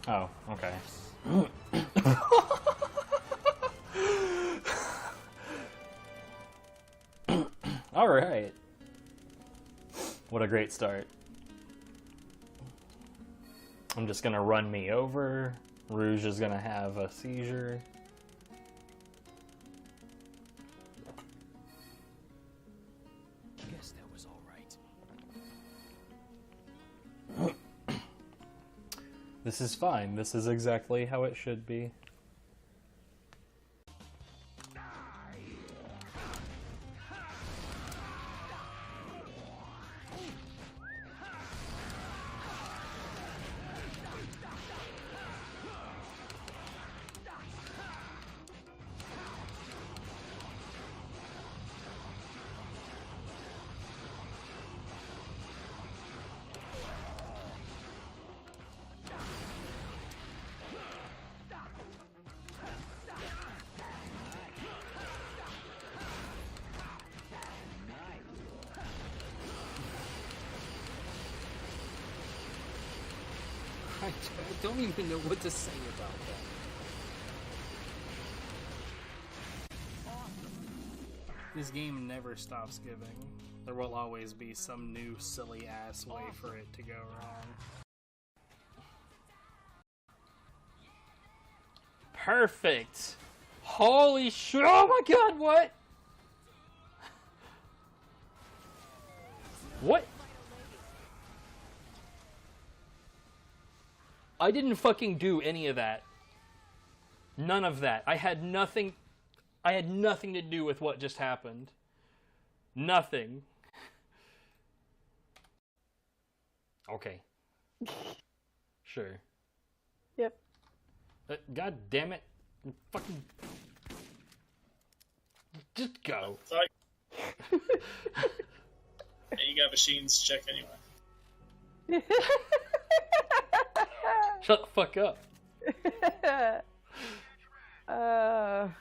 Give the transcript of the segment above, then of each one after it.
Oh, okay. Alright. What a great start. I'm just gonna run me over. Rouge is gonna have a seizure. Guess that was all right. This is fine. This is exactly how it should be. I don't even know what to say about that. This game never stops giving. There will always be some new silly ass way for it to go wrong. Perfect! Holy shit! Oh my god, what? What? I didn't fucking do any of that. None of that. I had nothing to do with what just happened. Nothing. Okay. Sure. Yep. God damn it. Fucking... Just go. Sorry. Yeah, you got machines check anyway. Shut the fuck up.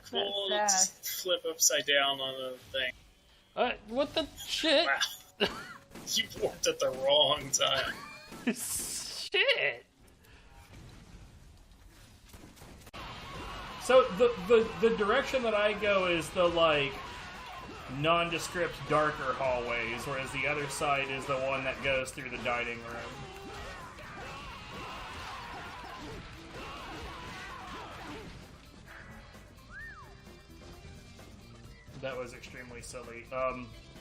Cool, that's just flip upside down on the thing. What the shit? Wow. You warped at the wrong time. Shit. So the direction that I go is the like nondescript darker hallways, whereas the other side is the one that goes through the dining room. That was extremely silly. Cool.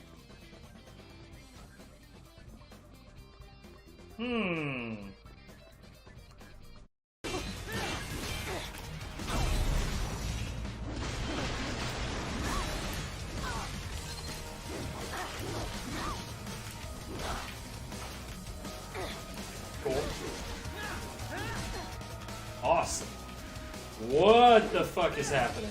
Awesome. What the fuck is happening?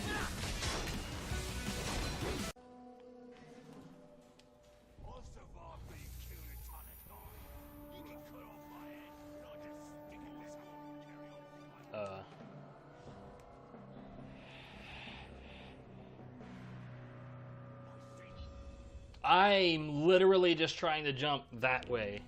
I'm literally just trying to jump that way.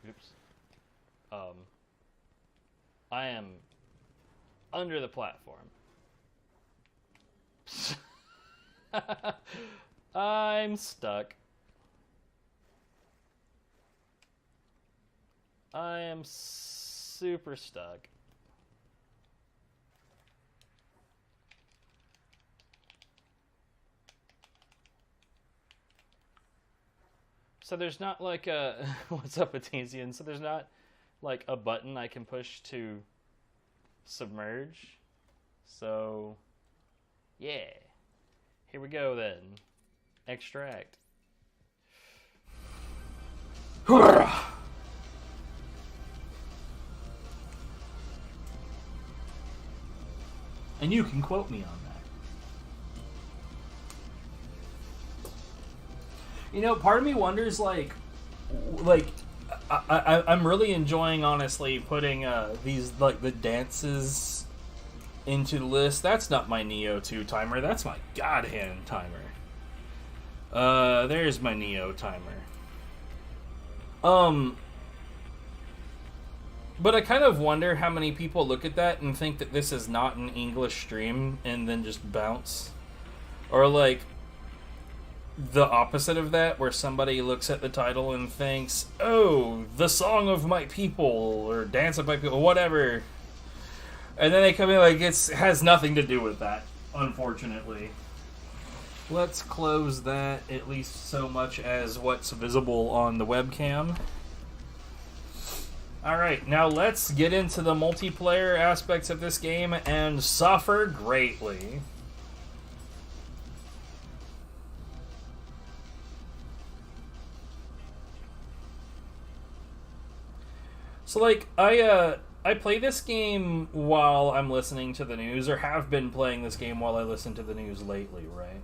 Oops. I am under the platform. I'm stuck. I am super stuck. So there's not like a... What's up, Atesian? So there's not like a button I can push to submerge. So... yeah. Here we go then. Extract. And you can quote me on that. You know, part of me wonders, like, like, I'm really enjoying, honestly, putting these, like, the dances into the list. That's not my Nioh 2 timer. That's my God Hand timer. There's my Nioh timer. But I kind of wonder how many people look at that and think that this is not an English stream and then just bounce. Or, like, the opposite of that, where somebody looks at the title and thinks, oh, the song of my people, or dance of my people, whatever. And then they come in like it has nothing to do with that, unfortunately. Let's close that, at least so much as what's visible on the webcam. Alright, now let's get into the multiplayer aspects of this game and suffer greatly. So, like, I play this game while I'm listening to the news, or have been playing this game while I listen to the news lately, right?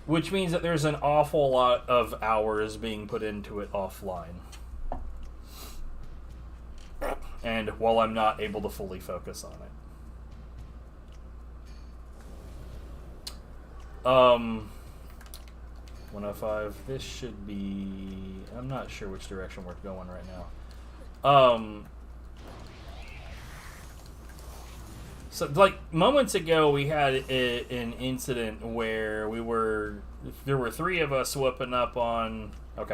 Which means that there's an awful lot of hours being put into it offline. And while I'm not able to fully focus on it. 105. This should be... I'm not sure which direction we're going right now. So, like, moments ago, we had an incident where there were three of us whooping up on a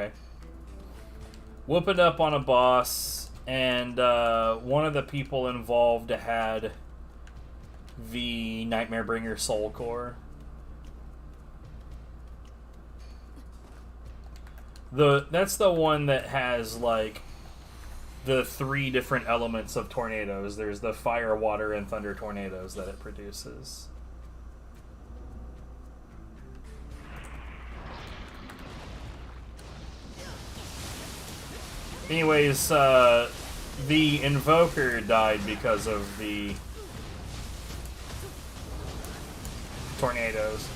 boss, and one of the people involved had the Nightmare Bringer Soul Core. That's the one that has, like, the three different elements of tornadoes. There's the fire, water, and thunder tornadoes that it produces. Anyways, the Invoker died because of the tornadoes.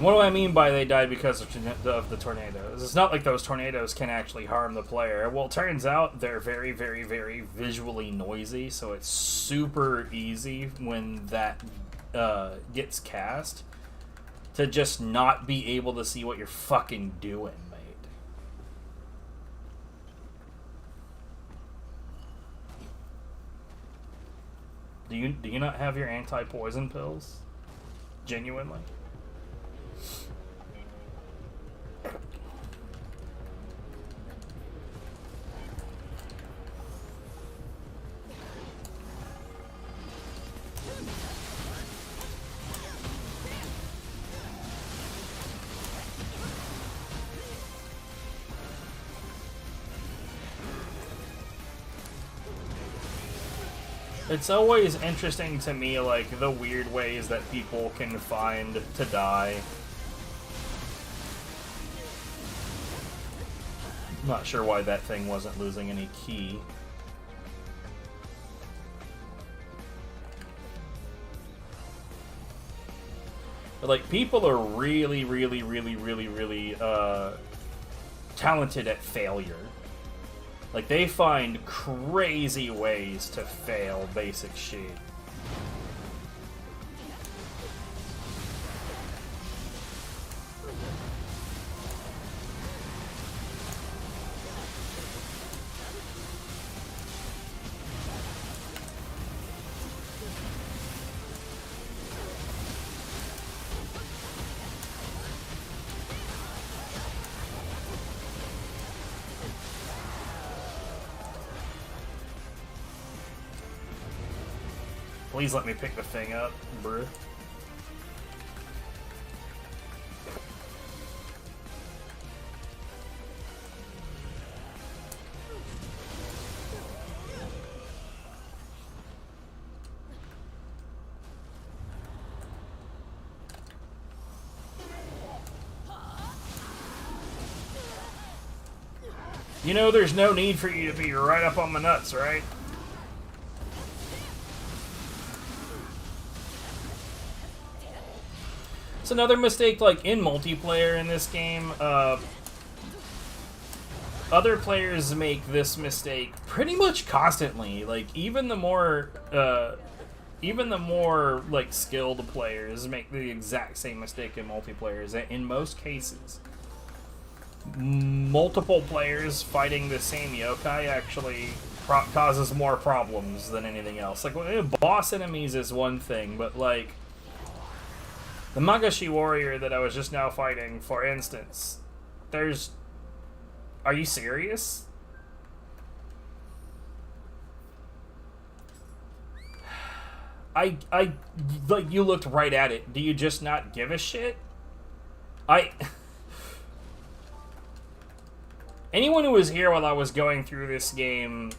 What do I mean by they died because of the tornadoes? It's not like those tornadoes can actually harm the player. Well, it turns out they're very, very, very visually noisy, so it's super easy when that gets cast to just not be able to see what you're fucking doing, mate. Do you not have your anti-poison pills? Genuinely? It's always interesting to me, like, the weird ways that people can find to die. I'm not sure why that thing wasn't losing any ki. But, like, people are really, really, really, really, really, talented at failure. Like, they find crazy ways to fail basic shit. Please let me pick the thing up, bruh. You know there's no need for you to be right up on my nuts, right? It's another mistake, like, in multiplayer in this game. Other players make this mistake pretty much constantly. Like, even the more, like, skilled players make the exact same mistake in multiplayer. In most cases, multiple players fighting the same yokai actually causes more problems than anything else. Like, boss enemies is one thing, but, like, the Magashi warrior that I was just now fighting, for instance, there's... Are you serious? Like, you looked right at it. Do you just not give a shit? Anyone who was here while I was going through this game,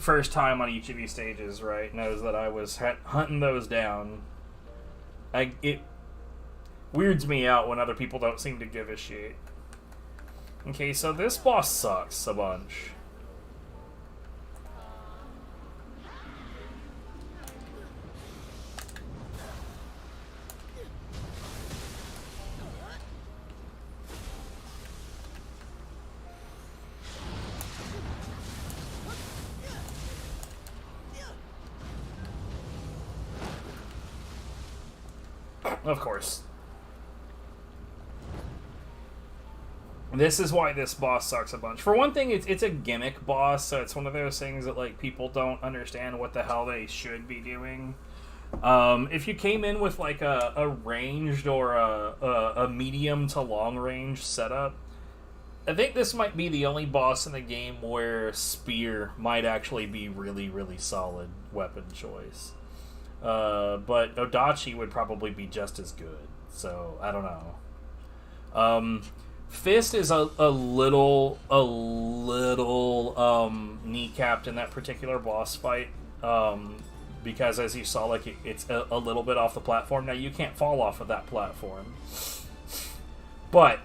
first time on each of these stages, right, knows that I was hunting those down. It weirds me out when other people don't seem to give a shit. Okay, so this boss sucks a bunch. Of course. This is why this boss sucks a bunch. For one thing, it's a gimmick boss, so it's one of those things that, like, people don't understand what the hell they should be doing. If you came in with, like, a ranged or a medium to long range setup, I think this might be the only boss in the game where spear might actually be really, really solid weapon choice. But Odachi would probably be just as good, so I don't know. Fist is a little kneecapped in that particular boss fight, because as you saw, like, it's a little bit off the platform. Now, you can't fall off of that platform, but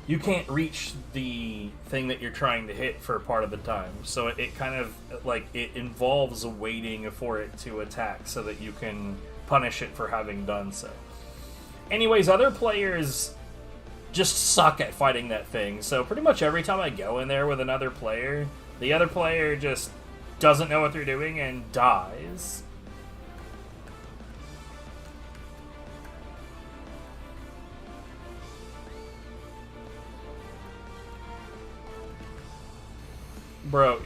you can't reach the thing that you're trying to hit for part of the time. So it kind of, like, it involves waiting for it to attack so that you can punish it for having done so. Anyways, other players just suck at fighting that thing. So pretty much every time I go in there with another player, the other player just doesn't know what they're doing and dies. Bro,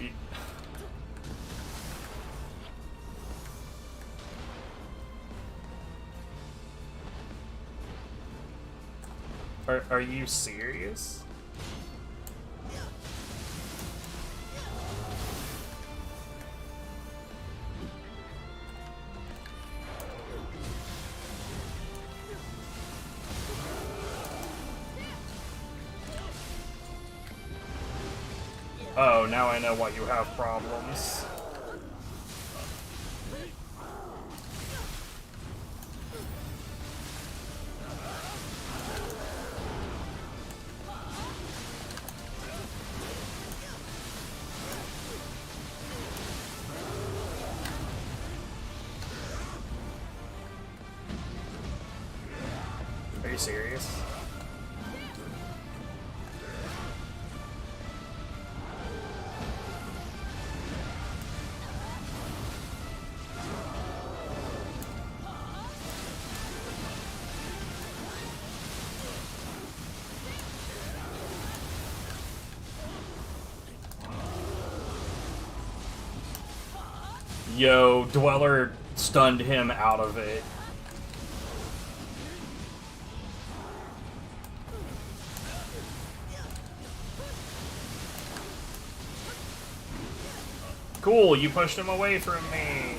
are you serious? Oh, now I know why you have problems. Are you serious? Yo, Dweller stunned him out of it. Cool, you pushed him away from me.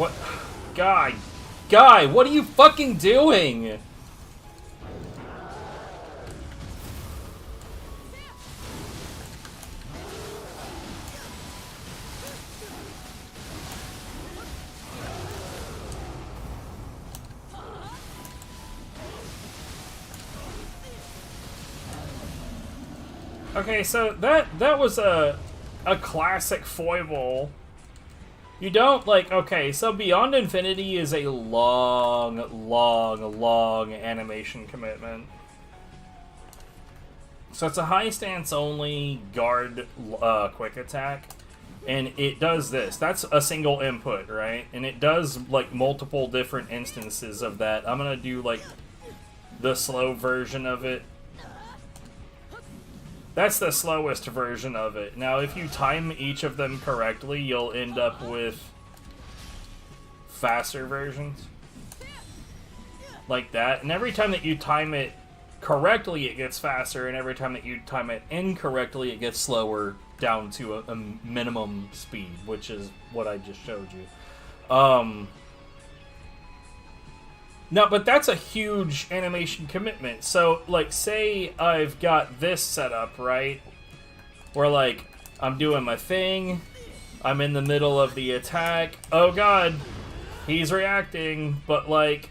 What? Guy, what are you fucking doing? Okay, so that was a classic foible. You don't, like, okay, so Beyond Infinity is a long animation commitment. So it's a high stance only guard quick attack, and it does this. That's a single input, right? And it does, like, multiple different instances of that. I'm gonna do, like, the slow version of it. That's the slowest version of it. Now, if you time each of them correctly, you'll end up with faster versions. Like that. And every time that you time it correctly, it gets faster, and every time that you time it incorrectly, it gets slower down to a minimum speed, which is what I just showed you. No, but that's a huge animation commitment. So, like, say I've got this set up, right? Where, like, I'm doing my thing, I'm in the middle of the attack, oh god, he's reacting, but, like,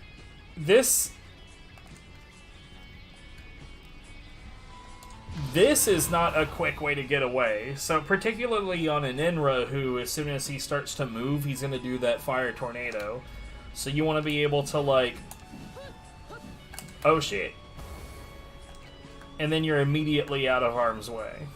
this is not a quick way to get away. So, particularly on an Inra, who, as soon as he starts to move, he's gonna do that fire tornado. So you want to be able to, like, oh shit. And then you're immediately out of harm's way.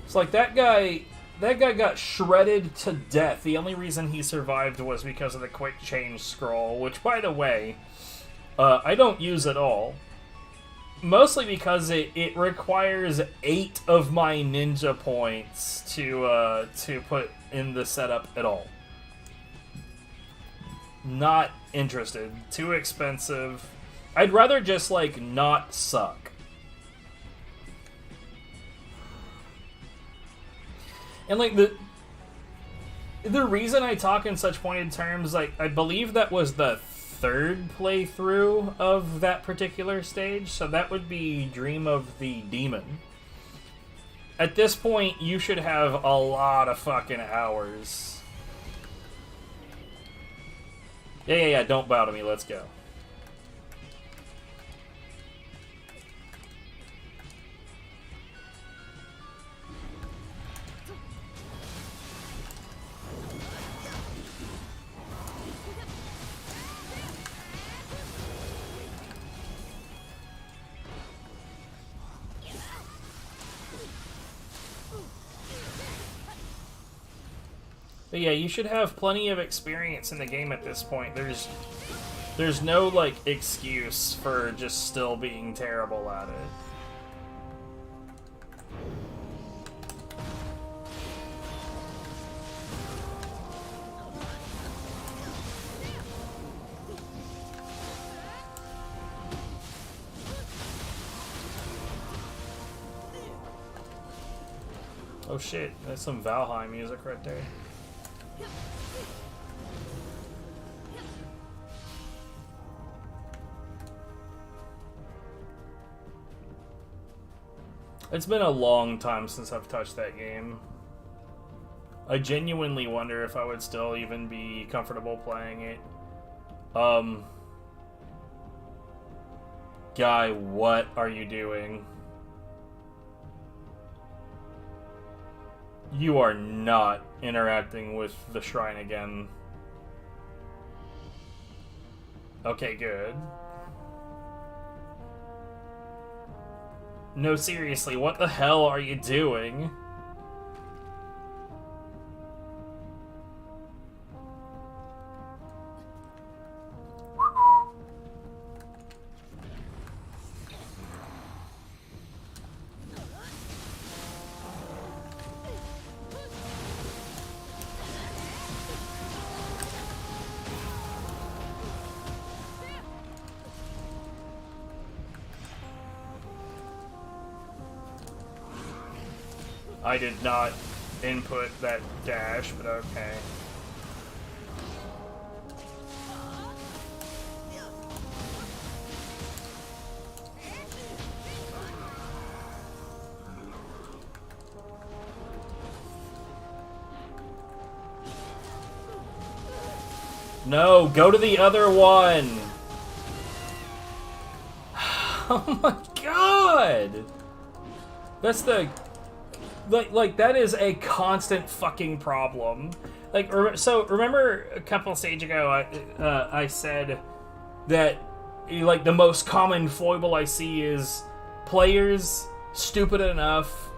It's like that guy got shredded to death. The only reason he survived was because of the quick change scroll, which, by the way, I don't use at all. Mostly because it requires 8 of my ninja points to put in the setup at all. Not interested. Too expensive. I'd rather just, like, not suck. And, like, the reason I talk in such pointed terms, like, I believe that was the 3rd playthrough of that particular stage, so that would be Dream of the Demon. At this point, you should have a lot of fucking hours. Yeah, don't bow to me, let's go. But yeah, you should have plenty of experience in the game at this point. There's no, like, excuse for just still being terrible at it. Oh shit, that's some Valheim music right there. It's been a long time since I've touched that game. I genuinely wonder if I would still even be comfortable playing it. Guy, what are you doing? You are not interacting with the shrine again. Okay, good. No, seriously, what the hell are you doing? I did not input that dash, but okay. No, go to the other one! Oh my god! That's the... Like that is a constant fucking problem. Like, so remember a couple of stages ago I said that, like, the most common foible I see is players stupid enough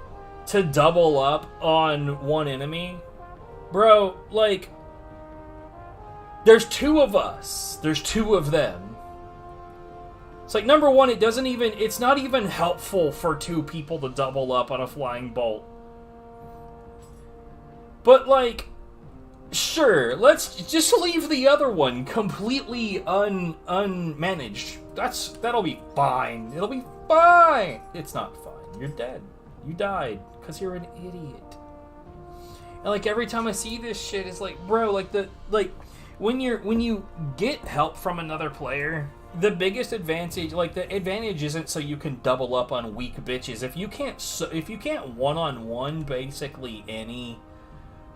to double up on one enemy? Bro, like... There's two of us. There's two of them. It's like, number one, it's not even helpful for two people to double up on a flying bolt. But, like, sure, let's just leave the other one completely unmanaged. That'll be fine. It'll be fine. It's not fine. You're dead. You died because you're an idiot. And, like, every time I see this shit, it's like, bro, when you get help from another player, the biggest advantage, like, the advantage isn't so you can double up on weak bitches. If you can't one-on-one basically any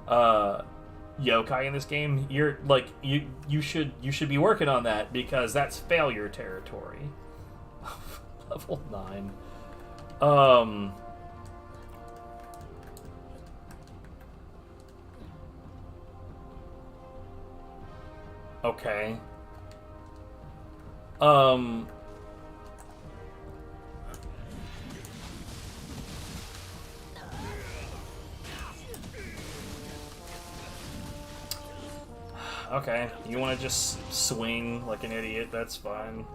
yokai in this game, you're like you should be working on that, because that's failure territory. Level 9. Okay. Okay, you want to just swing like an idiot, that's fine.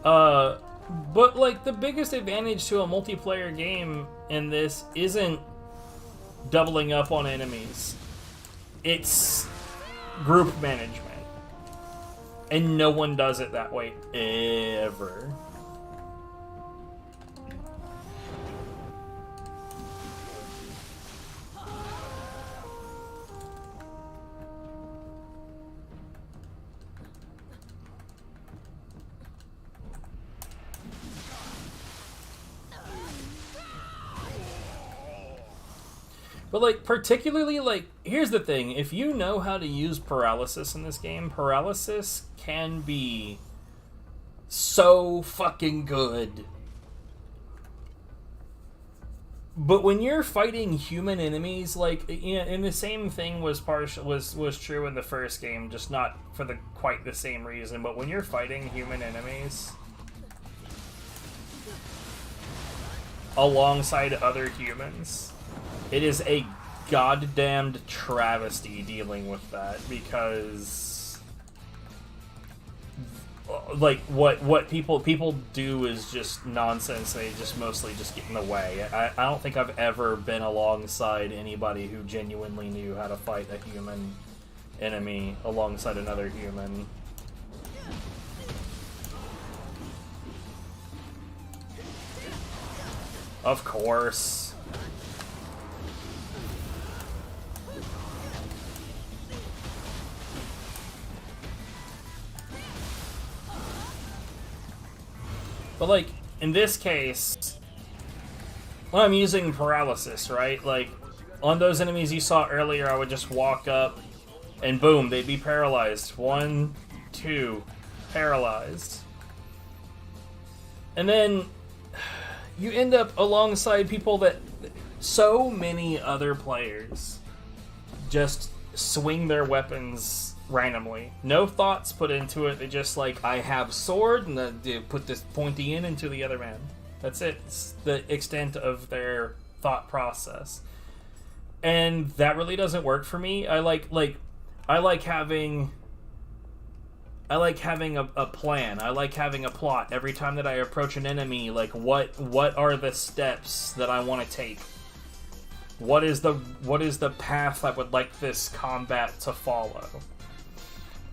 But, like, the biggest advantage to a multiplayer game in this isn't doubling up on enemies. It's group management. And no one does it that way, ever. But, like, particularly, like, here's the thing. If you know how to use paralysis in this game, paralysis can be so fucking good. But when you're fighting human enemies, like, you know, and the same thing was true in the first game, just not for quite the same reason, but when you're fighting human enemies alongside other humans, it is a goddamned travesty dealing with that, because, like, what people do is just nonsense. They just mostly just get in the way. I don't think I've ever been alongside anybody who genuinely knew how to fight a human enemy alongside another human. Of course. But, like, in this case, when I'm using paralysis, right? Like, on those enemies you saw earlier, I would just walk up, and boom, they'd be paralyzed. 1, 2, paralyzed. And then you end up alongside people that so many other players just swing their weapons randomly. No thoughts put into it. They just, like, I have sword, and they put this pointy into the other man. That's it. It's the extent of their thought process. And that really doesn't work for me. I like having a plan. I like having a plot. Every time that I approach an enemy, like, what are the steps that I want to take? What is the path I would like this combat to follow?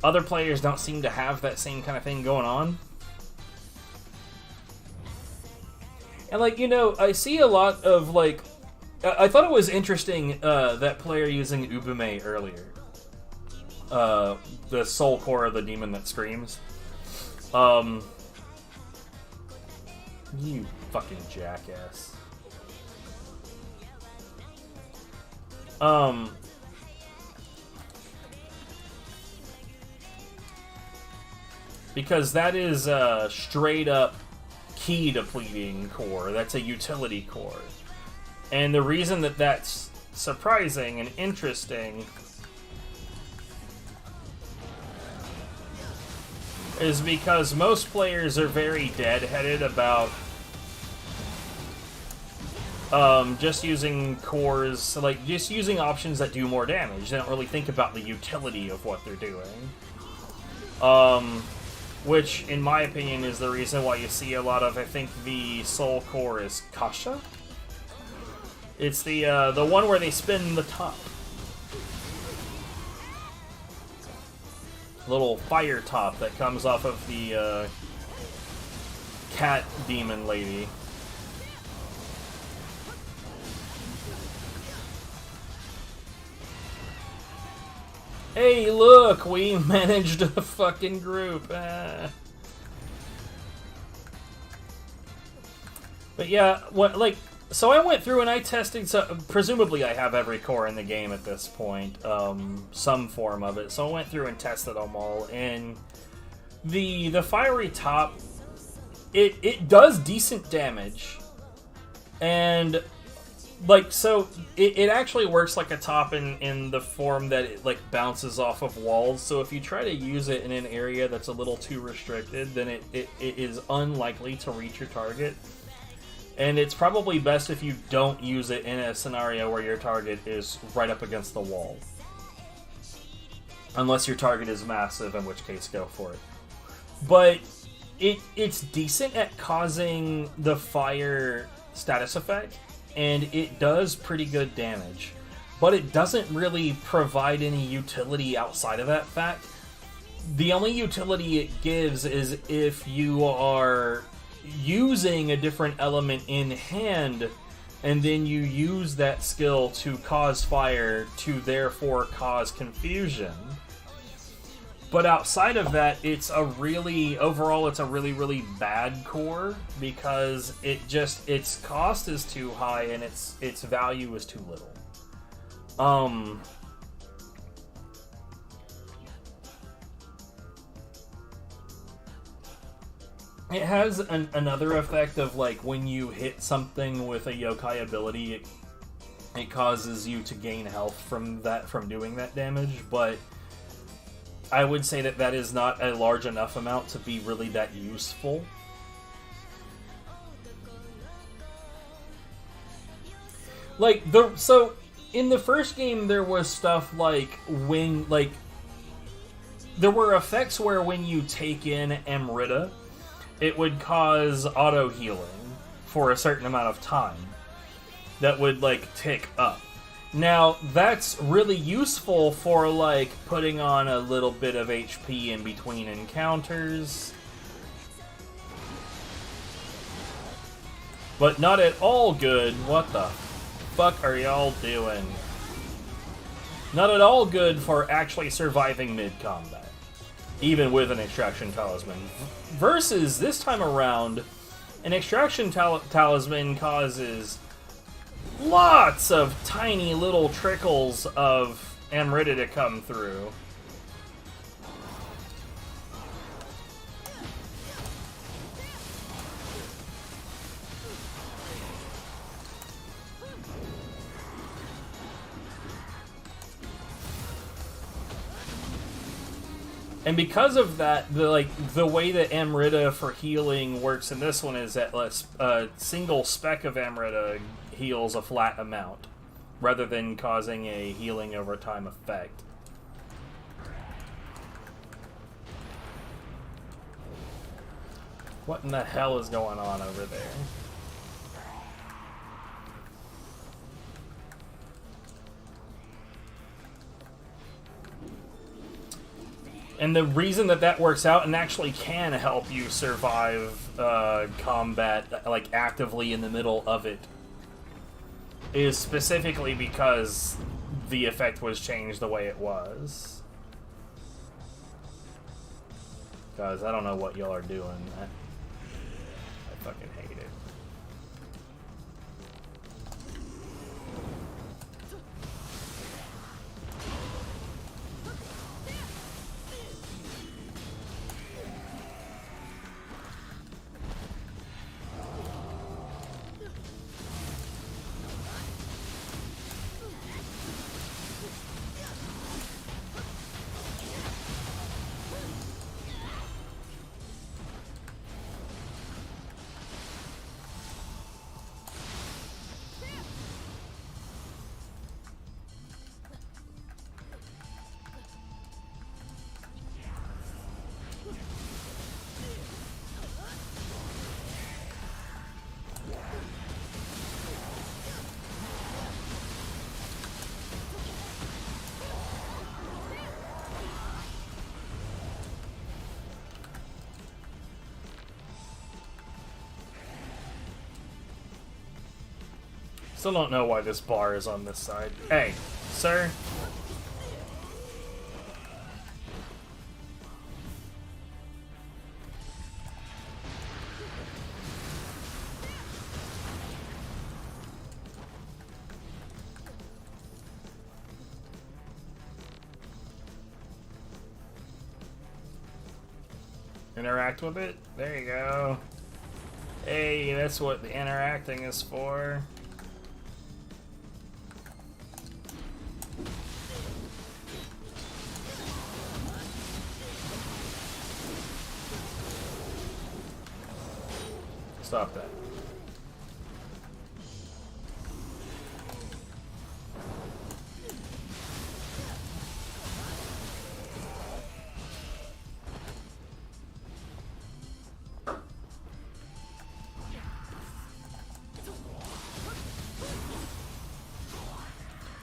Other players don't seem to have that same kind of thing going on. And, like, you know, I see a lot of, like... I thought it was interesting, that player using Ubume earlier. The soul core of the demon that screams. You fucking jackass. Because that is a straight up key depleting core. That's a utility core. And the reason that that's surprising and interesting is because most players are very deadheaded about just using cores, like just using options that do more damage. They don't really think about the utility of what they're doing. Which, in my opinion, is the reason why you see a lot of, I think the soul core is Kasha? It's the one where they spin the top. Little fire top that comes off of the cat demon lady. Hey, look, we managed a fucking group. But yeah, what, like, so I went through and I tested, so presumably I have every core in the game at this point, some form of it. So I went through and tested them all, and the fiery top, it does decent damage, and like, so it actually works like a top in the form that it like bounces off of walls. So if you try to use it in an area that's a little too restricted, then it is unlikely to reach your target. And it's probably best if you don't use it in a scenario where your target is right up against the wall. Unless your target is massive, in which case go for it. But it's decent at causing the fire status effect, and it does pretty good damage. But it doesn't really provide any utility outside of that fact. The only utility it gives is if you are using a different element in hand, and then you use that skill to cause fire to therefore cause confusion. But outside of that, it's a really really bad core, because its cost is too high and its value is too little. It has another effect of, like, when you hit something with a yokai ability, it causes you to gain health from doing that damage, but I would say that is not a large enough amount to be really that useful. Like, so in the first game there was stuff like when, like, there were effects where when you take in Amrita, it would cause auto-healing for a certain amount of time that would, like, tick up. Now, that's really useful for, like, putting on a little bit of HP in between encounters. But not at all good. What the fuck are y'all doing? Not at all good for actually surviving mid-combat, even with an Extraction Talisman. Versus, this time around, an Extraction Talisman causes lots of tiny little trickles of Amrita to come through. And because of that, the way that Amrita for healing works in this one is that a single speck of Amrita heals a flat amount, rather than causing a healing over time effect. What in the hell is going on over there? And the reason that that works out and actually can help you survive combat, like, actively in the middle of it, is specifically because the effect was changed the way it was. Guys, I don't know what y'all are doing. I fucking hate it. Still don't know why this bar is on this side. Hey, sir. Interact with it? There you go. Hey, that's what the interacting is for. Stop that.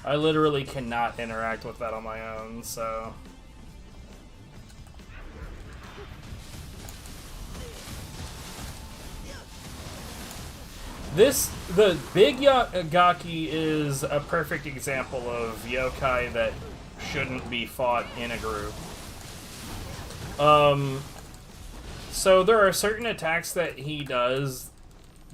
I literally cannot interact with that on my own, so... The big Gaki is a perfect example of yokai that shouldn't be fought in a group. So there are certain attacks that he does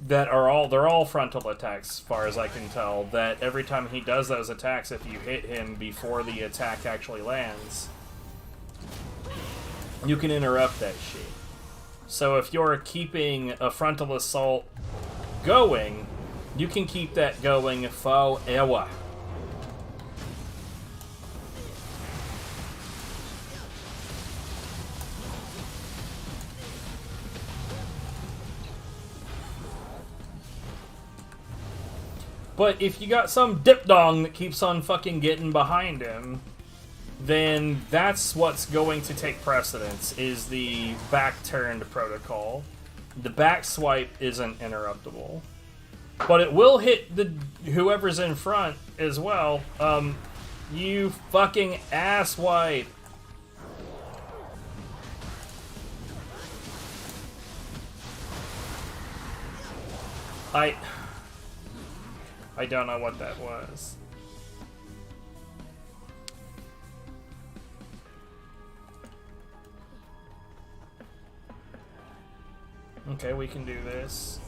that are they're all frontal attacks, as far as I can tell, that every time he does those attacks, if you hit him before the attack actually lands, you can interrupt that shit. So if you're keeping a frontal assault going, you can keep that going forever. But if you got some dip-dong that keeps on fucking getting behind him, then that's what's going to take precedence, is the back-turned protocol. The back swipe isn't interruptible. But it will hit whoever's in front as well. You fucking asswipe. I don't know what that was. Okay, we can do this.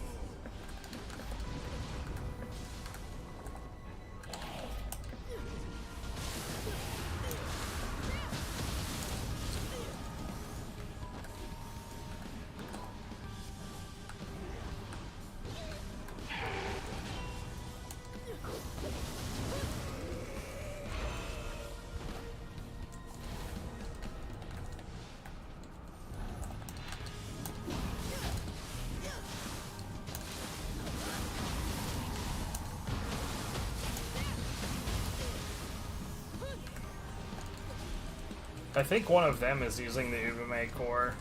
I think one of them is using the Ubume core.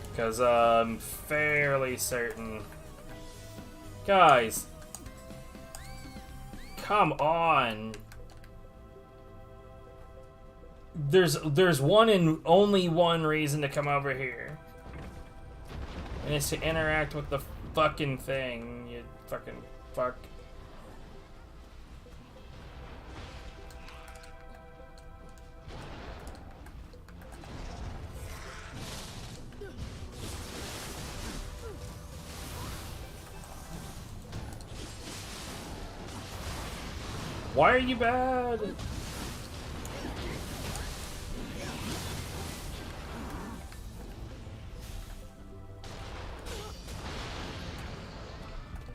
Because I'm fairly certain Guys. Come on. There's one and only one reason to come over here. And it's to interact with the fucking thing, you fucking fuck. Why are you bad?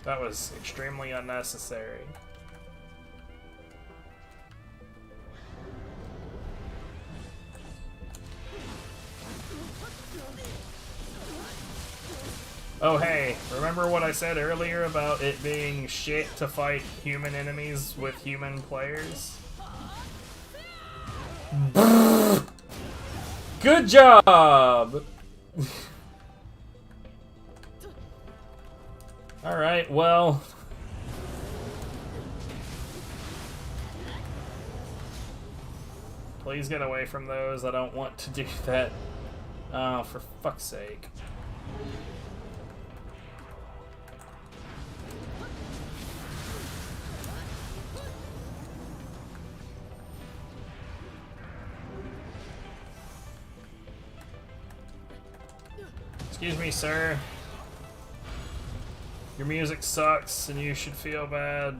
That was extremely unnecessary. Oh hey, remember what I said earlier about it being shit to fight human enemies with human players? Good job! Alright, well... Please get away from those, I don't want to do that. Oh, for fuck's sake. Excuse me, sir. Your music sucks and you should feel bad.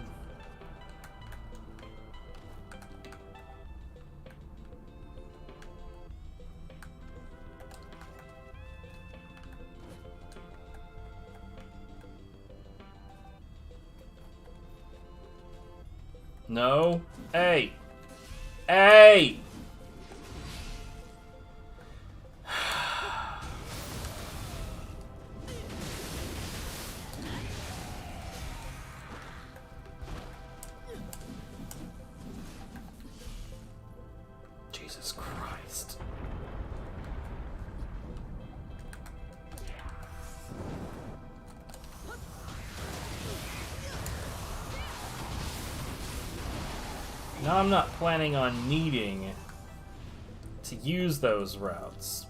No. Hey. Hey! Jesus Christ. Now I'm not planning on needing to use those routes.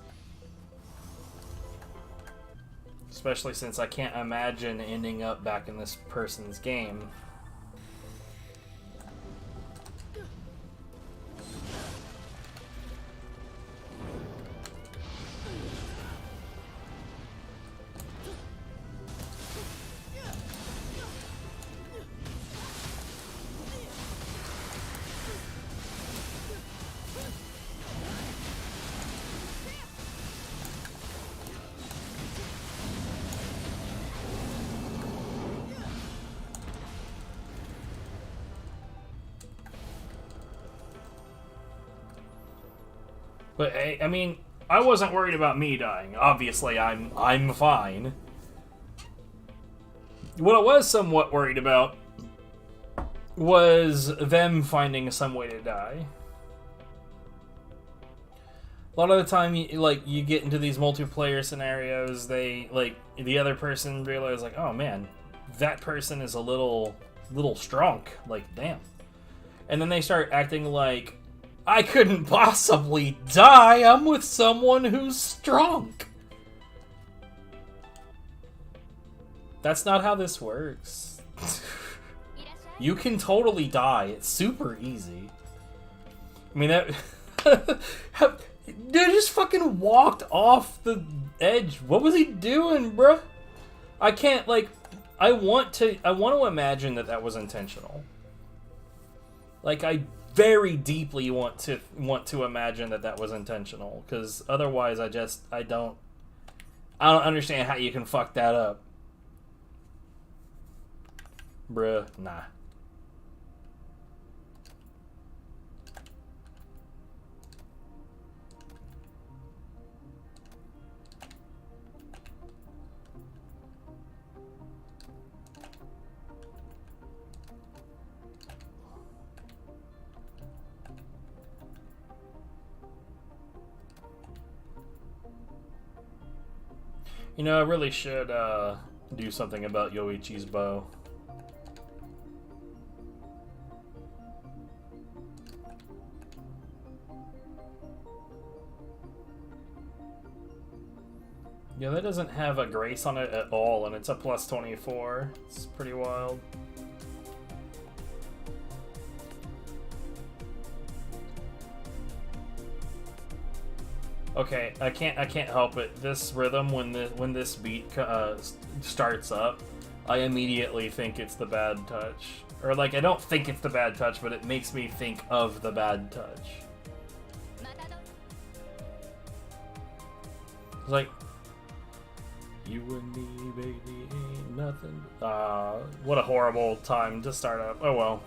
Especially since I can't imagine ending up back in this person's game. But I mean, I wasn't worried about me dying. Obviously, I'm fine. What I was somewhat worried about was them finding some way to die. A lot of the time, you get into these multiplayer scenarios, the other person realizes, like, oh man, that person is a little strong. Like, damn. And then they start acting like, I couldn't possibly die. I'm with someone who's strong. That's not how this works. You can totally die. It's super easy. I mean, that... Dude just fucking walked off the edge. What was he doing, bruh? I can't, I want to imagine that was intentional. Like, I very deeply want to imagine that was intentional, because otherwise I don't understand how you can fuck that up. Bruh, nah. You know, I really should do something about Yoichi's bow. Yeah, that doesn't have a grace on it at all, and it's a plus 24. It's pretty wild. Okay, I can't help it. This rhythm, when this beat starts up, I immediately think it's the bad touch. Or like, I don't think it's the bad touch, but it makes me think of the bad touch. It's like, you and me, baby, ain't nothing. What a horrible time to start up. Oh well.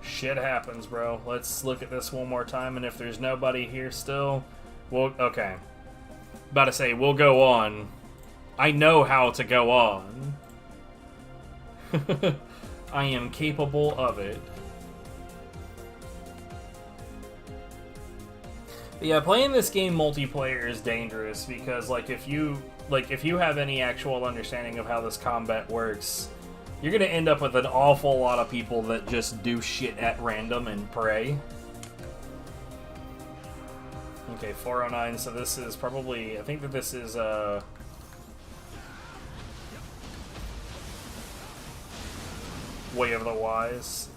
Shit happens, bro. Let's look at this one more time, and if there's nobody here still, we'll... Okay. About to say, we'll go on. I know how to go on. I am capable of it. But yeah, playing this game multiplayer is dangerous because, like, if you have any actual understanding of how this combat works, you're gonna end up with an awful lot of people that just do shit at random and pray. Okay, 409, so this is probably... I think that this is, Way of the Wise.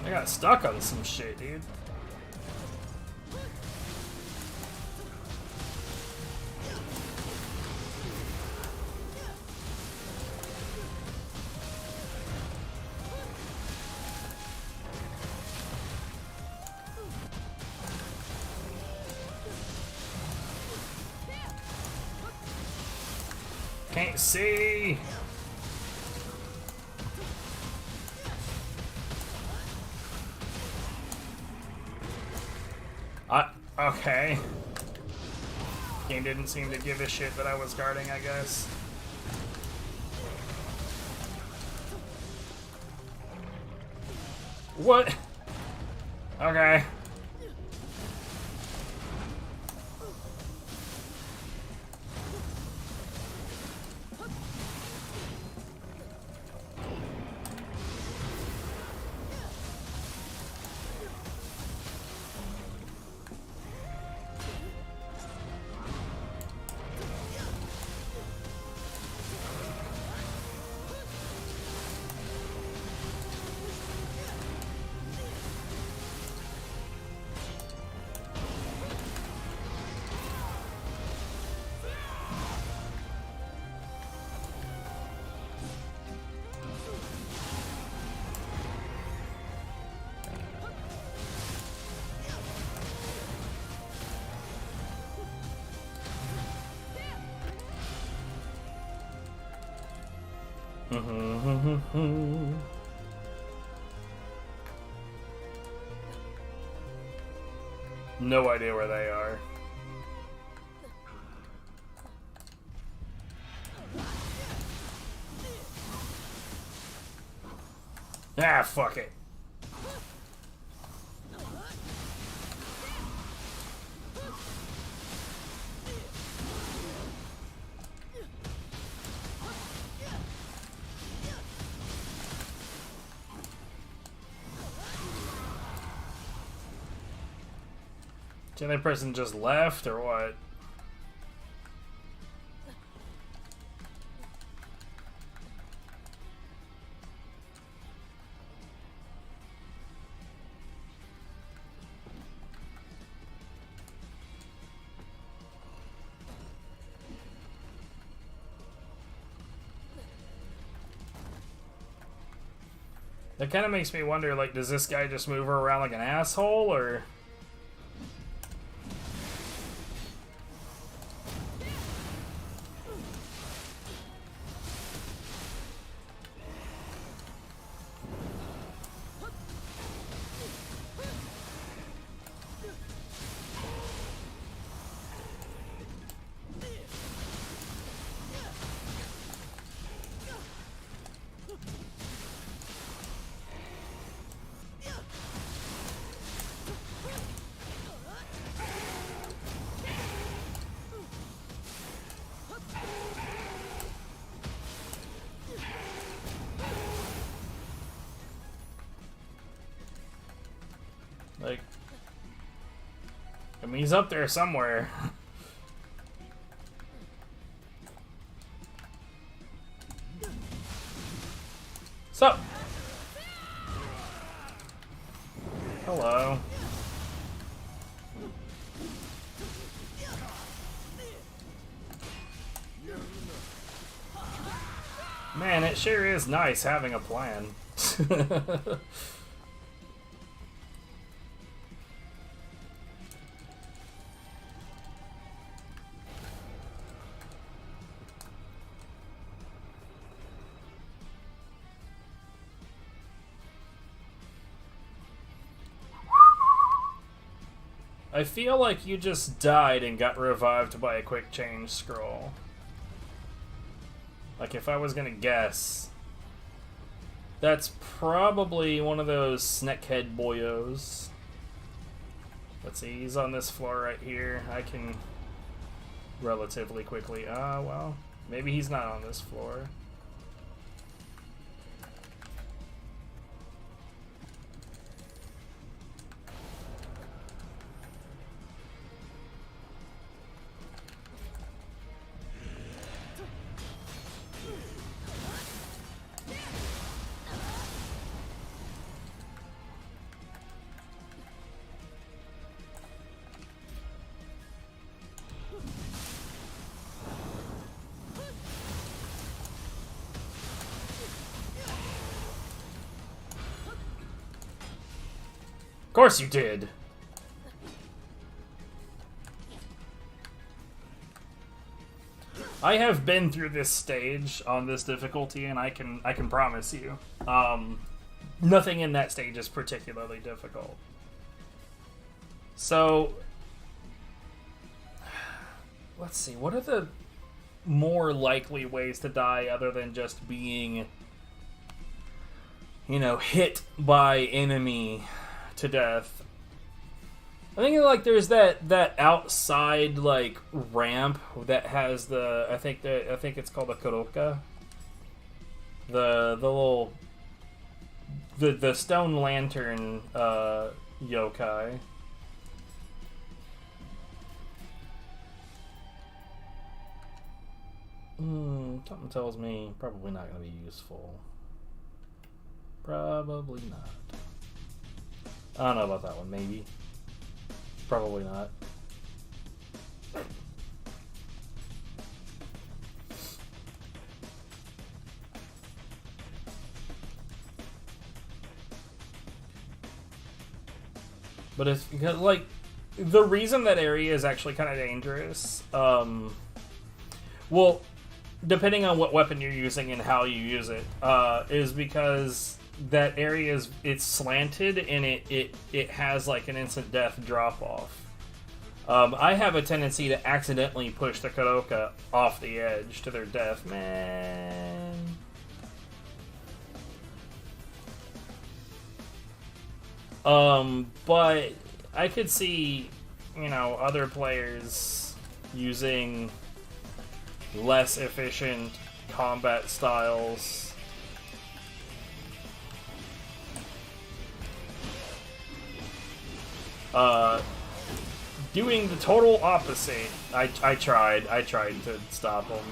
I got stuck on some shit, dude. Can't see. Okay. Game didn't seem to give a shit that I was guarding, I guess. What? Okay. No idea where they are. Ah, fuck it. The other person just left, or what? That kind of makes me wonder, like, does this guy just move her around like an asshole, or... Like, I mean, he's up there somewhere. So, hello. Man, it sure is nice having a plan. I feel like you just died and got revived by a quick change scroll. Like, if I was gonna guess, that's probably one of those snakehead boyos. Let's see, he's on this floor right here. I can relatively quickly... well, maybe he's not on this floor. Of course you did. I have been through this stage on this difficulty, and I can promise you, nothing in that stage is particularly difficult. So, let's see, what are the more likely ways to die other than just being, you know, hit by enemy to death? I think like there's that outside like ramp that has the I think it's called a Kuroka. The little the stone lantern yokai. Something tells me probably not going to be useful. Probably not. I don't know about that one, maybe. Probably not. But it's because, like, the reason that area is actually kind of dangerous, well, depending on what weapon you're using and how you use it, is because that area it's slanted and it has like an instant death drop off. I have a tendency to accidentally push the Kuroka off the edge to their death, man. But I could see, you know, other players using less efficient combat styles. doing the total opposite. I tried to stop him.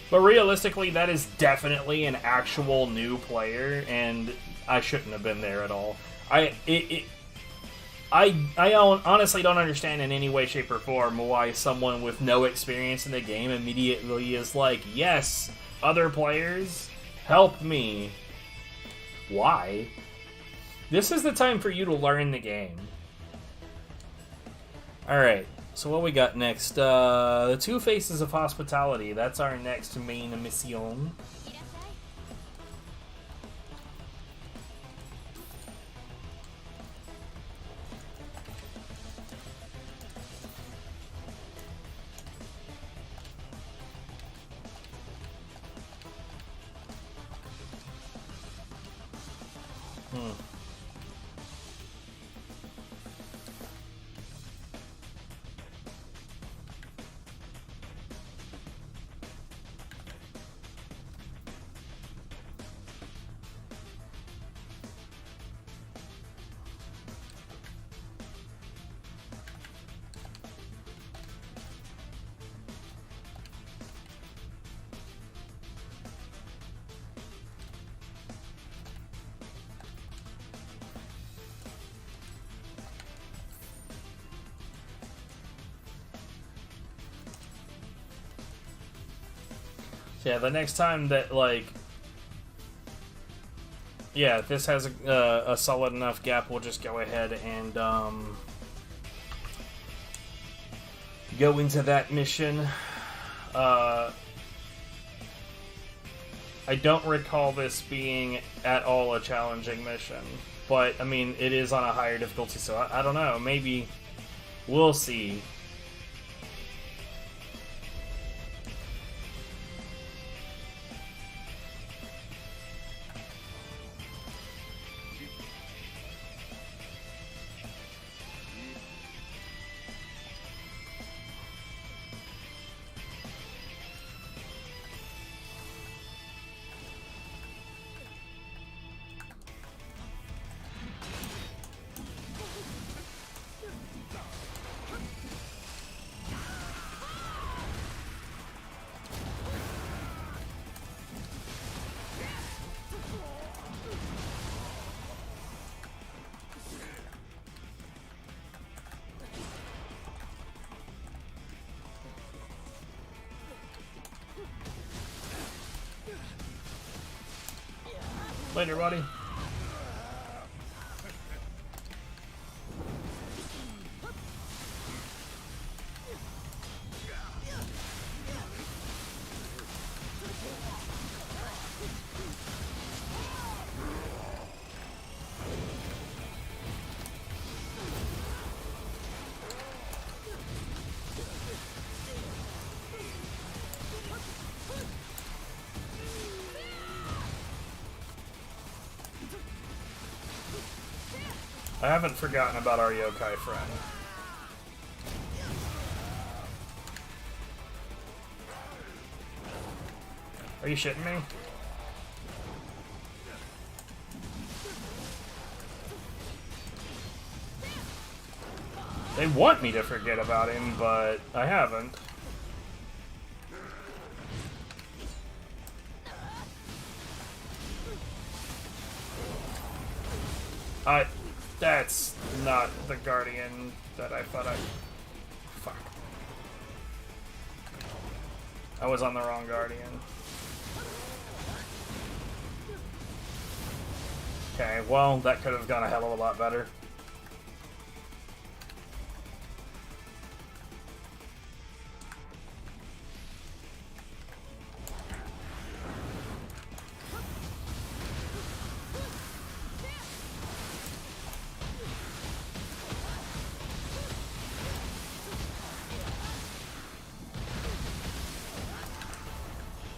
But realistically, that is definitely an actual new player, and I shouldn't have been there at all. I honestly don't understand in any way, shape, or form why someone with no experience in the game immediately is like, yes, other players, help me. Why? This is the time for you to learn the game. Alright, so what we got next? The Two Faces of Hospitality. That's our next main mission. Yeah, the next time that, like... Yeah, if this has a solid enough gap, we'll just go ahead and, go into that mission. I don't recall this being at all a challenging mission. But, I mean, it is on a higher difficulty, so I don't know. Maybe we'll see. Later, buddy. I haven't forgotten about our yokai friend. Are you shitting me? They want me to forget about him, but I haven't. That's not the Guardian that I thought I... Fuck. I was on the wrong Guardian. Okay, well, that could have gone a hell of a lot better.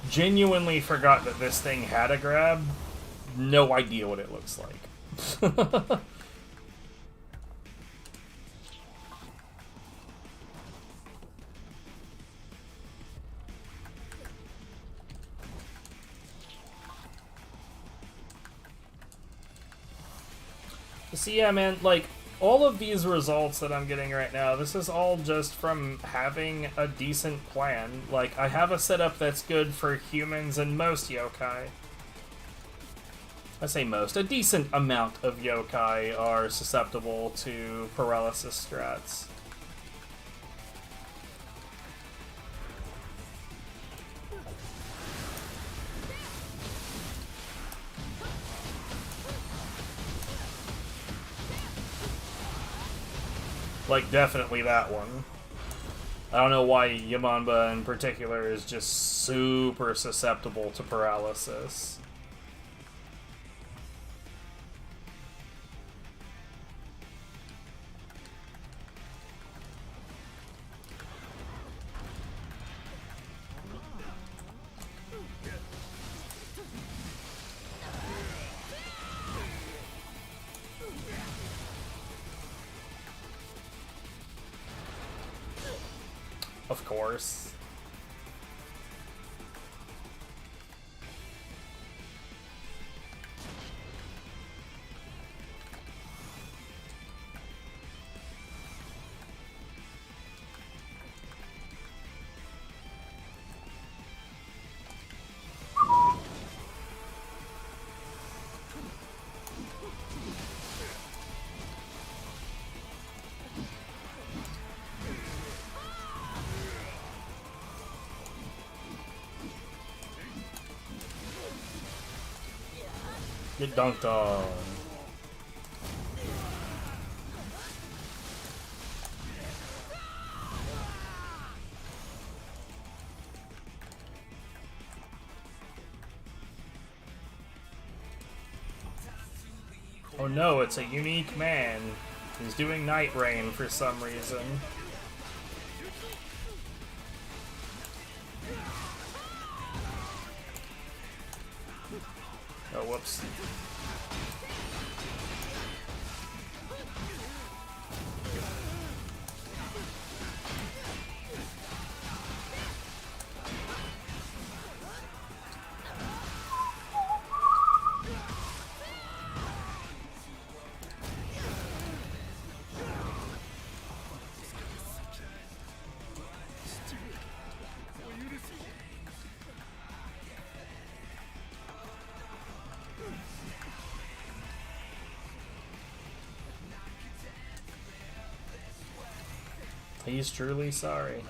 Genuinely forgot that this thing had a grab. No idea what it looks like. See, yeah, man, like, all of these results that I'm getting right now, this is all just from having a decent plan. Like, I have a setup that's good for humans and most yokai. I say most. A decent amount of yokai are susceptible to paralysis strats. Like, definitely that one. I don't know why Yamanba in particular is just super susceptible to paralysis. Of course. Get dunked on. Oh no, it's a unique man. He's doing Night Rain for some reason. Oh, whoops. He's truly sorry.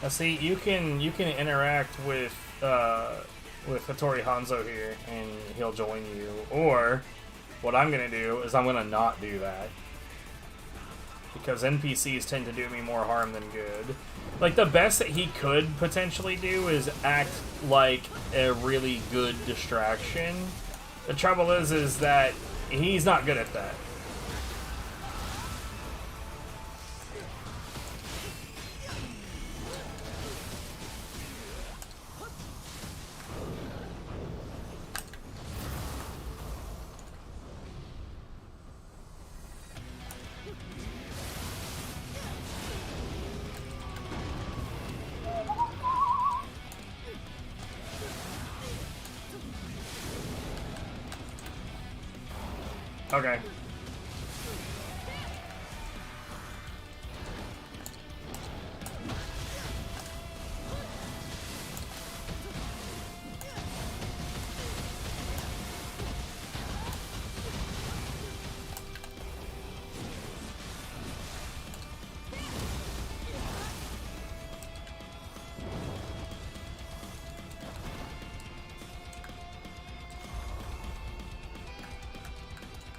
Now see, you can interact with Hattori Hanzo here, and he'll join you. Or what I'm gonna do is I'm gonna not do that, because NPCs tend to do me more harm than good. Like, the best that he could potentially do is act like a really good distraction. The trouble is that he's not good at that. Okay.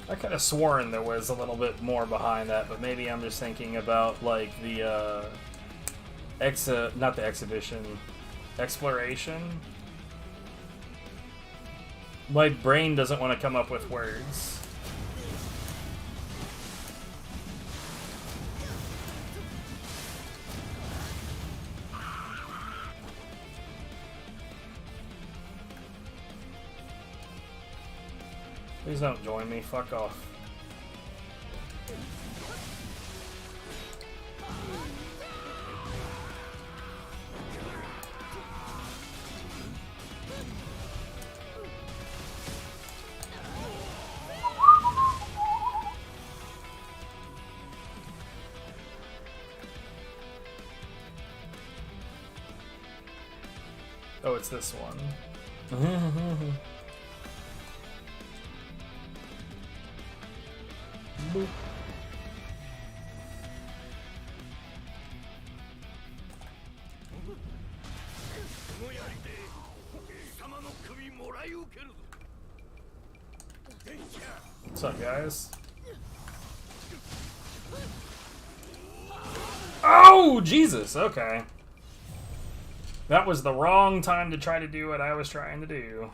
I could have sworn there was a little bit more behind that, but maybe I'm just thinking about, like, the, not the exhibition, exploration? My brain doesn't want to come up with words. Please don't join me. Fuck off. Oh, it's this one. Boop. What's up, guys? Oh, Jesus, okay. That was the wrong time to try to do what I was trying to do.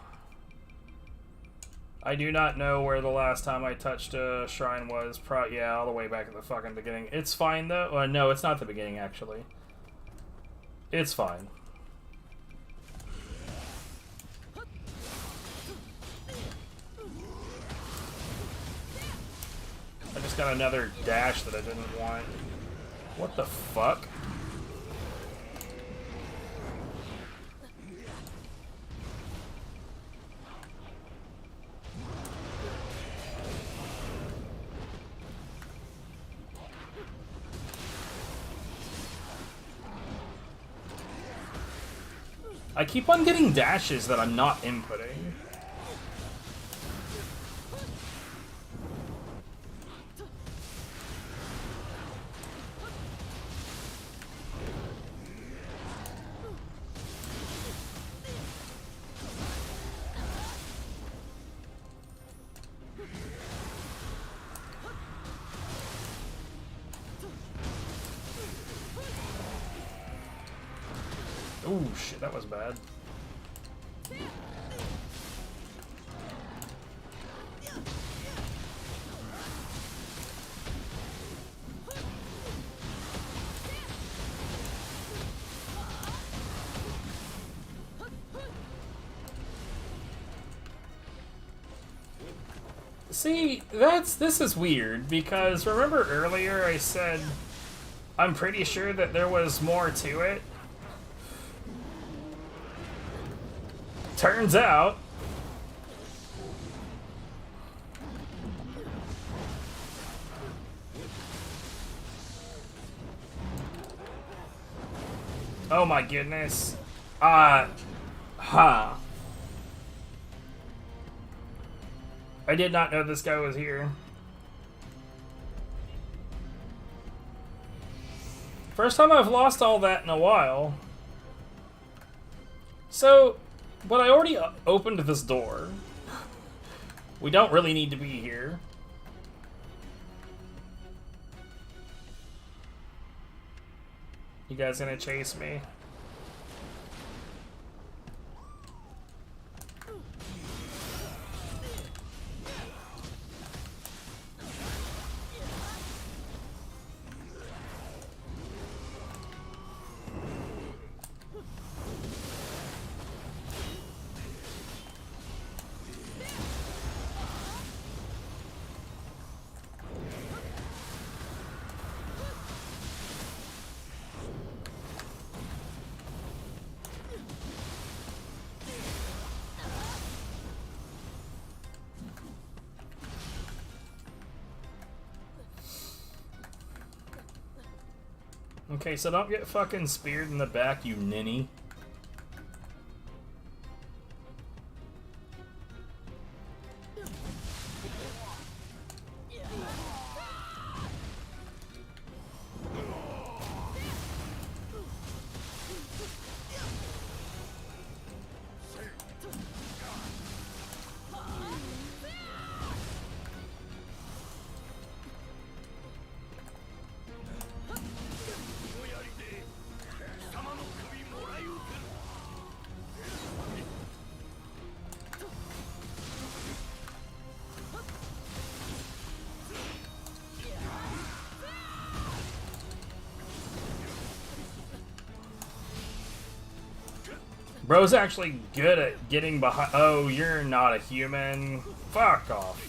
I do not know where the last time I touched a shrine was. Yeah, all the way back at the fucking beginning. It's fine, though. No, it's not the beginning, actually. It's fine. I just got another dash that I didn't want. What the fuck? I keep on getting dashes that I'm not inputting. Oh shit, that was bad. See, this is weird, because remember earlier I said I'm pretty sure that there was more to it? Turns out oh my goodness. Huh. I did not know this guy was here. First time I've lost all that in a while. So, but I already opened this door. We don't really need to be here. You guys gonna chase me? Okay, so don't get fucking speared in the back, you ninny. Bro's actually good at getting behind. Oh, you're not a human. Fuck off.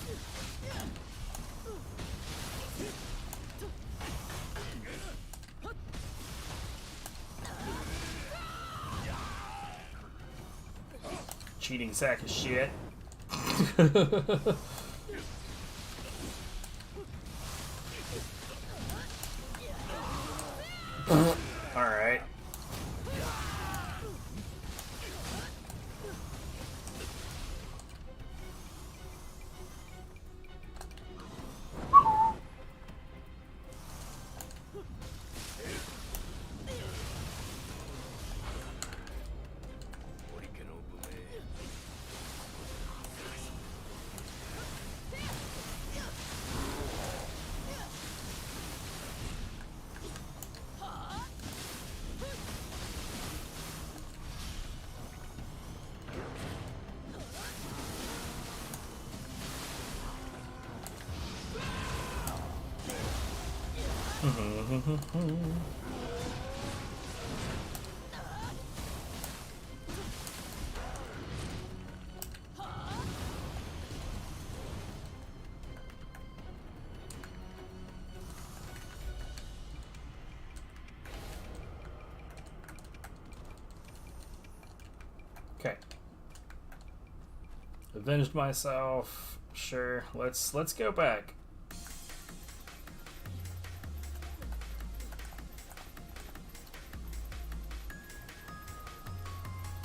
Cheating sack of shit. Alright. Okay. Avenged myself. Sure. Let's go back.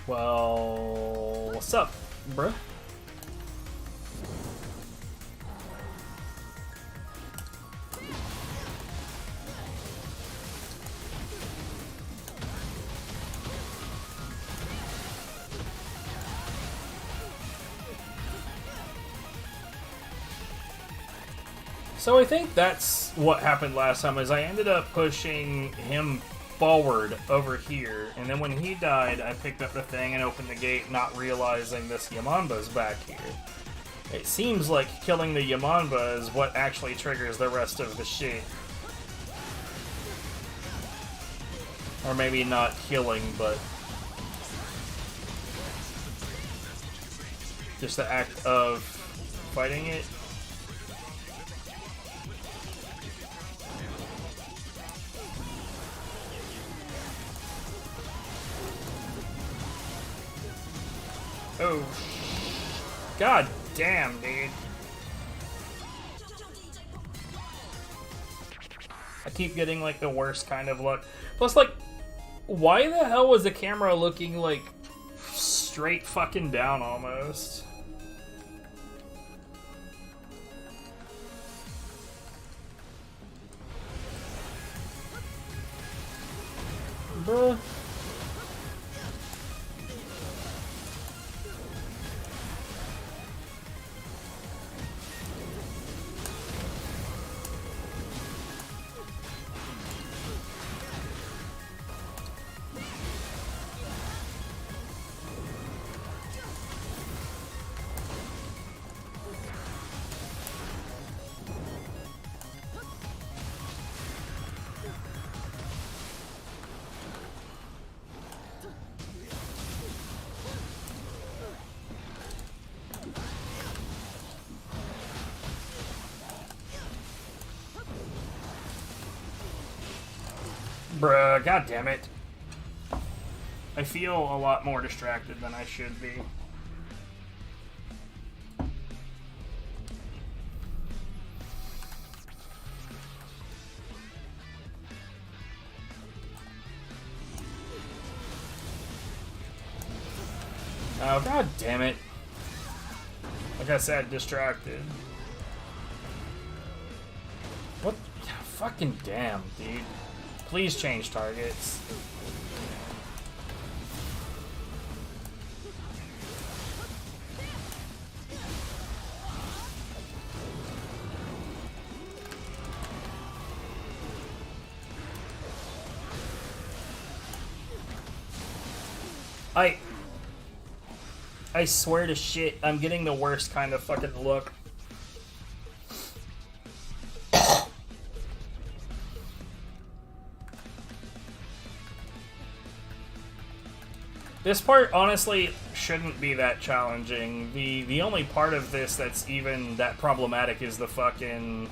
Well, what's up, bruh? So I think that's what happened last time, is I ended up pushing him forward over here, and then when he died, I picked up the thing and opened the gate, not realizing this Yamanba's back here. It seems like killing the Yamanba is what actually triggers the rest of the shit. Or maybe not killing, but just the act of fighting it. Oh, god damn, dude. I keep getting, like, the worst kind of luck. Plus, like, why the hell was the camera looking, like, straight fucking down almost? Bruh. Bruh, god damn it. I feel a lot more distracted than I should be. Oh, god damn it. Like I said, distracted. What? Fucking damn, dude. Please change targets. I swear to shit, I'm getting the worst kind of fucking look. This part, honestly, shouldn't be that challenging. The only part of this that's even that problematic is the fucking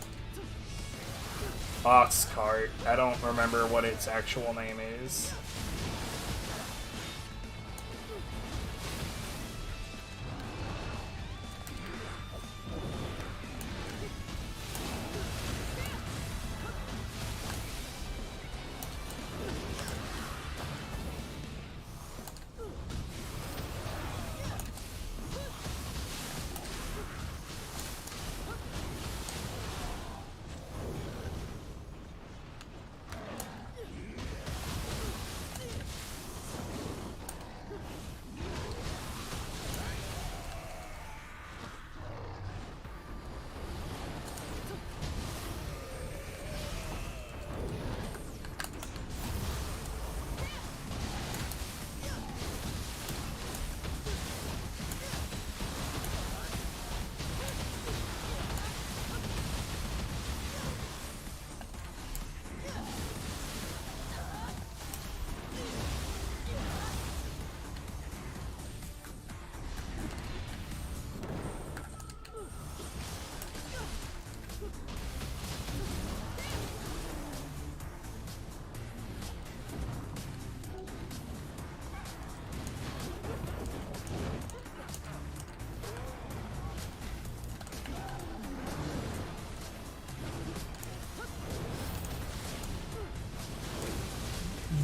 ox cart. I don't remember what its actual name is.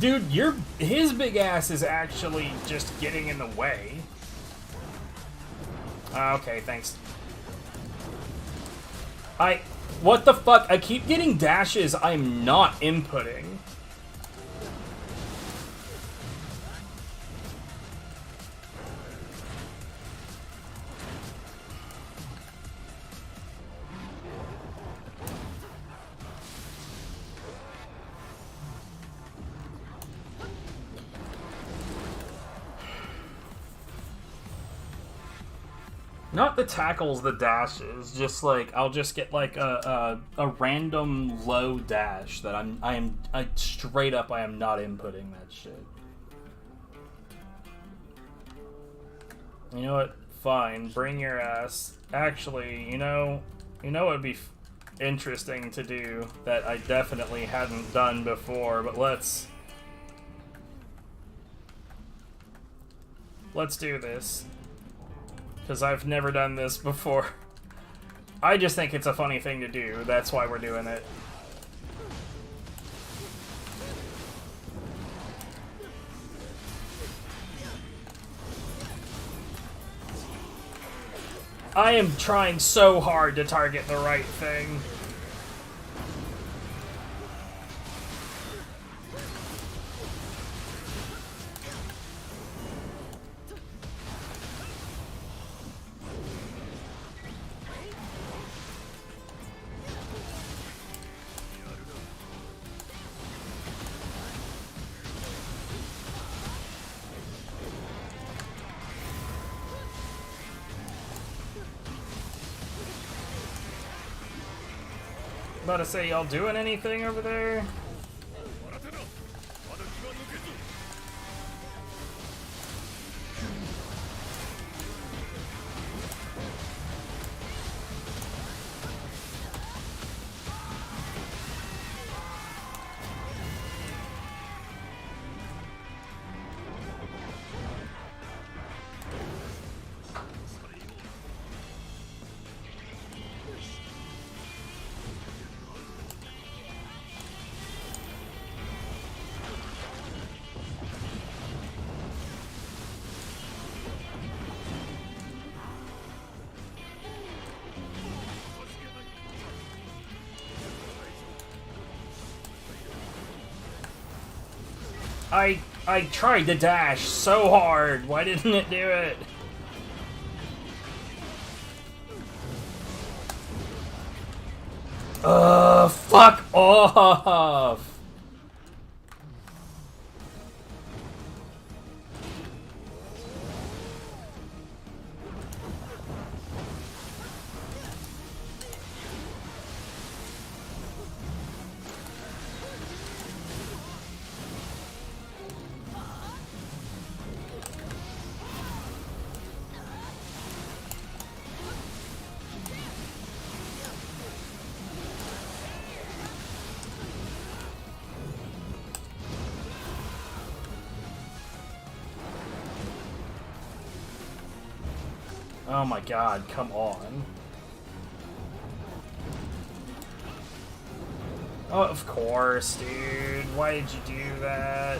Dude, his big ass is actually just getting in the way. Okay, thanks. What the fuck? I keep getting dashes I'm not inputting. Not the tackles, the dashes. Just like I'll just get like a random low dash that I straight up I am not inputting that shit. You know what? Fine, bring your ass. Actually, you know it'd be interesting to do that I definitely hadn't done before, but let's do this. Because I've never done this before. I just think it's a funny thing to do. That's why we're doing it. I am trying so hard to target the right thing. About to say, y'all doing anything over there? I tried to dash so hard. Why didn't it do it? Fuck off. Oh my god, come on. Oh, of course, dude. Why did you do that?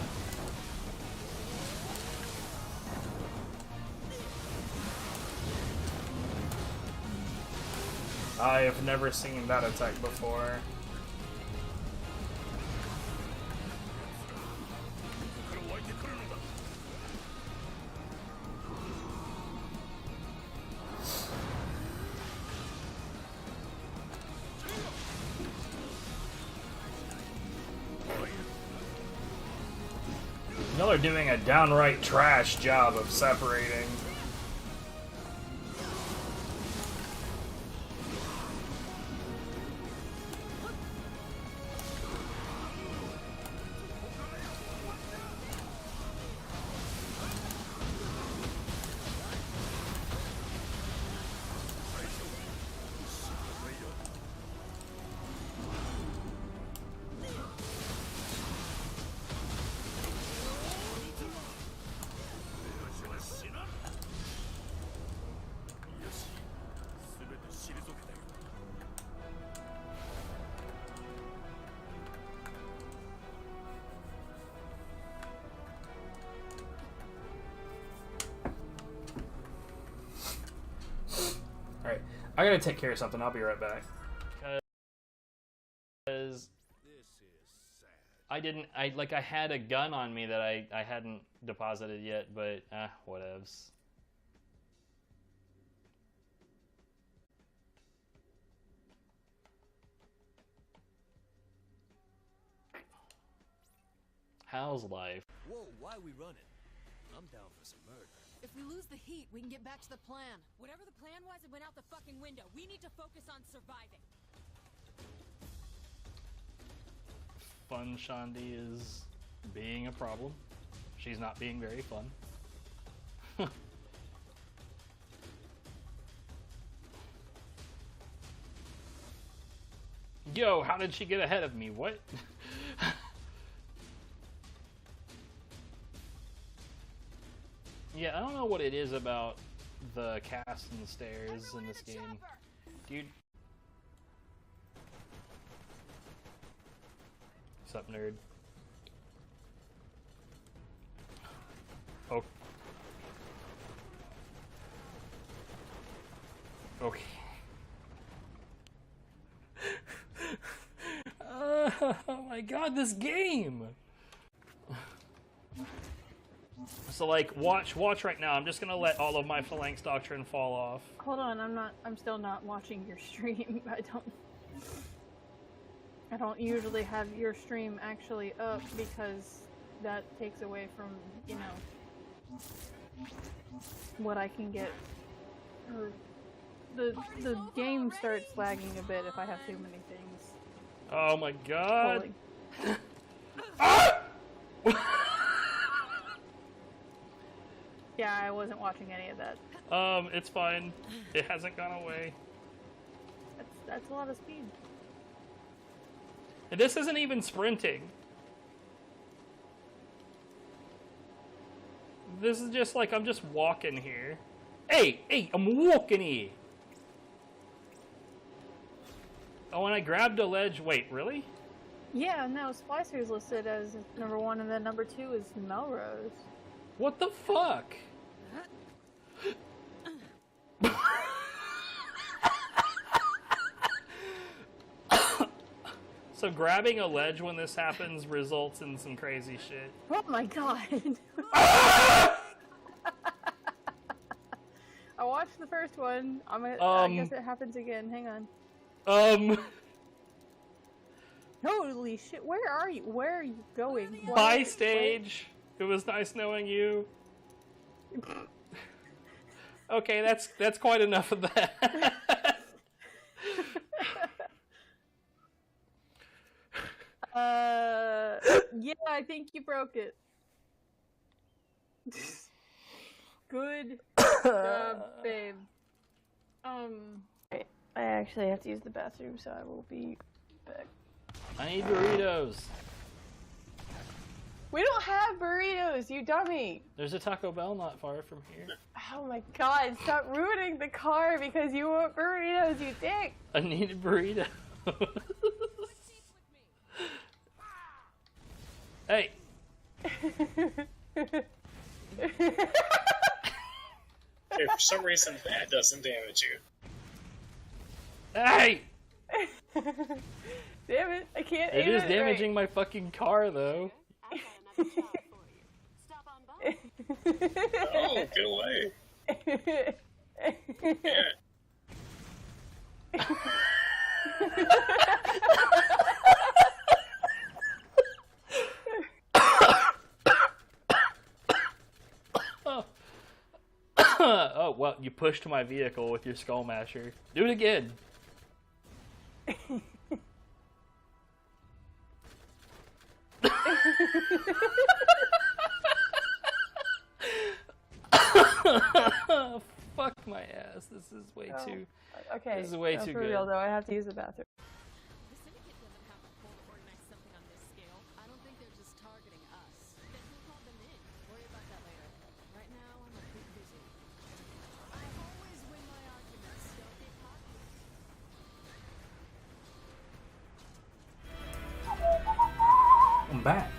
I have never seen that attack before. Y'all are doing a downright trash job of separating. I gotta take care of something. I'll be right back. Because I had a gun on me that I hadn't deposited yet, but whatevs. How's life? Whoa, why are we running? I'm down for some murder. If we lose the heat, we can get back to the plan. Whatever the plan was, it went out the fucking window. We need to focus on surviving. Fun Shandi is being a problem. She's not being very fun. Yo, how did she get ahead of me? What? Yeah, I don't know what it is about the cast and the stairs in this game. Dude. What's up, nerd? Oh. Okay. Oh my god, this game! So like, watch right now. I'm just gonna let all of my phalanx doctrine fall off. Hold on, I'm still not watching your stream. I don't usually have your stream actually up because that takes away from, you know, what I can get. Or the game starts lagging a bit if I have too many things. Oh my god. Yeah, I wasn't watching any of that. It's fine. It hasn't gone away. That's a lot of speed. And this isn't even sprinting. This is just like, I'm just walking here. Hey, I'm walking here. Oh, and I grabbed a ledge. Wait, really? Yeah, no, Splicer's listed as number 1, and then number 2 is Melrose. What the fuck? So grabbing a ledge when this happens results in some crazy shit. Oh my god. I watched the first one. I guess it happens again. Hang on. Holy shit, where are you? Where are you going? Bye, stage. It was nice knowing you. Okay, that's quite enough of that. Yeah, I think you broke it. Good job, babe. I actually have to use the bathroom, so I will be back. I need burritos. We don't have burritos, you dummy! There's a Taco Bell not far from here. Oh my god, stop ruining the car because you want burritos, you dick! I need a burrito. Hey! Okay, for some reason that doesn't damage you. Hey! Damn it, I can't It aim is it damaging my fucking car, though. Oh, get away. Yeah. Oh, well, you pushed my vehicle with your skull masher. Do it again. Fuck my ass. This is way too... Okay, This is way too for good. real though, I have to use the bathroom. The Syndicate doesn't have the pull to organize something on this scale. I don't think they're just targeting us. Then who called them in? Worry about that later. Right now, I'm a bit busy. I always win my arguments. Don't get cocky. I'm back.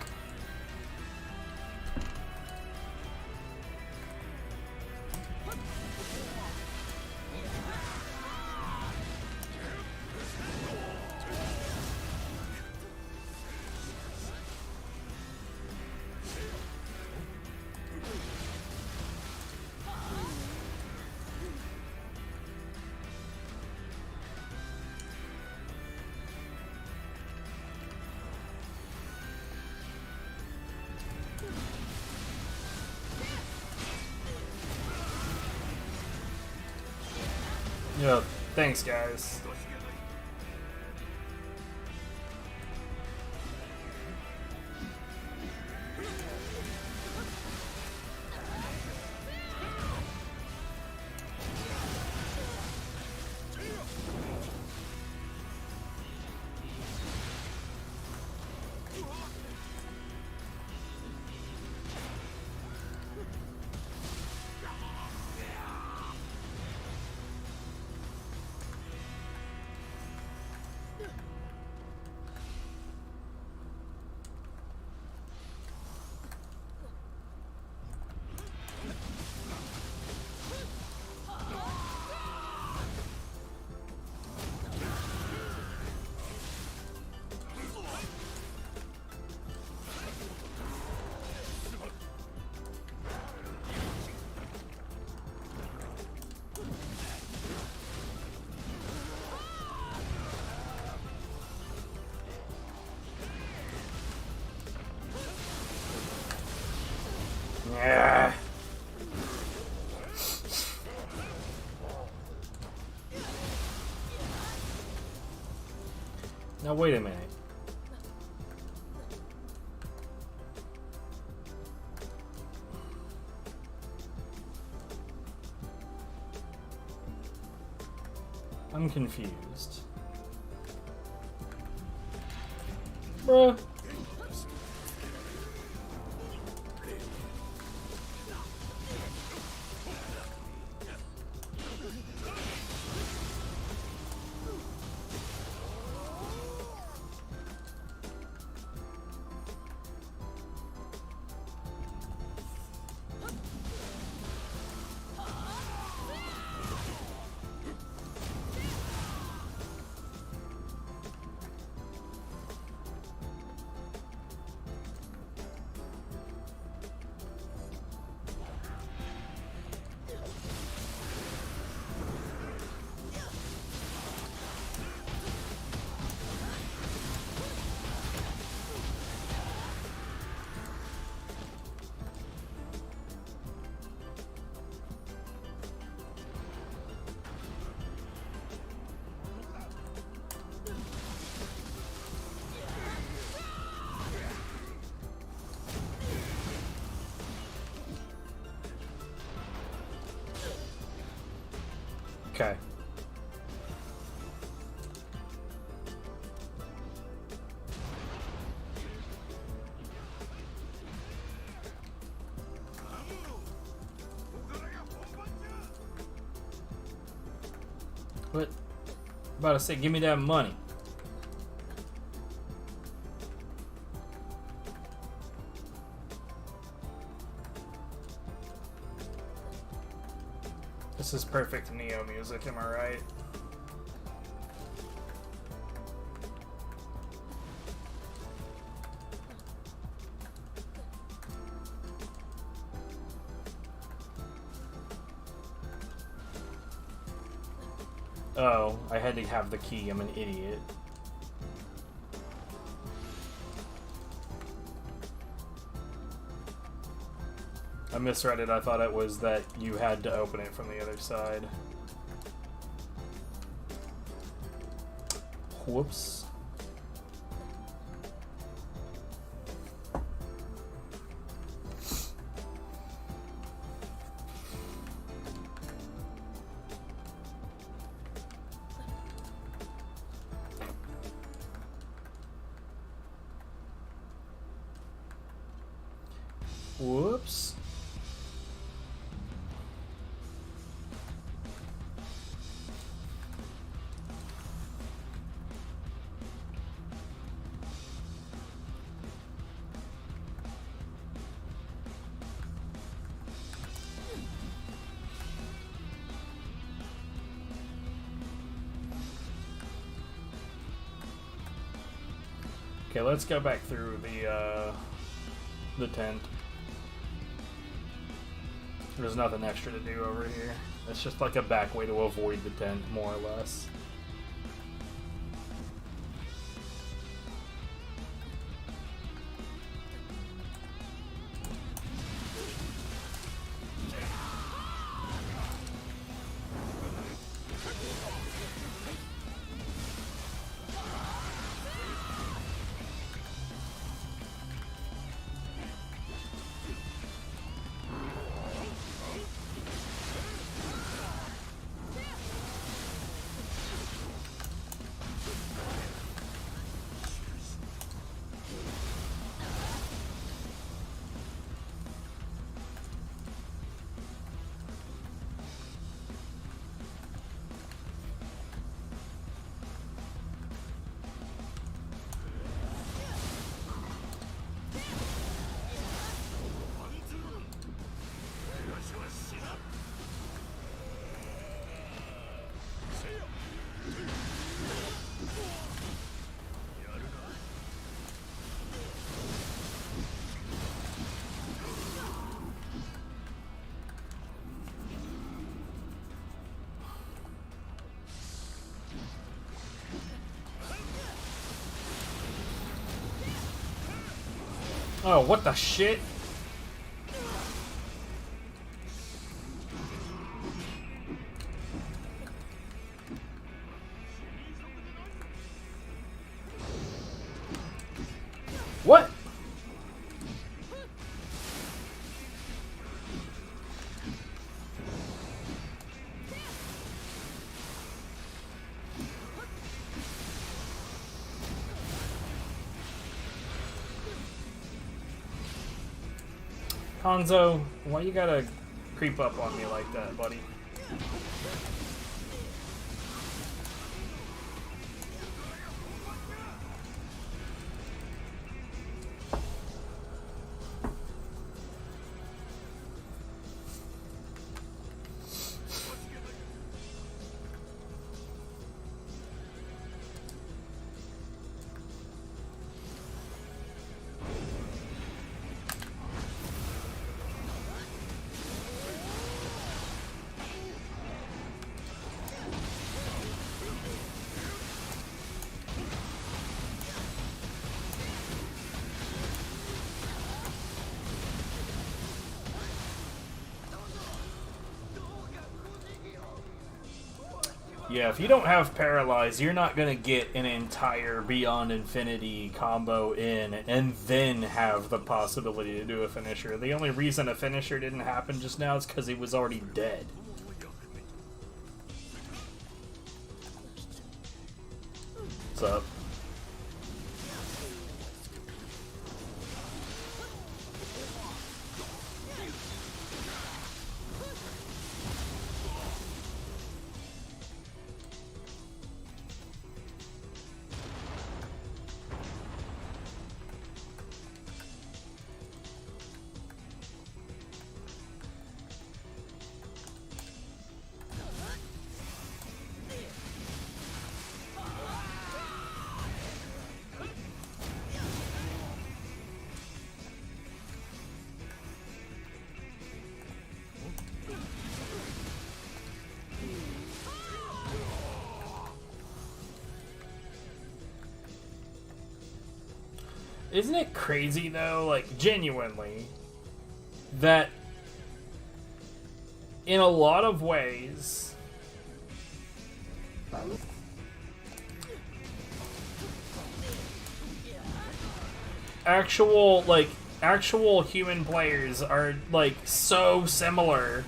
Yeah, thanks, guys. Yeah. Now wait a minute. I'm confused. Bruh. Okay. What? About to say, give me that money. This is perfect Nioh music, am I right? Oh, I had to have the key, I'm an idiot. I misread it, I thought it was that you had to open it from the other side. Whoops. Whoops. Okay, let's go back through the tent. There's nothing extra to do over here. It's just like a back way to avoid the tent, more or less. Oh, what the shit? What? Hanzo, why you gotta creep up on me like that, buddy? Yeah, if you don't have Paralyze, you're not going to get an entire Beyond Infinity combo in and then have the possibility to do a finisher. The only reason a finisher didn't happen just now is because he was already dead. What's up? Isn't it crazy though, like genuinely, that in a lot of ways actual human players are like so similar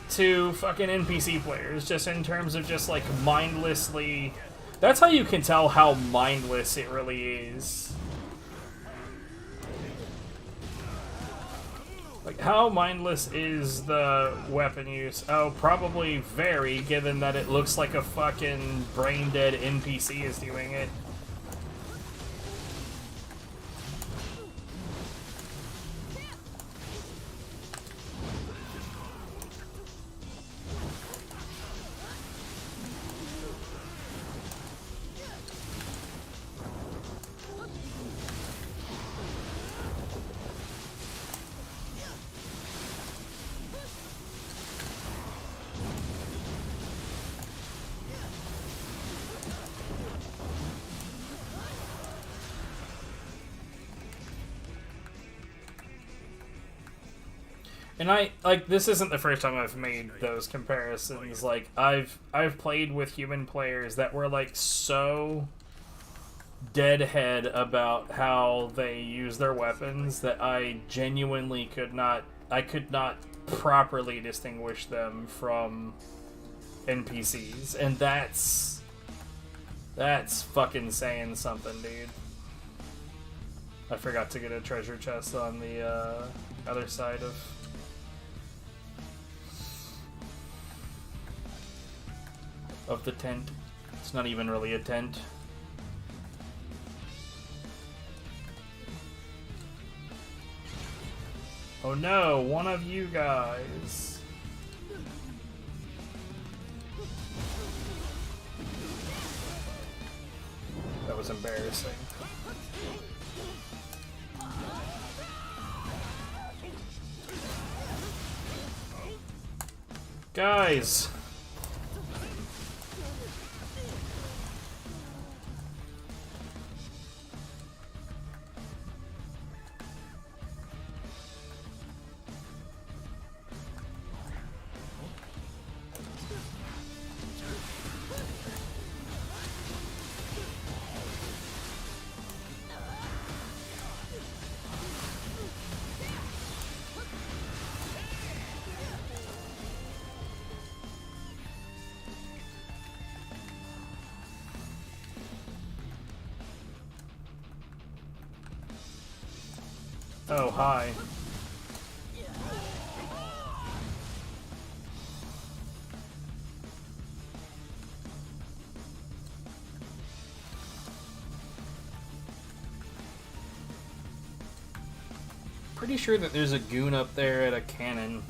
to fucking NPC players, just in terms of just like mindlessly. That's how you can tell how mindless it really is. Like, how mindless is the weapon use? Oh, probably very, given that it looks like a fucking brain-dead NPC is doing it. And this isn't the first time I've made those comparisons. Like, I've played with human players that were like so deadhead about how they use their weapons that I genuinely could not properly distinguish them from NPCs. And that's fucking saying something, dude. I forgot to get a treasure chest on the other side of the tent. It's not even really a tent. Oh no, one of you guys. That was embarrassing. Guys! Oh, hi. Pretty sure that there's a goon up there at a cannon.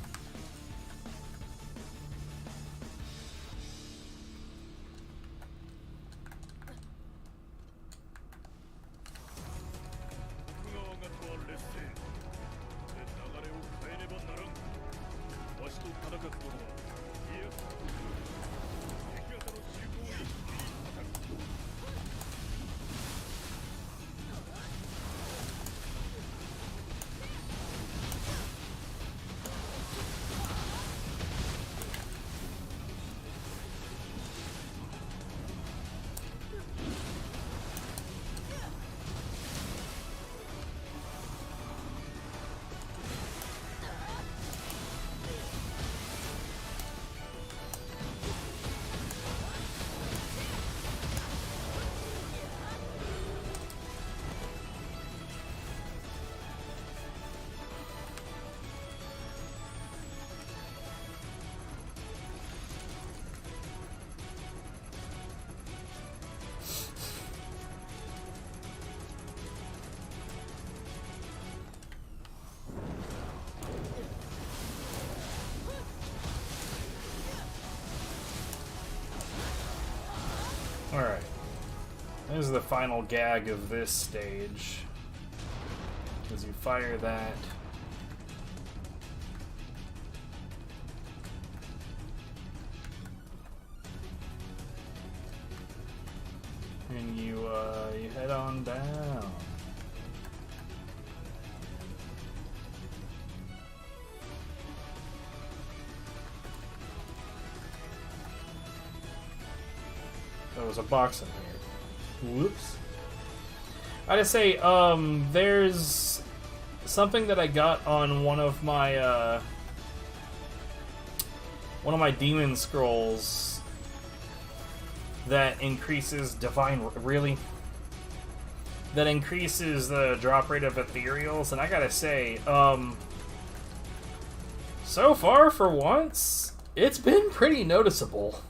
Alright. This is the final gag of this stage. As you fire that. And you head on down. There was a box in here. Whoops. I just say, there's something that I got on one of my demon scrolls that increases that increases the drop rate of ethereals, and I gotta say, so far for once, it's been pretty noticeable.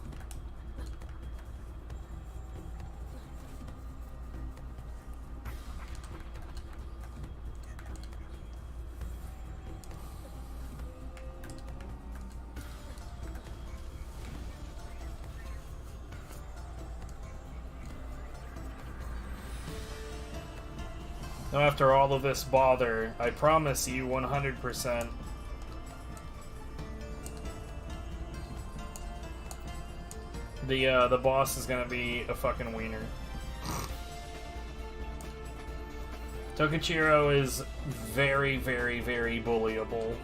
Now, after all of this bother, I promise you 100%. The boss is gonna be a fucking wiener. Tokichiro is very, very, very bullyable.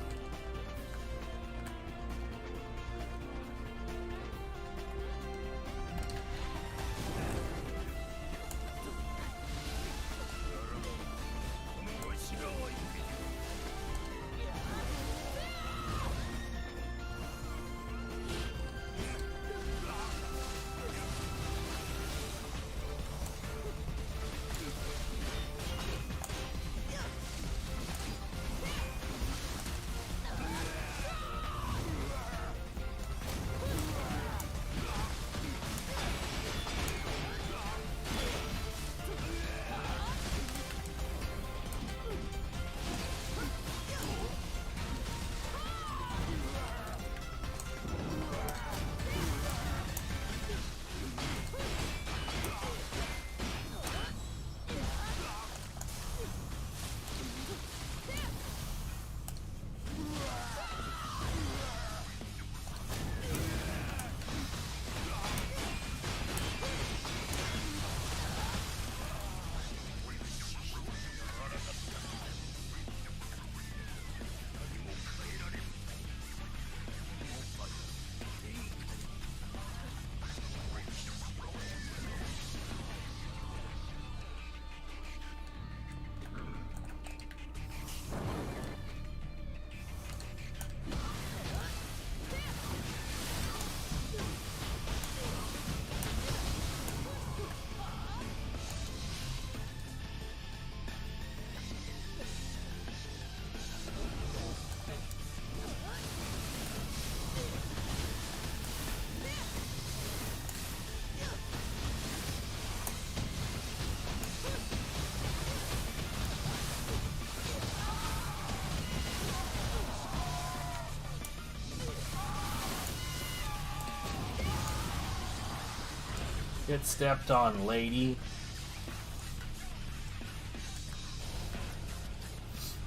Get stepped on, lady.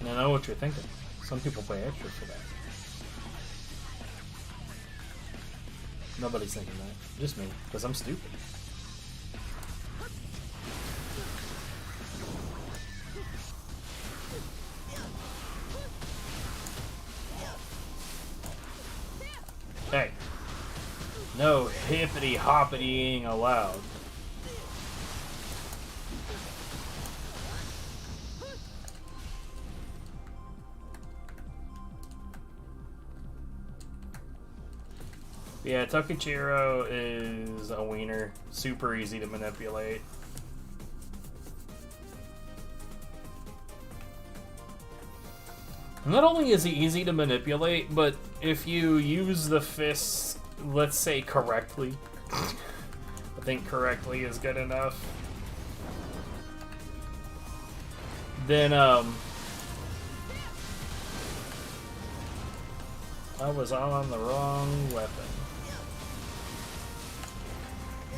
And I know what you're thinking. Some people pay extra for that. Nobody's thinking that. Just me, because I'm stupid. Hey. No hippity hoppitying allowed. Yeah, Tokichiro is a wiener. Super easy to manipulate. Not only is he easy to manipulate, but if you use the fists, let's say correctly, I think correctly is good enough, then, I was on the wrong weapon.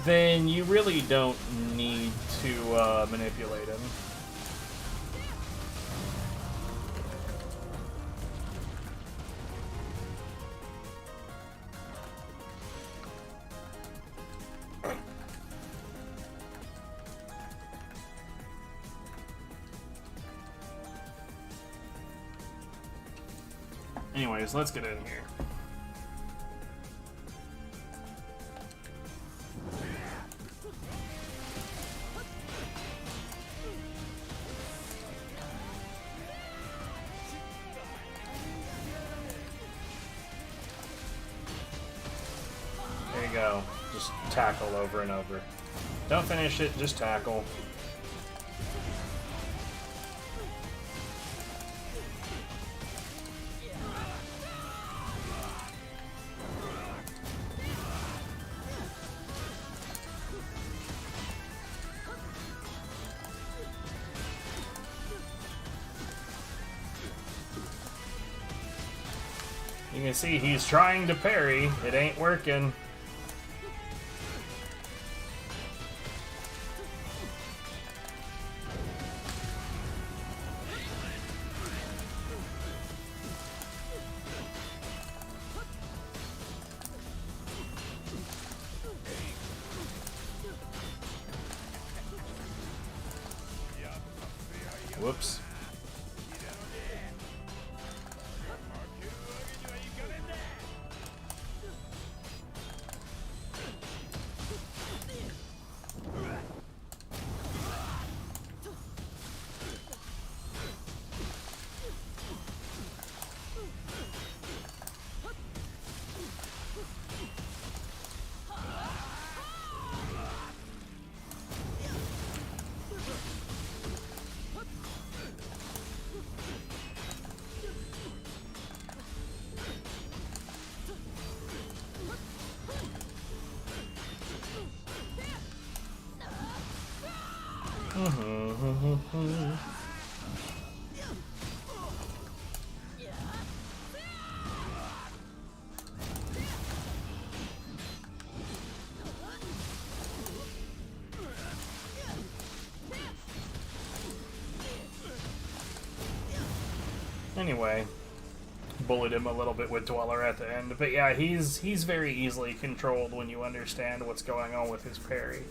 Then you really don't need to manipulate him. Anyways, let's get in here. There you go. Just tackle over and over. Don't finish it, just tackle. You can see he's trying to parry. It ain't working. Whoops. Anyway, bullied him a little bit with Dweller at the end, but yeah, he's very easily controlled when you understand what's going on with his parry.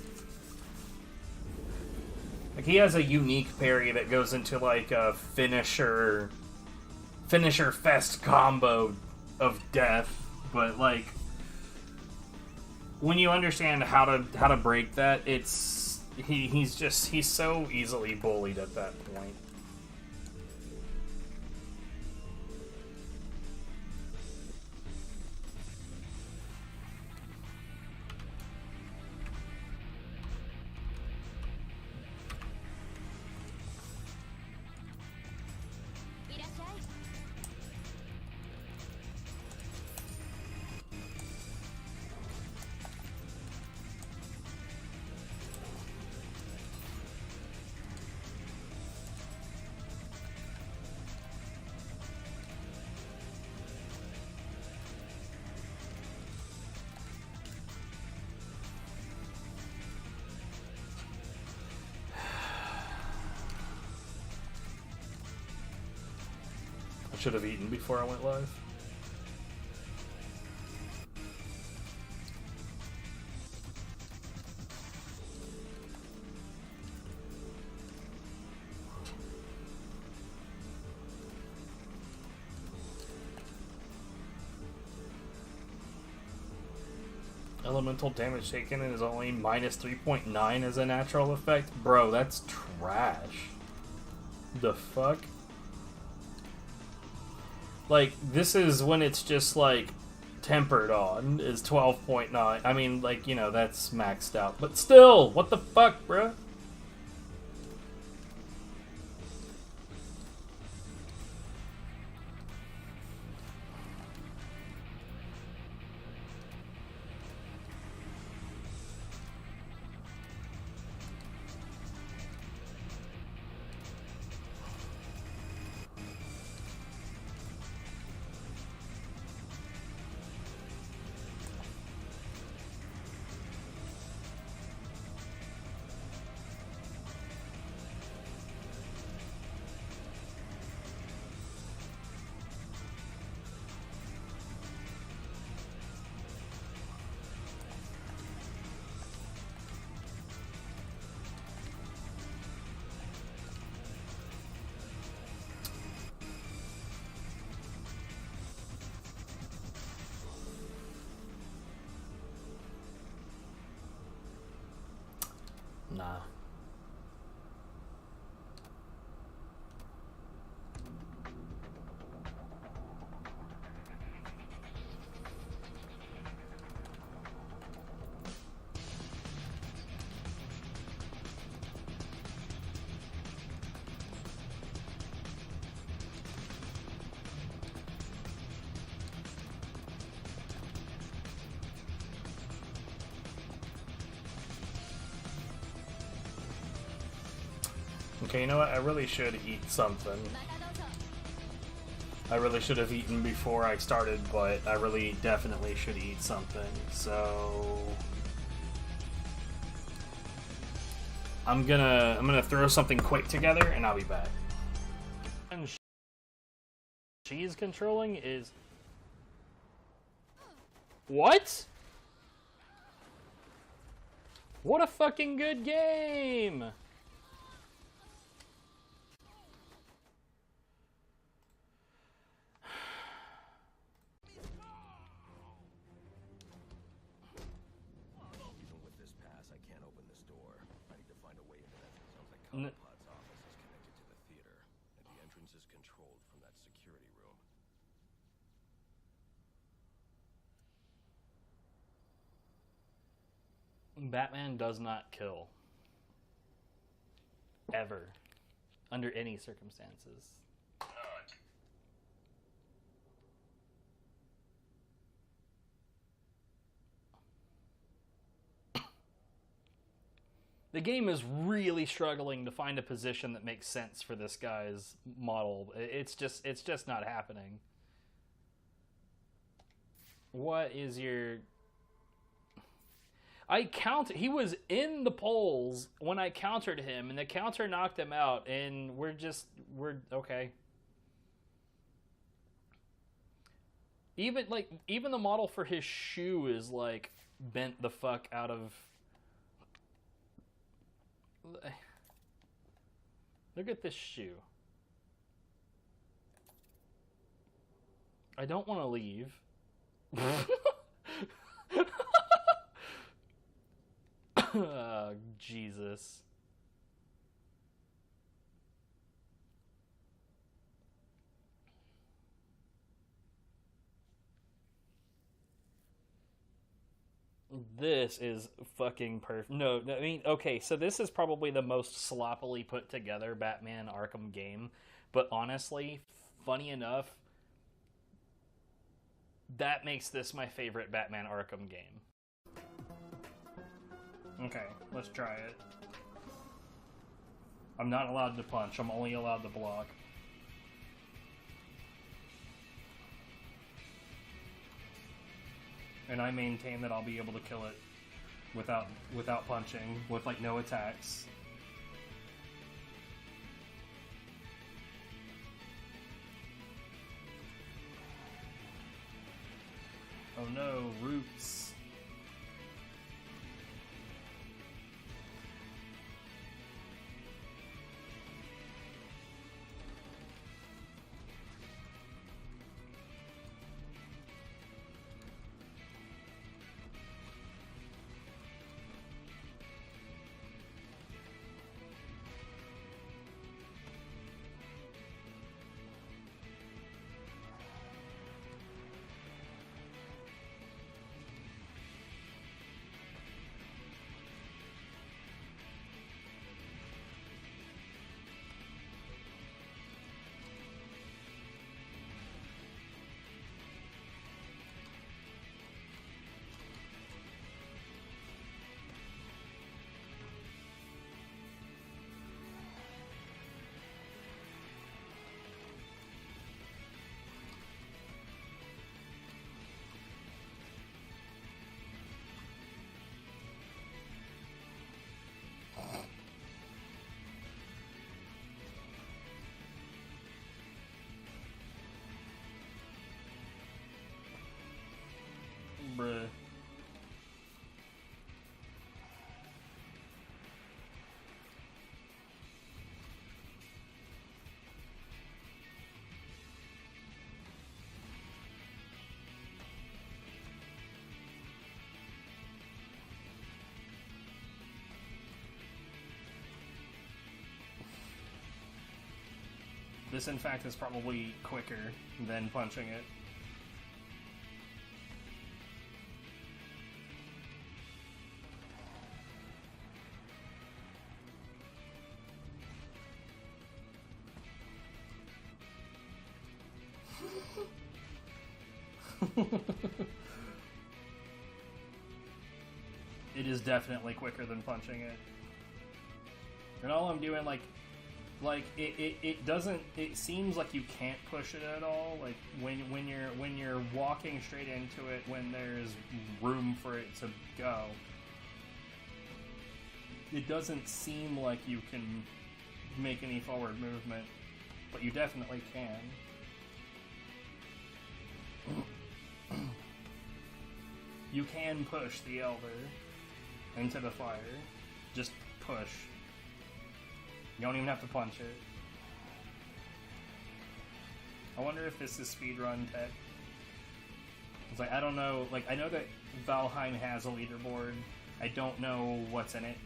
Like, he has a unique parry that goes into like a finisher fest combo of death, but like when you understand how to break that, he's so easily bullied at that point. Should have eaten before I went live. Elemental damage taken is only minus 3.9 as a natural effect? Bro, that's trash. The fuck? Like, this is when it's just, like, tempered on, is 12.9. I mean, like, you know, that's maxed out. But still, what the fuck, bro? Nah. Okay, you know what? I really should eat something. I really should have eaten before I started, but I really definitely should eat something. So I'm gonna throw something quick together and I'll be back. And she's controlling is what? What a fucking good game! Even with this pass, I can't open this door. I need to find a way into that. Sounds like Cobblepot's office is connected to the theater, and the entrance is controlled from that security room. Batman does not kill. Ever. Under any circumstances. The game is really struggling to find a position that makes sense for this guy's model. It's just not happening. What is your... He was in the polls when I countered him, and the counter knocked him out, and we're okay. Even the model for his shoe is like bent the fuck out of. Look at this shoe. I don't want to leave. Oh, Jesus. This is fucking perfect. No, I mean, okay, so this is probably the most sloppily put together Batman Arkham game, but honestly, funny enough, that makes this my favorite Batman Arkham game. Okay, let's try it. I'm not allowed to punch, I'm only allowed to block. And I maintain that I'll be able to kill it without punching, with like no attacks. Oh no, roots. Bruh. This, in fact, is probably quicker than punching it. It is definitely quicker than punching it. And all I'm doing, like it doesn't. It seems like you can't push it at all. Like when you're walking straight into it, when there's room for it to go, it doesn't seem like you can make any forward movement, but you definitely can. You can push the Elder into the fire. Just push. You don't even have to punch it. I wonder if this is speedrun tech. It's like, I don't know, like, I know that Valheim has a leaderboard. I don't know what's in it.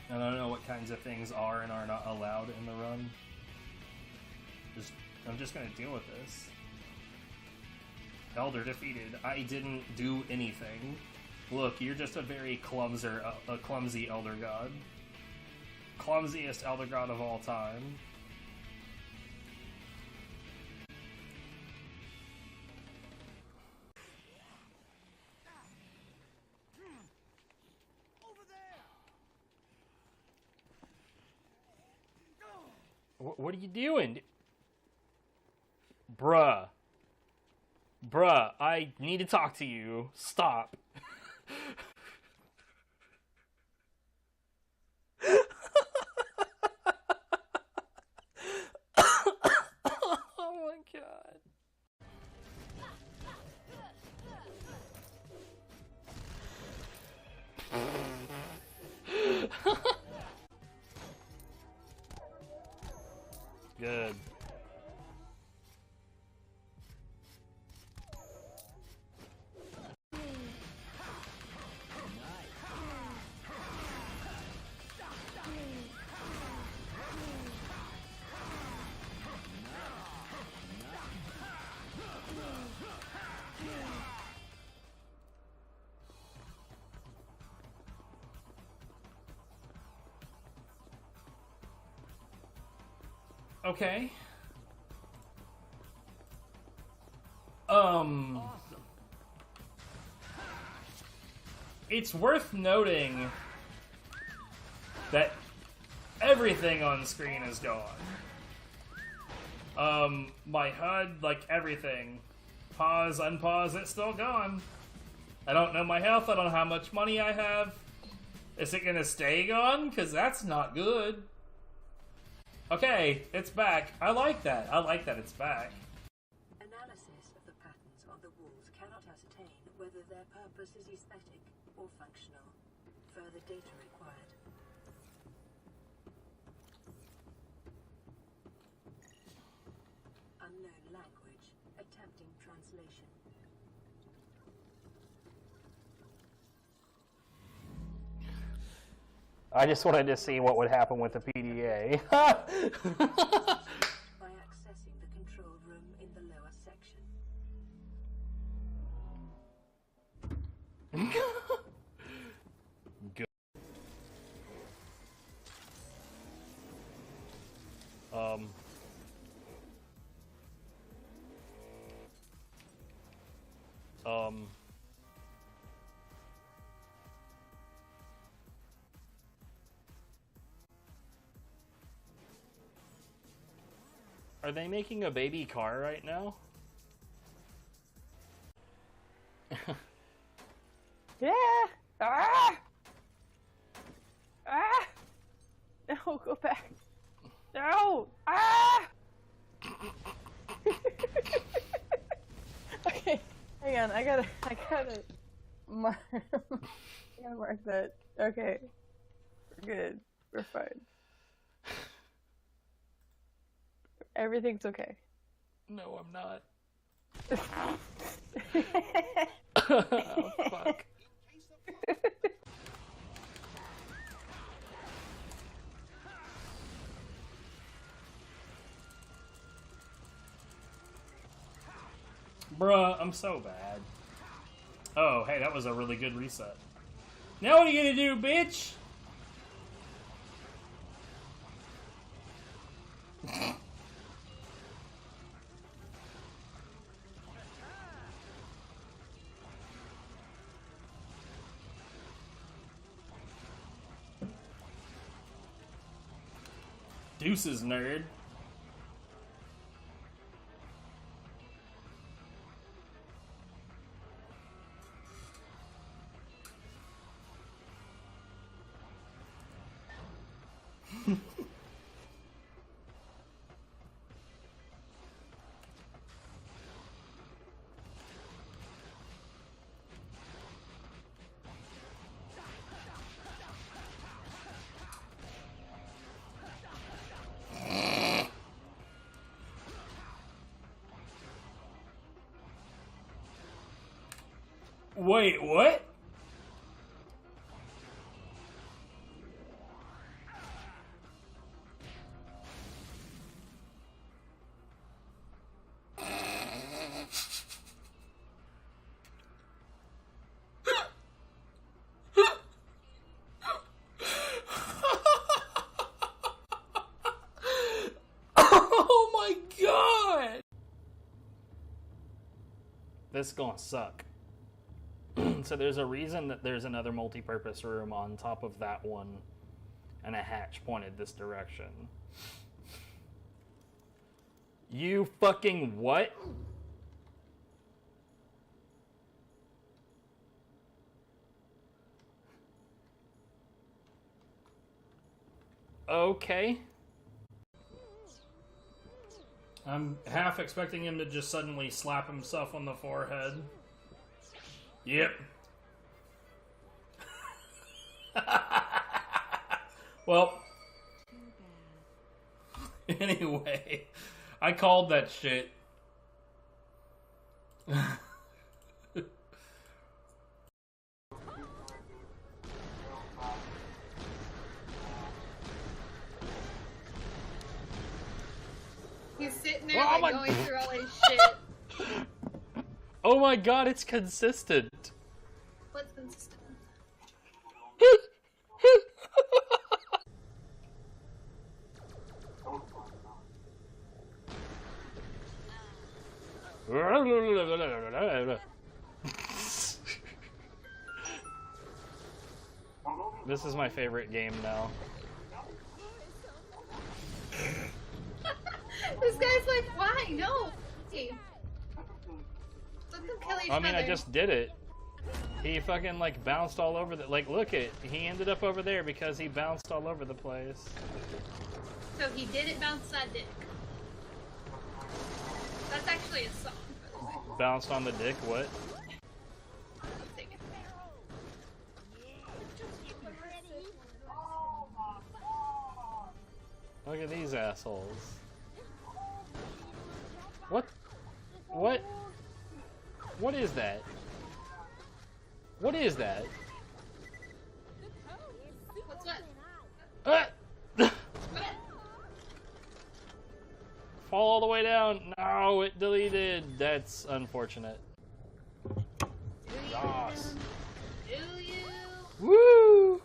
I don't know what kinds of things are and are not allowed in the run. I'm just gonna deal with this. Elder defeated. I didn't do anything. Look, you're just a very clumsy Elder God. Clumsiest Elder God of all time. What are you doing? Bruh, I need to talk to you. Stop. Oh my god. Good. Okay. It's worth noting that everything on screen is gone. My HUD, like everything. Pause, unpause, it's still gone. I don't know my health. I don't know how much money I have. Is it gonna stay gone? Because that's not good. Okay, it's back. I like that. I like that it's back. Analysis of the patterns on the walls cannot ascertain whether their purpose is aesthetic or functional. Further data required. Unknown language. Attempting translation. I just wanted to see what would happen with the PDA. By accessing the control room in the lower section. Good. Are they making a baby car right now? Yeah. Ah. Ah. No, go back. No. Ah. Okay, hang on. I gotta mark. I gotta mark that. Okay, we're good. We're fine. Everything's okay. No, I'm not. Oh, fuck. Bruh, I'm so bad. Oh, hey, that was a really good reset. Now what are you gonna do, bitch? Deuces, nerd. Wait, what? Oh my god! This is gonna suck. So there's a reason that there's another multi-purpose room on top of that one, and a hatch pointed this direction. You fucking what? Okay. I'm half expecting him to just suddenly slap himself on the forehead. Yep. Well, anyway, I called that shit. He's sitting there Oh like my- going through all his shit. Oh my god, it's consistent. What's consistent? This is my favorite game now. This guy's like, why? No. Hey. Let them kill each other. I mean, I just did it. He fucking like bounced all over the like. Look it. He ended up over there because he bounced all over the place. So he didn't bounce that dick. That's actually a song. Bounced on the dick. What? I'll take it. Look at these assholes. What? What? What is that? What is that? What's what? Ah! What? Fall all the way down. No, it deleted. That's unfortunate. Yas. Do you? Woo!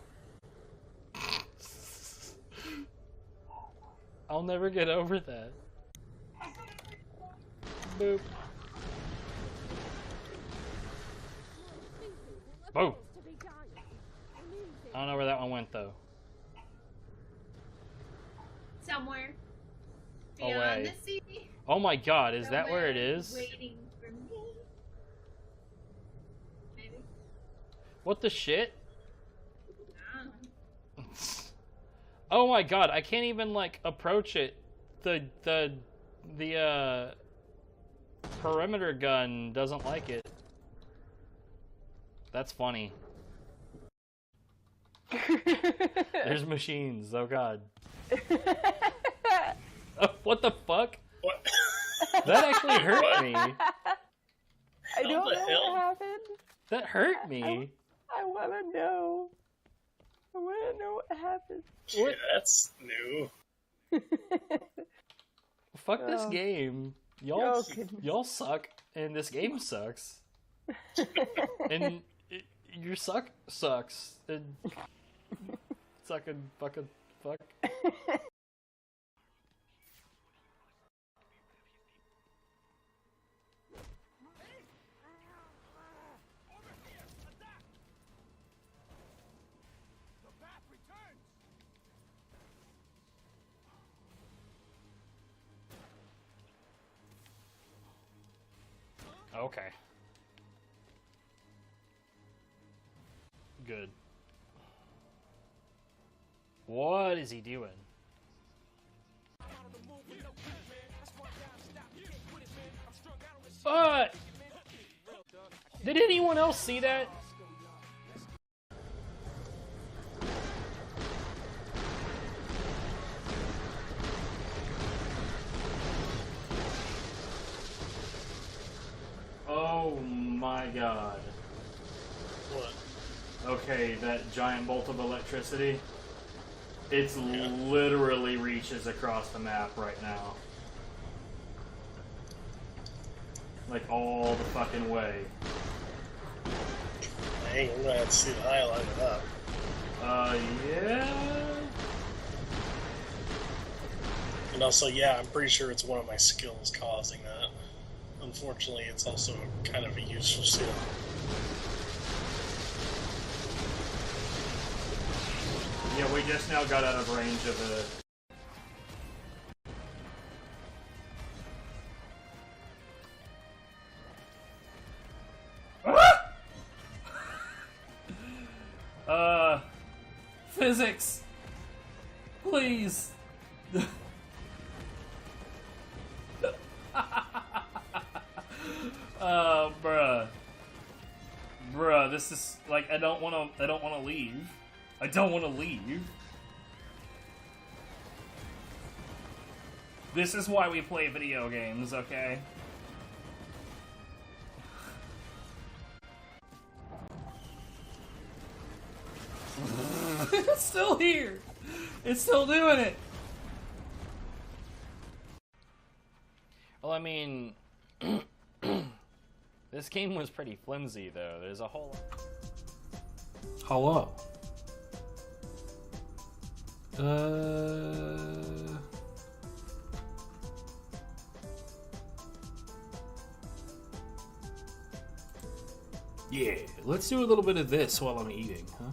I'll never get over that. Boop. Boom. I don't know where that one went though. Somewhere. Away. Beyond the sea. Oh my god, is that where it Somewhere is? Waiting for me. Maybe. What the shit? I don't know. Oh my god, I can't even like approach it. The perimeter gun doesn't like it. That's funny. There's machines, oh god. Oh, what the fuck? What? That actually hurt me. I don't know the hell? what happened. That hurt me. I want to know. I want to know what happened. Yeah, that's new. Fuck this Oh. game. Oh, goodness. Y'all suck, and this game sucks. And your sucks. And sucking fucking fuck. Okay. Good. What is he doing? What? Did anyone else see that? Oh my god. What? Okay, that giant bolt of electricity. It's literally reaches across the map right now. Like all the fucking way. Dang, I'm gonna have to see the highlight of that. Yeah. And also, yeah, I'm pretty sure it's one of my skills causing that. Unfortunately, it's also kind of a useful skill. Yeah, we just now got out of range of the... Physics! Please! Bruh. Bruh, this is, like, I don't wanna leave. I don't wanna leave. This is why we play video games, okay? It's still here! It's still doing it! Well, I mean... this game was pretty flimsy, though. There's a whole... Hello. Yeah, let's do a little bit of this while I'm eating, huh?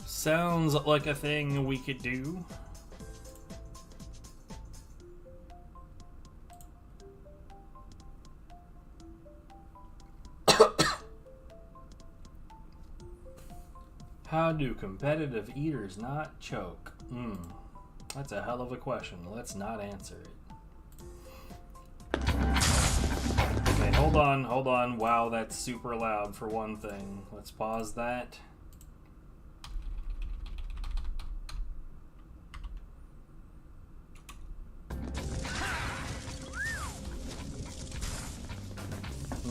Sounds like a thing we could do. How do competitive eaters not choke? That's a hell of a question. Let's not answer it. Okay, hold on. Wow, that's super loud for one thing. Let's pause that.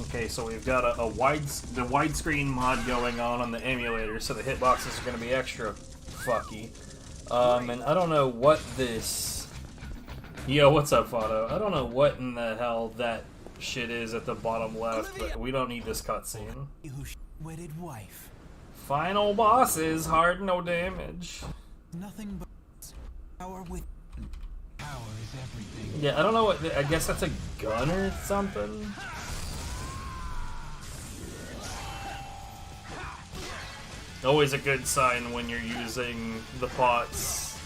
Okay, so we've got the widescreen mod going on the emulator, so the hitboxes are going to be extra fucky. And I don't know what this... Yo, what's up, Fado? I don't know what in the hell that shit is at the bottom left, but we don't need this cutscene. Wedded wife. Final bosses, hard no damage. Nothing but power with power is everything. Yeah, I don't know what... I guess that's a gun or something? Always a good sign when you're using the pots.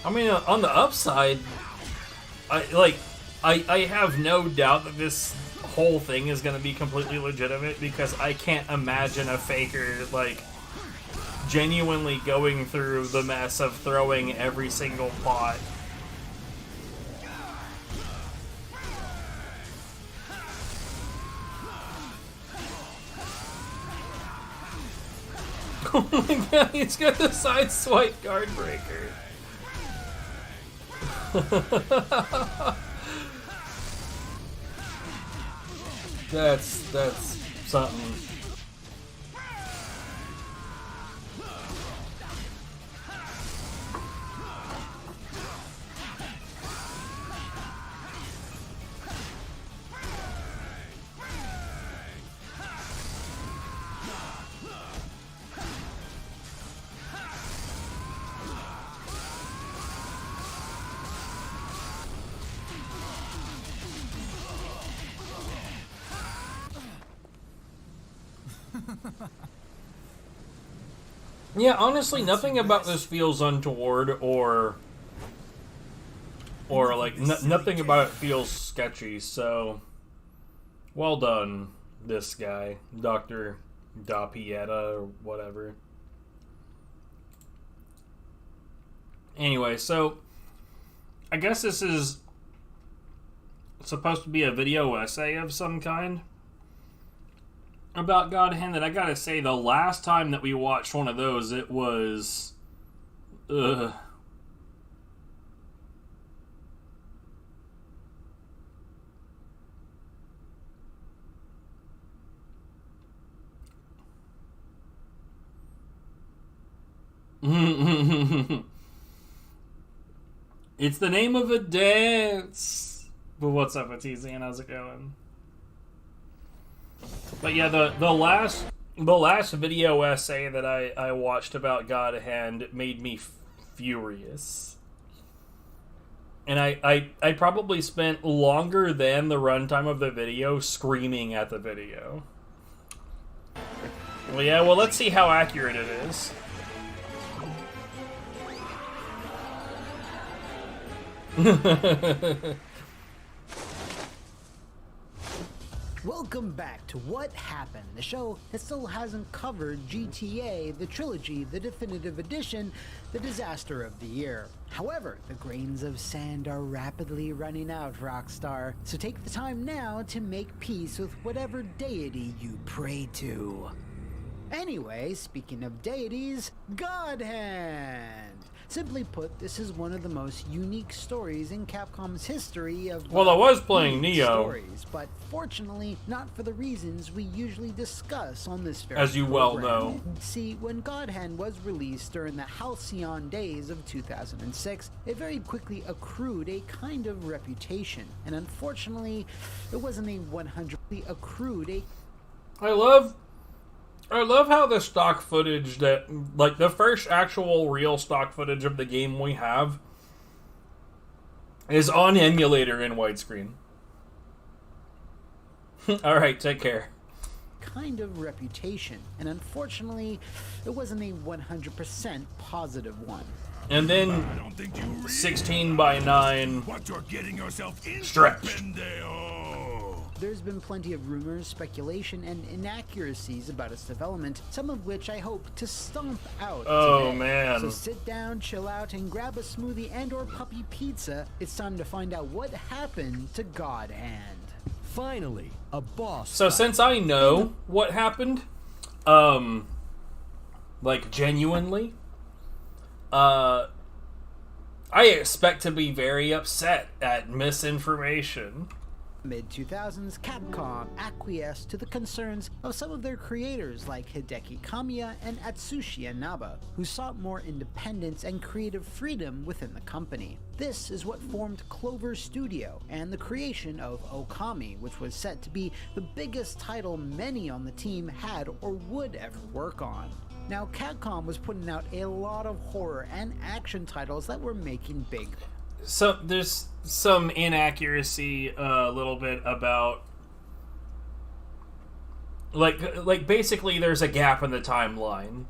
I mean, on the upside, I have no doubt that this whole thing is going to be completely legitimate, because I can't imagine a faker, like, genuinely going through the mess of throwing every single pot. Oh my god, he's got the side swipe guard breaker. That's something. Yeah, honestly, nothing about this feels untoward or like nothing about it feels sketchy. So, well done, this guy, Dr. Da Pieta or whatever. Anyway, so I guess this is supposed to be a video essay of some kind about God Hand. That I gotta say, the last time that we watched one of those, it was... Ugh. It's the name of a dance! But what's up, Atizian? How's it going? But yeah, the last video essay that I watched about God Hand made me furious. And I probably spent longer than the runtime of the video screaming at the video. Well, yeah, well, let's see how accurate it is. Welcome back to What Happened, the show that still hasn't covered GTA, the trilogy, the definitive edition, the disaster of the year. However, the grains of sand are rapidly running out, Rockstar, so take the time now to make peace with whatever deity you pray to. Anyway, speaking of deities, God Hand! Simply put, this is one of the most unique stories in Capcom's history of... Well, I was playing Nioh. Stories, but fortunately, not for the reasons we usually discuss on this very As you program. well know. See, when God Hand was released during the halcyon days of 2006, it very quickly accrued a kind of reputation, and unfortunately, it wasn't a 100% accrued a... I love how the stock footage that, like, the first actual real stock footage of the game we have is on emulator in widescreen. Alright, take care. Kind of reputation, and unfortunately, it wasn't a 100% positive one. And then 16 by 9 What you're getting yourself into, stretched. There's been plenty of rumors, speculation, and inaccuracies about its development, some of which I hope to stomp out Oh, today. man. So sit down, chill out, and grab a smoothie and or puppy pizza. It's time to find out what happened to God Hand. Finally, a boss. So fight. since I know what happened, like genuinely, I expect to be very upset at misinformation. Mid-2000s, Capcom acquiesced to the concerns of some of their creators like Hideki Kamiya and Atsushi Inaba, who sought more independence and creative freedom within the company. This is what formed Clover Studio and the creation of Okami, which was set to be the biggest title many on the team had or would ever work on. Now, Capcom was putting out a lot of horror and action titles that were making big. So there's some inaccuracy a little bit about like basically there's a gap in the timeline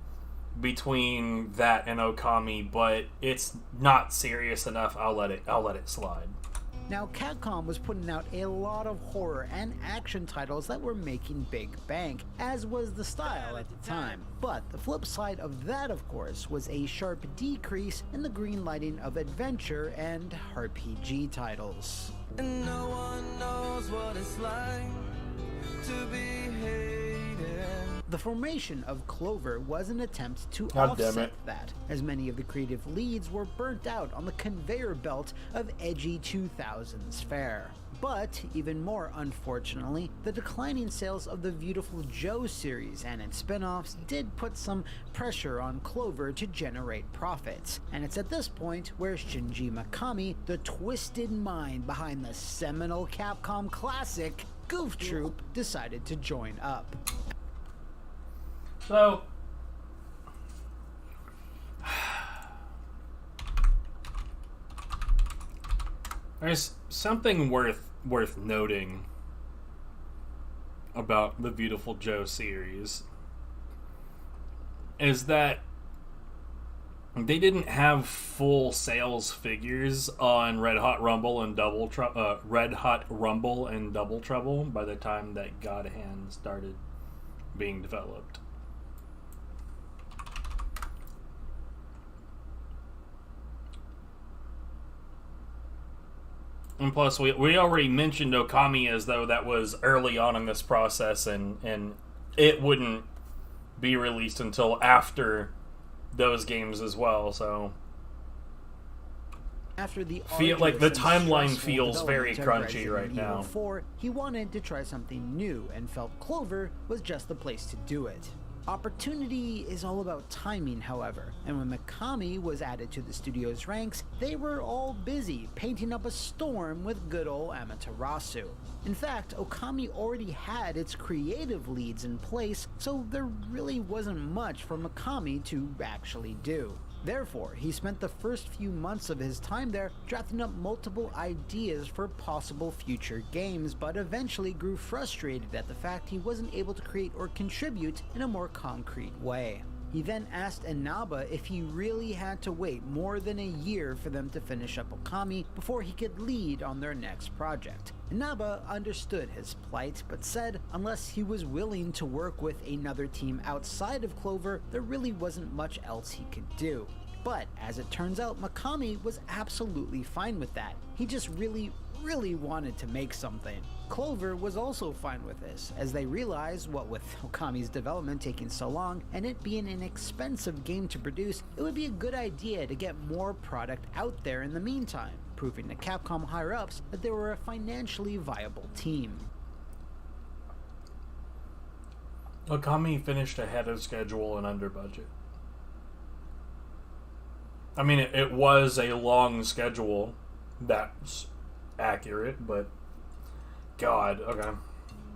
between that and Okami, but it's not serious enough. I'll let it slide. Now, Capcom was putting out a lot of horror and action titles that were making big bank, as was the style at the time. But the flip side of that, of course, was a sharp decrease in the green lighting of adventure and RPG titles. And no one knows what it's like to be hated. The formation of Clover was an attempt to God damn offset it. that, as many of the creative leads were burnt out on the conveyor belt of edgy 2000s fare. But, even more unfortunately, the declining sales of the Beautiful Joe series and its spin-offs did put some pressure on Clover to generate profits, and it's at this point where Shinji Mikami, the twisted mind behind the seminal Capcom classic, Goof Troop, decided to join up. So there's something worth noting about the Beautiful Joe series is that they didn't have full sales figures on Red Hot Rumble and Double Trouble by the time that God Hand started being developed. And plus, we already mentioned Okami as though that was early on in this process, and it wouldn't be released until after those games as well. So, After the feel like the arduous and timeline stressful feels very development of crunchy Resident right Evil now. 4, he wanted to try something new and felt Clover was just the place to do it. Opportunity is all about timing, however, and when Mikami was added to the studio's ranks, they were all busy painting up a storm with good old Amaterasu. In fact, Okami already had its creative leads in place, so there really wasn't much for Mikami to actually do. Therefore, he spent the first few months of his time there drafting up multiple ideas for possible future games, but eventually grew frustrated at the fact he wasn't able to create or contribute in a more concrete way. He then asked Inaba if he really had to wait more than a year for them to finish up Okami before he could lead on their next project. Inaba understood his plight, but said unless he was willing to work with another team outside of Clover, there really wasn't much else he could do. But as it turns out, Mikami was absolutely fine with that. He just really wanted to make something. Clover was also fine with this, as they realized, what with Okami's development taking so long and it being an expensive game to produce, it would be a good idea to get more product out there in the meantime, proving to Capcom higher-ups that they were a financially viable team. Okami finished ahead of schedule and under budget. I mean, it was a long schedule. That's accurate, but God, okay.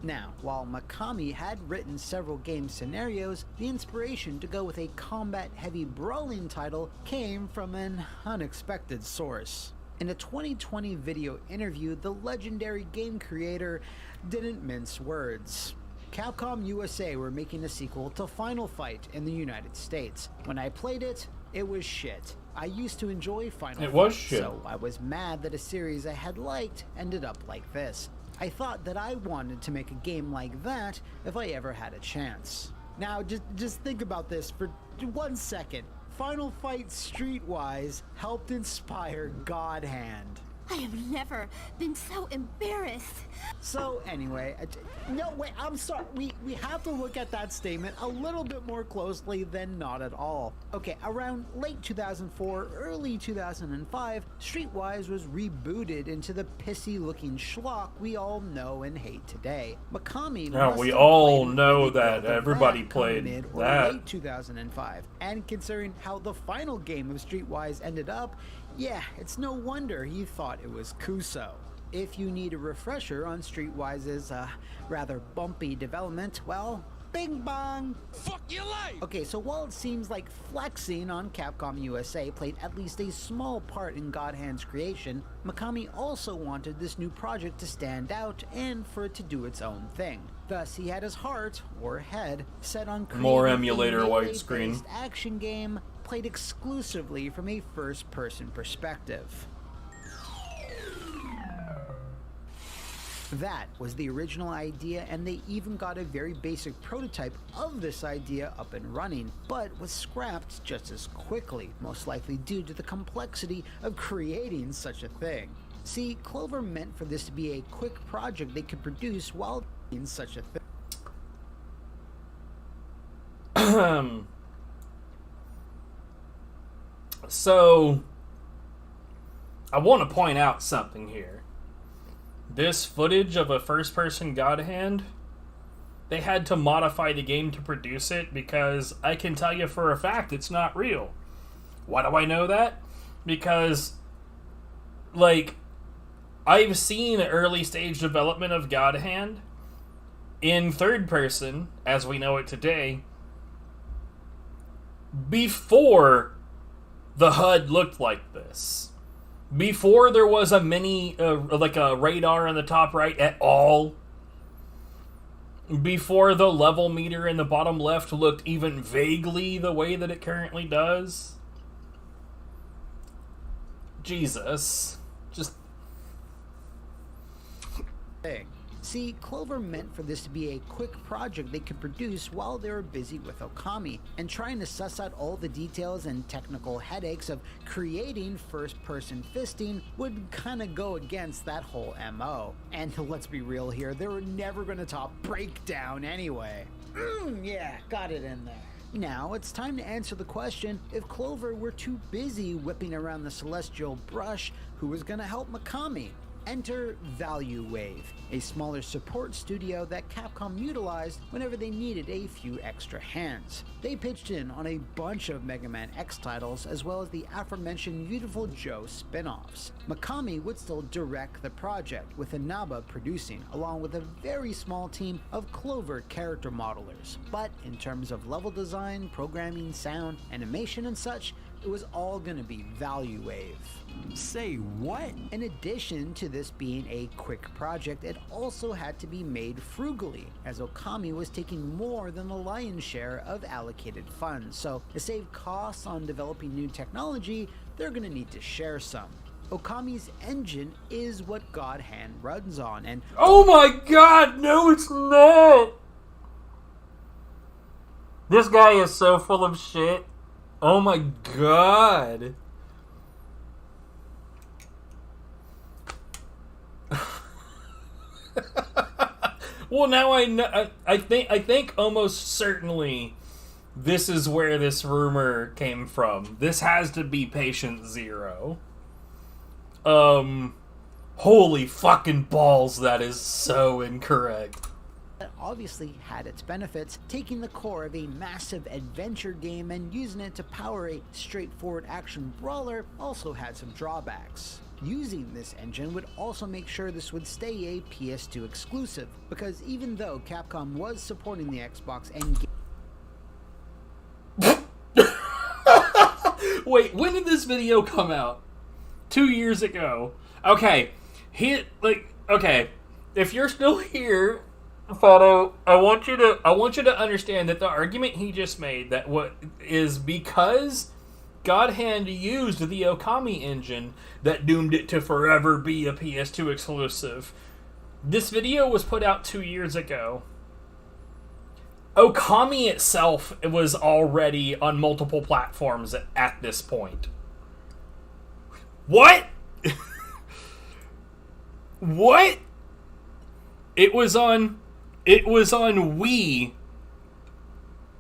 Now, while Mikami had written several game scenarios, the inspiration to go with a combat-heavy brawling title came from an unexpected source. In a 2020 video interview, the legendary game creator didn't mince words. Capcom USA were making a sequel to Final Fight in the United States. When I played it, it was shit. I used to enjoy Final It Fight, was shit. so I was mad that a series I had liked ended up like this. I thought that I wanted to make a game like that if I ever had a chance. Now, just think about this for 1 second. Final Fight Streetwise helped inspire God Hand. I have never been so embarrassed. So anyway, no wait, I'm sorry. We have to look at that statement a little bit more closely than not at all. Okay, around late 2004, early 2005, Streetwise was rebooted into the pissy-looking schlock we all know and hate today. Mikami. Now must we have all played know a that build of everybody that come played mid or that. late 2005, and considering how the final game of Streetwise ended up, yeah, it's no wonder he thought it was Kuso. If you need a refresher on Streetwise's rather bumpy development, well, bing bong! Fuck your life! Okay, so while it seems like flexing on Capcom USA played at least a small part in God Hand's creation, Mikami also wanted this new project to stand out and for it to do its own thing. Thus, he had his heart, or head, set on creating More emulator a widescreen. melee-based action game played exclusively from a first-person perspective. That was the original idea, and they even got a very basic prototype of this idea up and running, but was scrapped just as quickly, most likely due to the complexity of creating such a thing. See, Clover meant for this to be a quick project they could produce while doing such a thing. So, I want to point out something here. This footage of a first-person God Hand, they had to modify the game to produce it because I can tell you for a fact it's not real. Why do I know that? Because, like, I've seen early stage development of God Hand in third person, as we know it today, before the HUD looked like this. Before there was a mini, like a radar in the top right at all. Before the level meter in the bottom left looked even vaguely the way that it currently does. Jesus. Just... See, Clover meant for this to be a quick project they could produce while they were busy with Okami, and trying to suss out all the details and technical headaches of creating first-person fisting would kind of go against that whole MO. And let's be real here, they were never going to top Breakdown anyway. Yeah, got it in there. Now, it's time to answer the question, if Clover were too busy whipping around the celestial brush, who was going to help Mikami? Enter Value Wave, a smaller support studio that Capcom utilized whenever they needed a few extra hands. They pitched in on a bunch of Mega Man X titles as well as the aforementioned Beautiful Joe spin-offs. Mikami would still direct the project, with Inaba producing, along with a very small team of Clover character modelers. But in terms of level design, programming, sound, animation and such, it was all gonna be Value Wave. Say what? In addition to this being a quick project, it also had to be made frugally, as Okami was taking more than the lion's share of allocated funds. So to save costs on developing new technology, they're gonna need to share some. Okami's engine is what God Hand runs on, and oh my god, no it's not! This guy is so full of shit. Oh my god. Well, now I know. I think almost certainly this is where this rumor came from. This has to be Patient Zero. Holy fucking balls, that is so incorrect. That obviously had its benefits. Taking the core of a massive adventure game and using it to power a straightforward action brawler also had some drawbacks. Using this engine would also make sure this would stay a PS2 exclusive, because even though Capcom was supporting the Xbox and Wait, when did this video come out? 2 years ago. Okay, okay, if you're still here, Fado, I want you to understand that the argument he just made, that what is because God Hand used the Okami engine that doomed it to forever be a PS2 exclusive. This video was put out 2 years ago. Okami itself was already on multiple platforms at this point. What? What? It was on Wii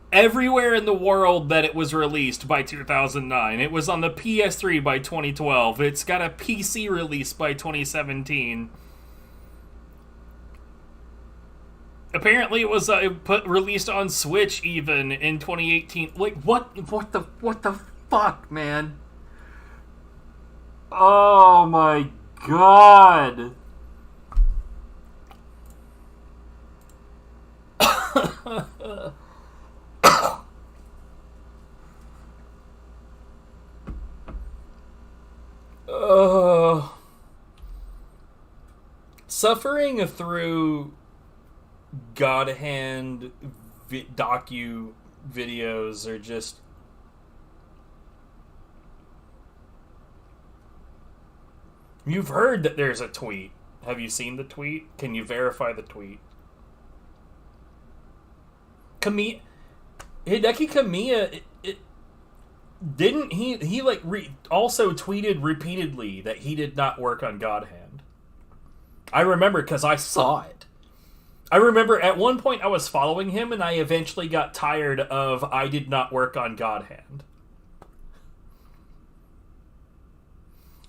everywhere in the world that it was released by 2009. It was on the PS3 by 2012. It's got a PC release by 2017. Apparently it was released on Switch even in 2018. Like, what the fuck, man? Oh my god. Suffering through God Hand docu videos are just... You've heard that there's a tweet. Have you seen the tweet? Can you verify the tweet? Hideki Kamiya, didn't he like also tweeted repeatedly that he did not work on God Hand. I remember because I saw it. I remember at one point I was following him and I eventually got tired of I did not work on God Hand.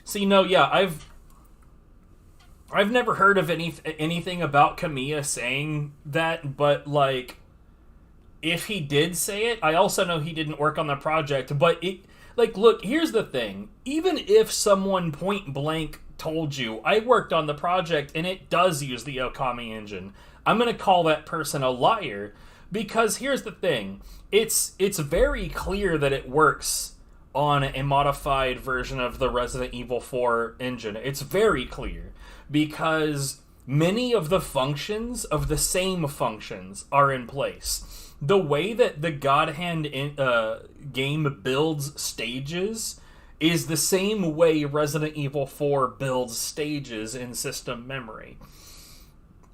See, no, yeah, I've never heard of anything about Kamiya saying that, but like, if he did say it, I also know he didn't work on the project, but it, like, look, here's the thing. Even if someone point blank told you, I worked on the project and it does use the Okami engine, I'm going to call that person a liar, because here's the thing. It's very clear that it works on a modified version of the Resident Evil 4 engine. It's very clear, because many of the functions of the same functions are in place. The way that the God Hand game builds stages is the same way Resident Evil 4 builds stages in system memory.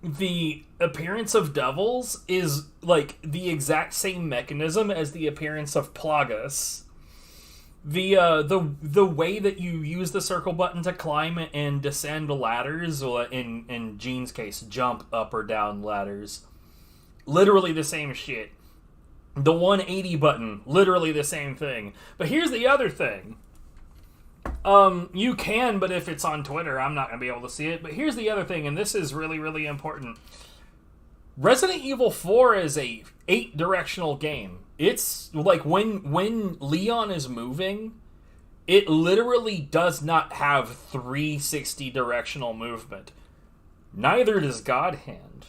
The appearance of devils is like the exact same mechanism as the appearance of plagas. The way that you use the circle button to climb and descend ladders, or in Gene's case, jump up or down ladders, literally the same shit. The 180 button, literally the same thing. But here's the other thing. You can, but if it's on Twitter, I'm not going to be able to see it. But here's the other thing, and this is really, really important. Resident Evil 4 is a 8-directional game. It's like when Leon is moving, it literally does not have 360 directional movement. Neither does God Hand.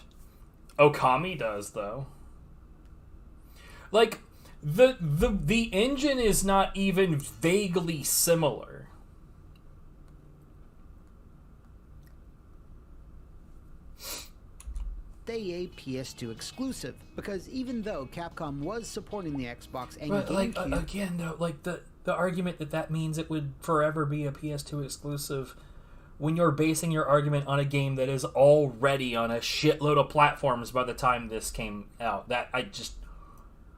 Okami does, though. Like, the engine is not even vaguely similar. Stay a PS2 exclusive, because even though Capcom was supporting the Xbox and but, GameCube... Like, again, though, like, the argument that means it would forever be a PS2 exclusive, when you're basing your argument on a game that is already on a shitload of platforms by the time this came out. That, I just...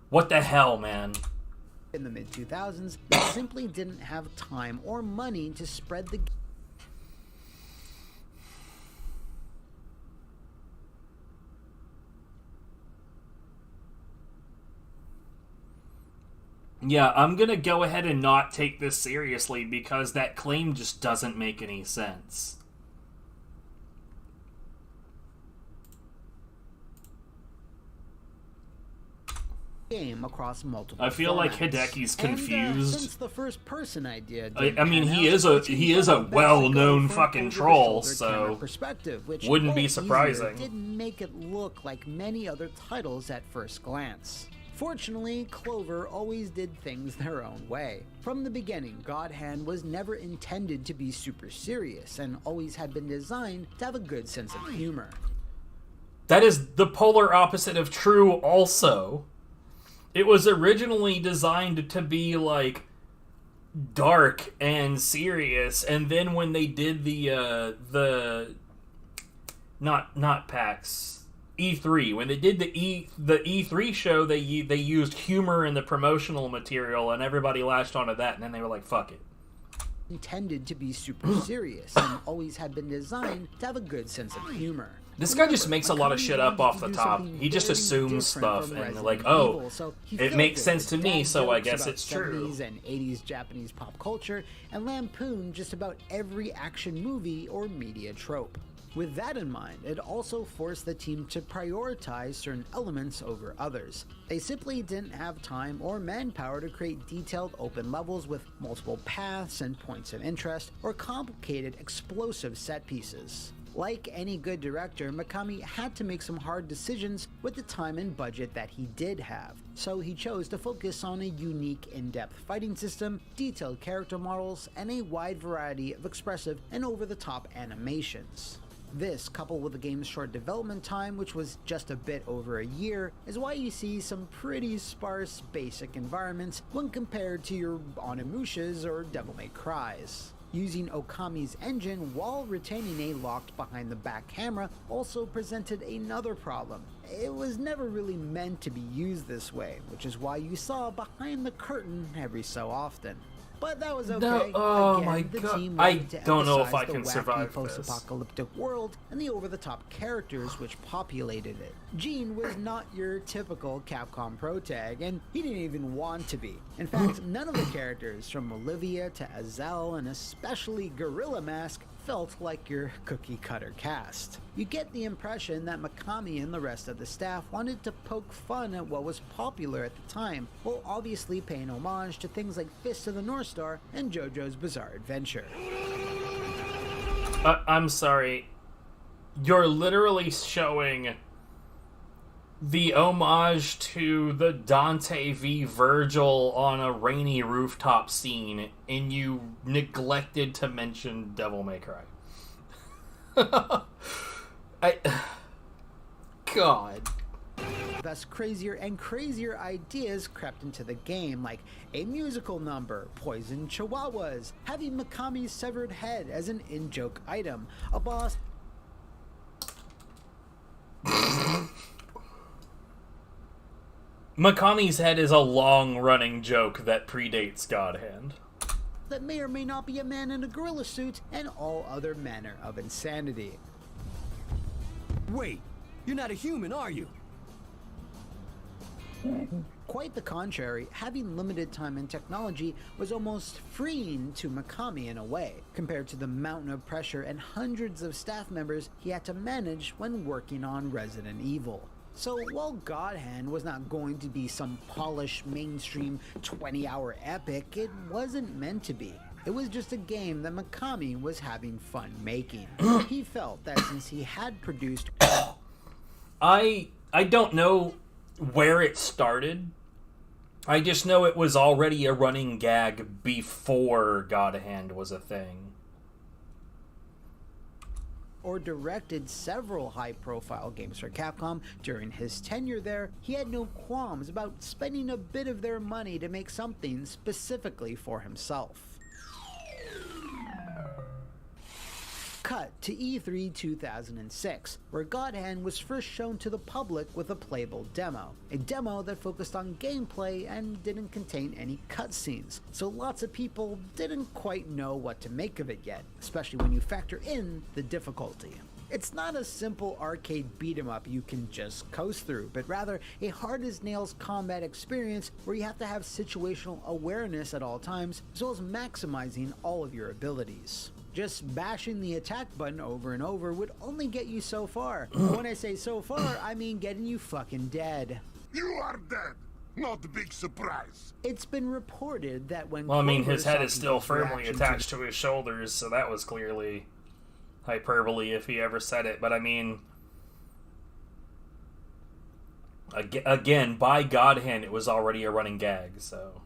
What the hell, man? In the mid-2000s, they simply didn't have time or money to spread the... Yeah, I'm gonna go ahead and not take this seriously because that claim just doesn't make any sense. Game across multiple I feel like formats. Hideki's And, confused. since the first person idea I mean, he is a well-known fucking troll, so wouldn't be surprising. Didn't make it look like many other titles at first glance. Fortunately, Clover always did things their own way. From the beginning, God Hand was never intended to be super serious, and always had been designed to have a good sense of humor. That is the polar opposite of true also. It was originally designed to be, like, dark and serious, and then when they did the not PAX E3, when they did the E3 show, they used humor in the promotional material, and everybody latched onto that, and then they were like, fuck it. Intended to be super serious and always had been designed to have a good sense of humor. This guy just makes a lot of shit up off the top. He just assumes stuff and like, oh, it makes sense to me, so I guess it's true. 70s and 80s Japanese pop culture and lampooned just about every action movie or media trope. With that in mind, it also forced the team to prioritize certain elements over others. They simply didn't have time or manpower to create detailed open levels with multiple paths and points of interest, or complicated explosive set pieces. Like any good director, Mikami had to make some hard decisions with the time and budget that he did have, so he chose to focus on a unique in-depth fighting system, detailed character models, and a wide variety of expressive and over-the-top animations. This, coupled with the game's short development time, which was just a bit over a year, is why you see some pretty sparse basic environments when compared to your Onimushas or Devil May Cry's. Using Okami's engine while retaining a locked behind the back camera also presented another problem. It was never really meant to be used this way, which is why you saw behind the curtain every so often. But that was okay. No, oh Again, my the god. team I wanted to don't know if I emphasize can the wacky survive this. post-apocalyptic world and the over-the-top characters which populated it. Gene was not your typical Capcom pro tag, and he didn't even want to be. In fact, none of the characters, from Olivia to Azel and especially Gorilla Mask, felt like your cookie-cutter cast. You get the impression that Mikami and the rest of the staff wanted to poke fun at what was popular at the time, while obviously paying homage to things like Fist of the North Star and JoJo's Bizarre Adventure. I'm sorry. You're literally showing the homage to the Dante v. Virgil on a rainy rooftop scene, and you neglected to mention Devil May Cry. God. Thus, crazier and crazier ideas crept into the game, like a musical number, poisoned chihuahuas, having Mikami's severed head as an in-joke item, a boss... Mikami's head is a long-running joke that predates God Hand. that may or may not be a man in a gorilla suit, and all other manner of insanity. Wait, you're not a human, are you? Quite the contrary, having limited time and technology was almost freeing to Mikami in a way, compared to the mountain of pressure and hundreds of staff members he had to manage when working on Resident Evil. So while God Hand was not going to be some polished mainstream 20-hour epic, it wasn't meant to be. It was just a game that Mikami was having fun making. He felt that since he had produced... I don't know where it started. I just know it was already a running gag before God Hand was a thing. or directed several high-profile games for Capcom during his tenure there, he had no qualms about spending a bit of their money to make something specifically for himself. Cut to E3 2006, where God Hand was first shown to the public with a playable demo. A demo that focused on gameplay and didn't contain any cutscenes, so lots of people didn't quite know what to make of it yet, especially when you factor in the difficulty. It's not a simple arcade beat-em-up you can just coast through, but rather a hard-as-nails combat experience where you have to have situational awareness at all times, as well as maximizing all of your abilities. Just bashing the attack button over and over would only get you so far. When I say so far, I mean getting you fucking dead. You are dead! Not a big surprise. It's been reported that when... Well, I mean, his head is still firmly attached to his shoulders, so that was clearly hyperbole if he ever said it. But I mean, again, by God Hand, it was already a running gag, so...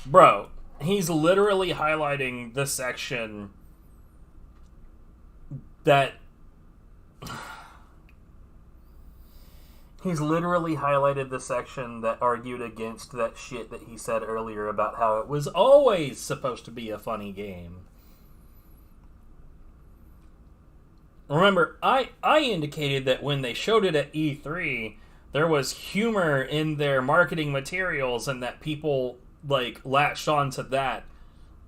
Bro, he's literally highlighting the section that he's literally highlighted the section that argued against that shit that he said earlier about how it was always supposed to be a funny game. Remember, I indicated that when they showed it at E3, there was humor in their marketing materials and that people, like, latched onto that.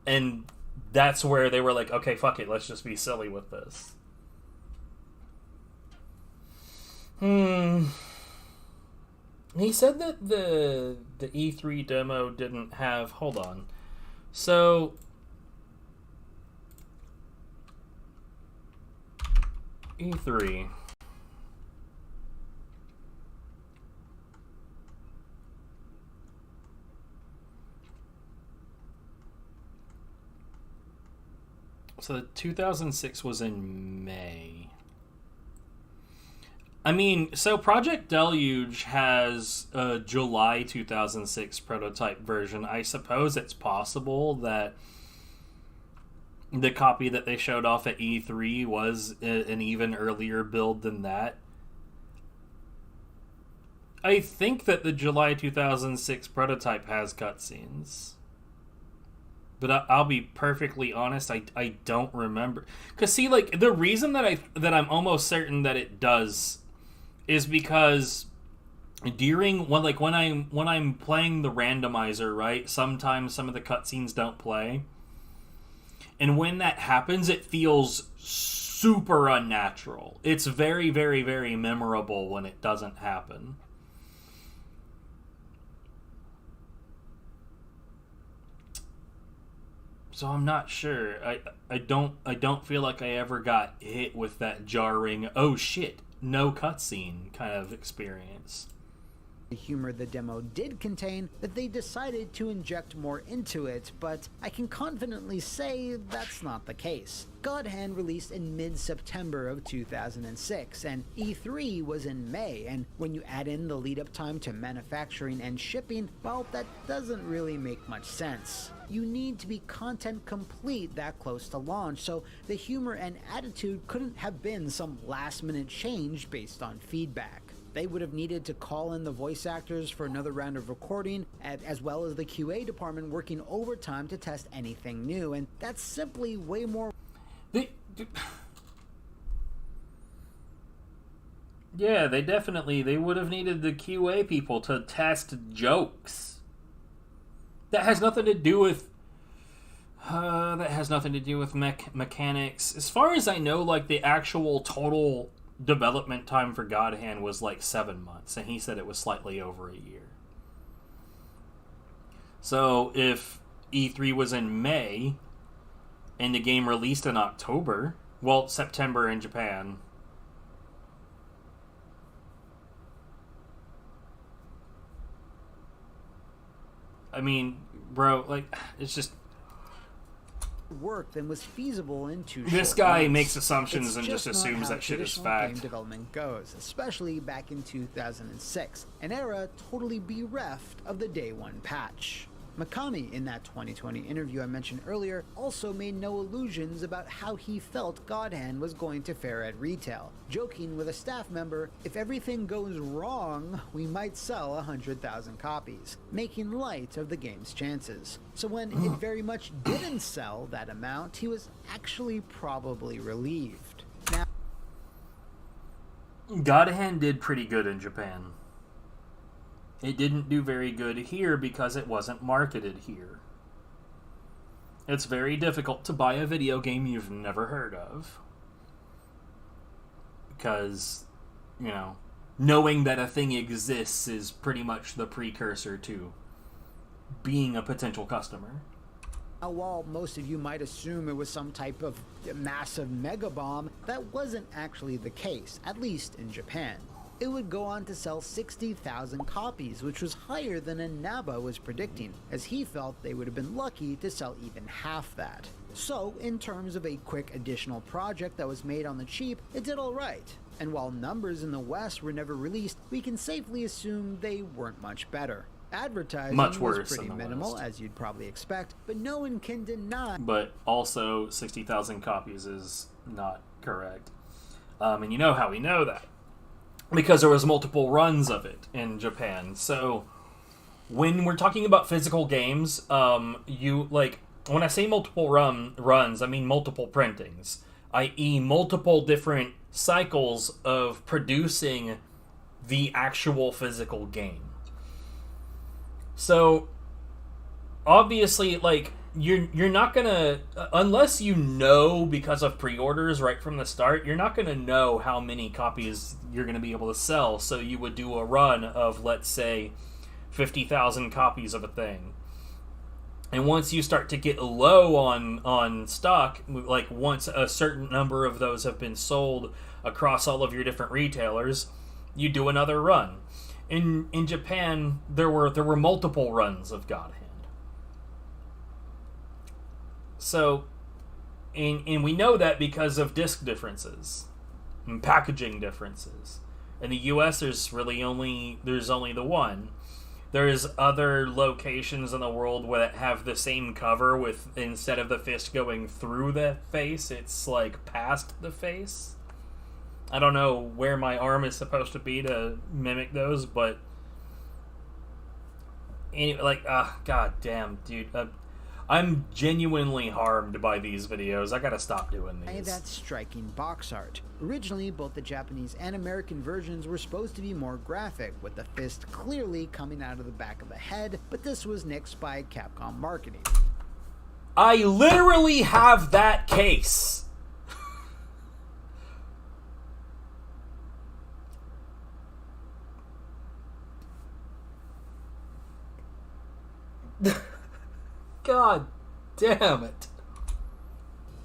And that's where they were like, okay, fuck it, let's just be silly with this. He said that the E3 demo didn't have... Hold on. So... E3. So the 2006 was in May. I mean, so Project Deluge has a July 2006 prototype version. I suppose it's possible that the copy that they showed off at E3 was an even earlier build than that. I think that the July 2006 prototype has cutscenes. But I'll be perfectly honest, I don't remember. Because see, like, the reason that I'm almost certain that it does is because during when I'm playing the randomizer, right? Sometimes some of the cutscenes don't play. And when that happens, it feels super unnatural. It's very, very, very memorable when it doesn't happen. So I'm not sure. I don't feel like I ever got hit with that jarring, oh shit, no cutscene kind of experience. The humor the demo did contain, that they decided to inject more into it, but I can confidently say that's not the case. God Hand released in mid-September of 2006, and E3 was in May, and when you add in the lead-up time to manufacturing and shipping, well, that doesn't really make much sense. You need to be content complete that close to launch, so the humor and attitude couldn't have been some last-minute change based on feedback. They would have needed to call in the voice actors for another round of recording, as well as the QA department working overtime to test anything new, and that's simply way more... Yeah, they would have needed the QA people to test jokes. That has nothing to do with... mechanics. As far as I know, like, the actual total development time for God Hand was like 7 months, and he said it was slightly over a year. So if E3 was in May and the game released in October, well, September in Japan, I mean, bro, like, it's just work than was feasible in 2 This short guy months. makes assumptions It's and just not assumes how that shit is traditional fact. Game development goes, especially back in 2006, an era totally bereft of the day one patch. Mikami, in that 2020 interview I mentioned earlier, also made no illusions about how he felt God Hand was going to fare at retail, joking with a staff member, if everything goes wrong, we might sell 100,000 copies, making light of the game's chances. So when it very much didn't sell that amount, he was actually probably relieved. Now, God Hand did pretty good in Japan. It didn't do very good here because it wasn't marketed here. It's very difficult to buy a video game you've never heard of. Because, you know, knowing that a thing exists is pretty much the precursor to being a potential customer. While most of you might assume it was some type of massive mega bomb, that wasn't actually the case, at least in Japan. It would go on to sell 60,000 copies, which was higher than Inaba was predicting, as he felt they would have been lucky to sell even half that. So, in terms of a quick additional project that was made on the cheap, it did alright. And while numbers in the West were never released, we can safely assume they weren't much better. Advertising Much was worse pretty in the minimal, West. as you'd probably expect, but no one can deny... But also, 60,000 copies is not correct. And you know how we know that. Because there was multiple runs of it in Japan. So, when we're talking about physical games, when I say multiple runs, I mean multiple printings. I.e. multiple different cycles of producing the actual physical game. So, obviously, like, you're not gonna, unless you know because of pre-orders right from the start, you're not gonna know how many copies you're gonna be able to sell. So you would do a run of, let's say, 50,000 copies of a thing. And once you start to get low on stock, like once a certain number of those have been sold across all of your different retailers, you do another run. In Japan, there were multiple runs of God Hand. So, and we know that because of disc differences and packaging differences. In the U.S., there's only the one. There's other locations in the world where that have the same cover with, instead of the fist going through the face, it's like past the face. I don't know where my arm is supposed to be to mimic those, but anyway, god damn, dude. I'm genuinely harmed by these videos. I gotta stop doing these. That striking box art. Originally, both the Japanese and American versions were supposed to be more graphic, with the fist clearly coming out of the back of the head, but this was nixed by Capcom marketing. I literally have that case. God damn it.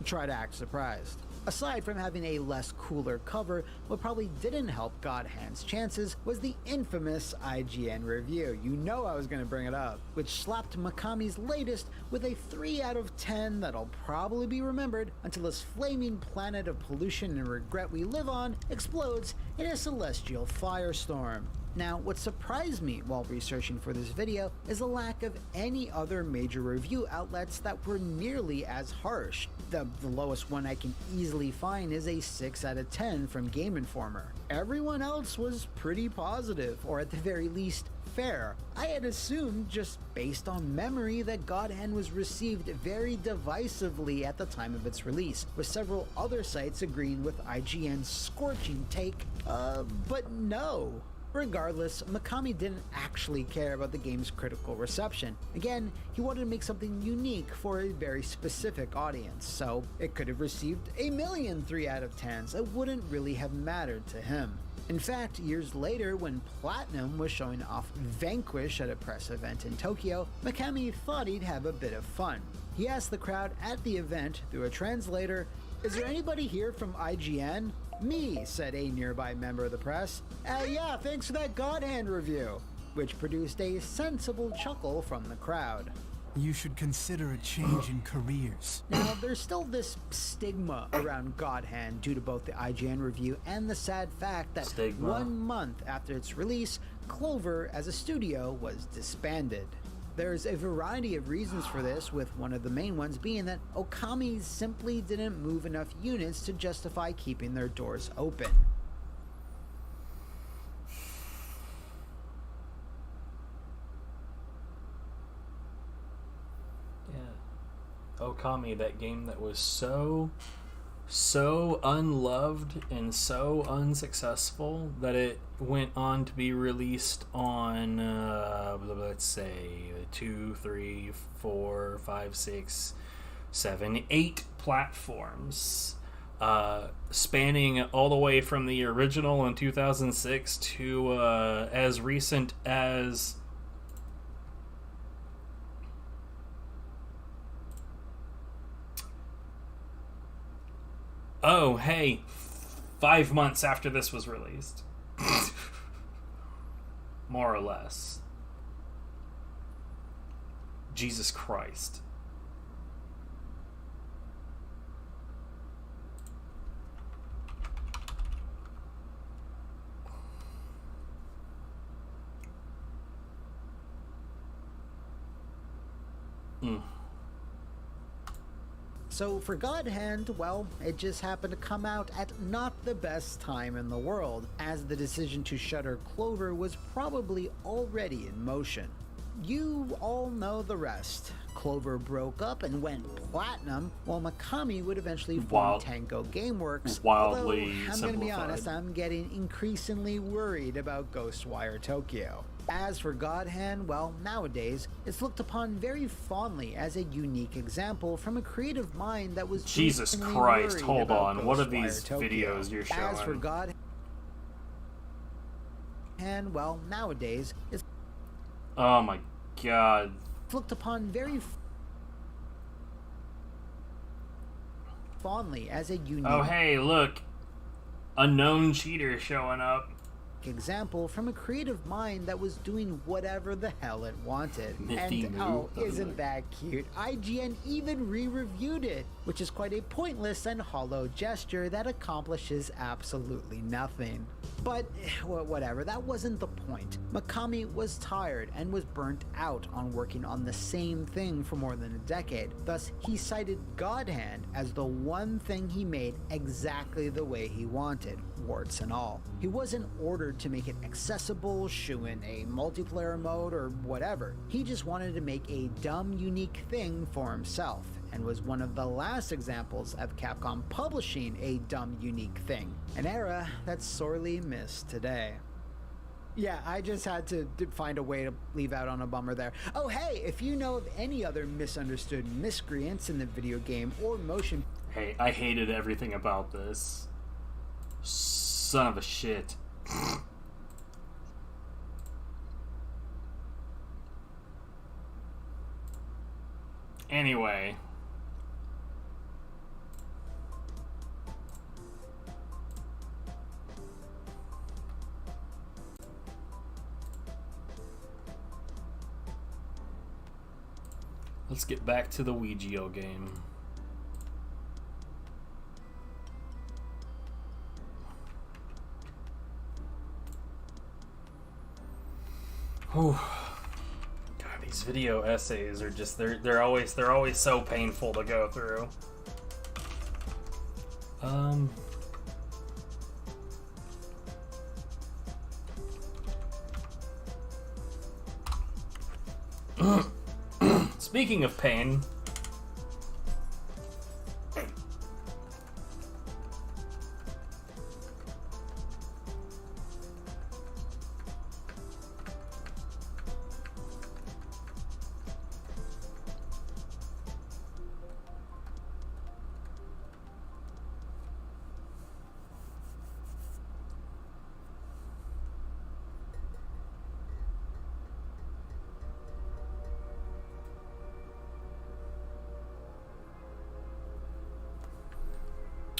Try to act surprised. Aside from having a less cooler cover, what probably didn't help God Hand's chances was the infamous IGN review. You know I was going to bring it up, which slapped Mikami's latest with a 3 out of 10 that'll probably be remembered until this flaming planet of pollution and regret we live on explodes in a celestial firestorm. Now, what surprised me while researching for this video is the lack of any other major review outlets that were nearly as harsh. The lowest one I can easily find is a 6 out of 10 from Game Informer. Everyone else was pretty positive, or at the very least, fair. I had assumed, just based on memory, that God Hand was received very divisively at the time of its release, with several other sites agreeing with IGN's scorching take, but no. Regardless, Mikami didn't actually care about the game's critical reception. Again, he wanted to make something unique for a very specific audience, so it could have received a million 3 out of 10s. It wouldn't really have mattered to him. In fact, years later, when Platinum was showing off Vanquish at a press event in Tokyo, Mikami thought he'd have a bit of fun. He asked the crowd at the event, through a translator, "Is there anybody here from IGN?" "Me," said a nearby member of the press. Yeah, thanks for that God Hand review," which produced a sensible chuckle from the crowd. You should consider a change in careers. Now, there's still this stigma around God Hand due to both the IGN review and the sad fact that 1 month after its release, Clover as a studio was disbanded. There's a variety of reasons for this, with one of the main ones being that Okami simply didn't move enough units to justify keeping their doors open. Yeah. Okami, that game that was so unloved and so unsuccessful that it went on to be released on let's say 2, 3, 4, 5, 6, 7, 8 platforms, spanning all the way from the original in 2006 to as recent as oh, hey, 5 months after this was released. More or less. Jesus Christ. So for God Hand, well, it just happened to come out at not the best time in the world, as the decision to shutter Clover was probably already in motion. You all know the rest. Clover broke up and went platinum, while Mikami would eventually form Tango Gameworks. Wildly Although, I'm gonna be honest, I'm getting increasingly worried about Ghostwire Tokyo. As for God Hand, well, nowadays, it's looked upon very fondly as a unique example from a creative mind that was Jesus Christ, hold on. What are these videos you're showing? As for God Hand, well, nowadays, it's oh my god. looked upon very fondly as a unique oh hey, look, a known cheater showing up. Example from a creative mind that was doing whatever the hell it wanted. Nifty and move. isn't that cute? IGN even re-reviewed it, which is quite a pointless and hollow gesture that accomplishes absolutely nothing. But whatever, that wasn't the point. Mikami was tired and was burnt out on working on the same thing for more than a decade. Thus, he cited God Hand as the one thing he made exactly the way he wanted, warts and all. He wasn't ordered to make it accessible, shoe in a multiplayer mode, or whatever. He just wanted to make a dumb, unique thing for himself, and was one of the last examples of Capcom publishing a dumb, unique thing. An era that's sorely missed today. Yeah, I just had to find a way to leave out on a bummer there. Oh hey, if you know of any other misunderstood miscreants in the video game or motion... Hey, I hated everything about this. Son of a shit. Anyway. Let's get back to the Ouija game. Whew. God, these video essays are just they're always so painful to go through. Speaking of pain,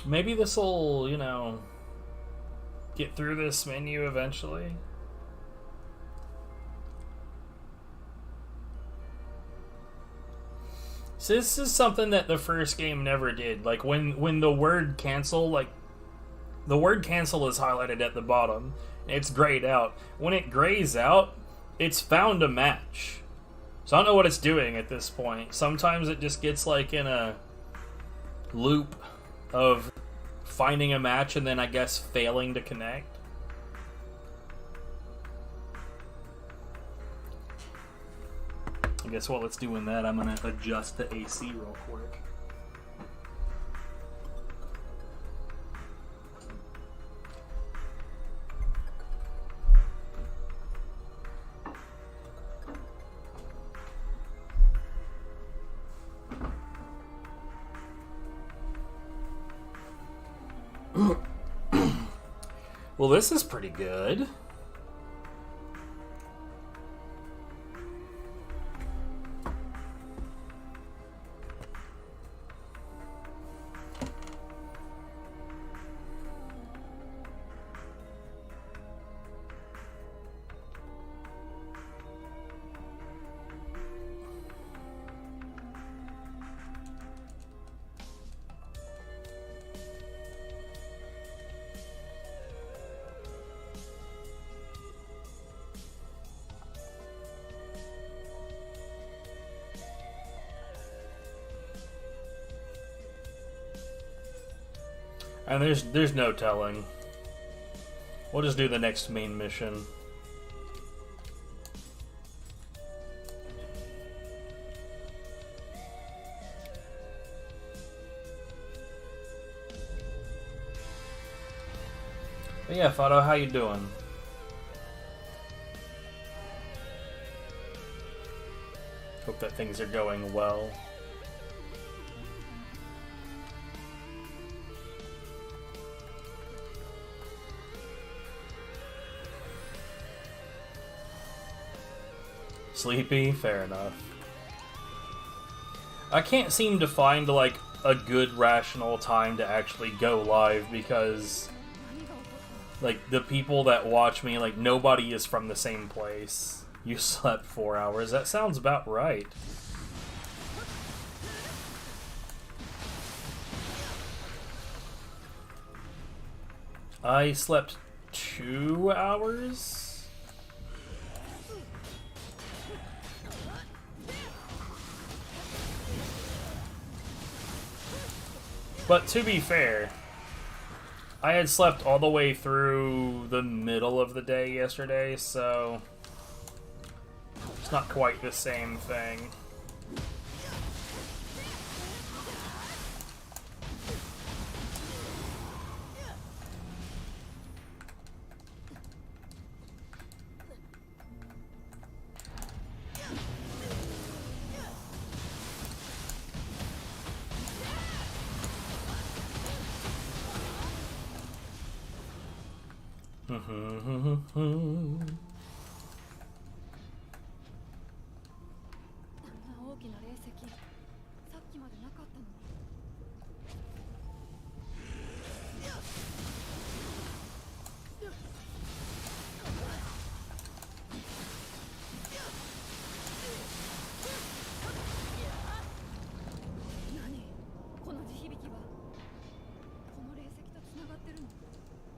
maybe this will, you know, get through this menu eventually. So this is something that the first game never did. Like when the word cancel, like the word cancel is highlighted at the bottom. It's grayed out. When it grays out, it's found a match. So I don't know what it's doing at this point. Sometimes it just gets like in a loop of finding a match and then I guess failing to connect. I guess while it's doing that, I'm gonna adjust the AC real quick. Well, this is pretty good. And there's no telling. We'll just do the next main mission. But yeah, Fado, how you doing? Hope that things are going well. Sleepy? Fair enough. I can't seem to find, like, a good rational time to actually go live because, like, the people that watch me, like, nobody is from the same place. You slept 4 hours. That sounds about right. I slept 2 hours? But to be fair, I had slept all the way through the middle of the day yesterday, so it's not quite the same thing.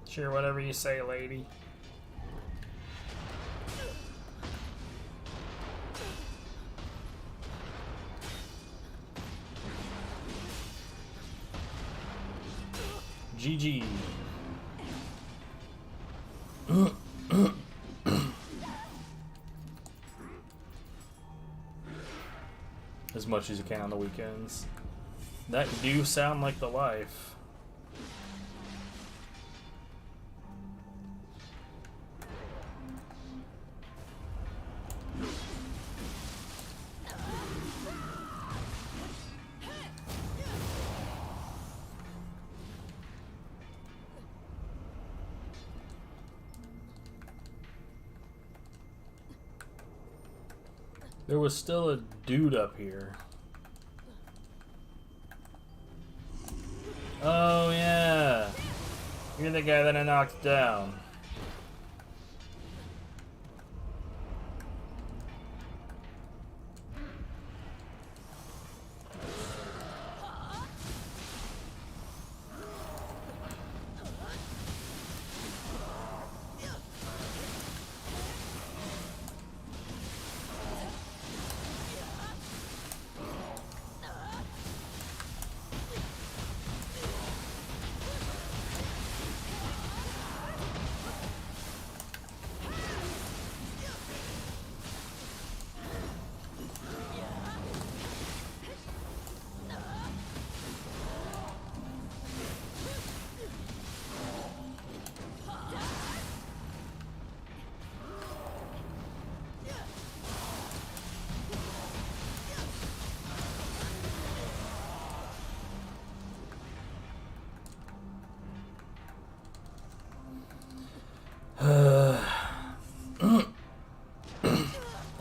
Sure, whatever you say, lady. GG. As much as you can on the weekends. That do sound like the life. There was still a dude up here. Oh yeah, you're the guy that I knocked down.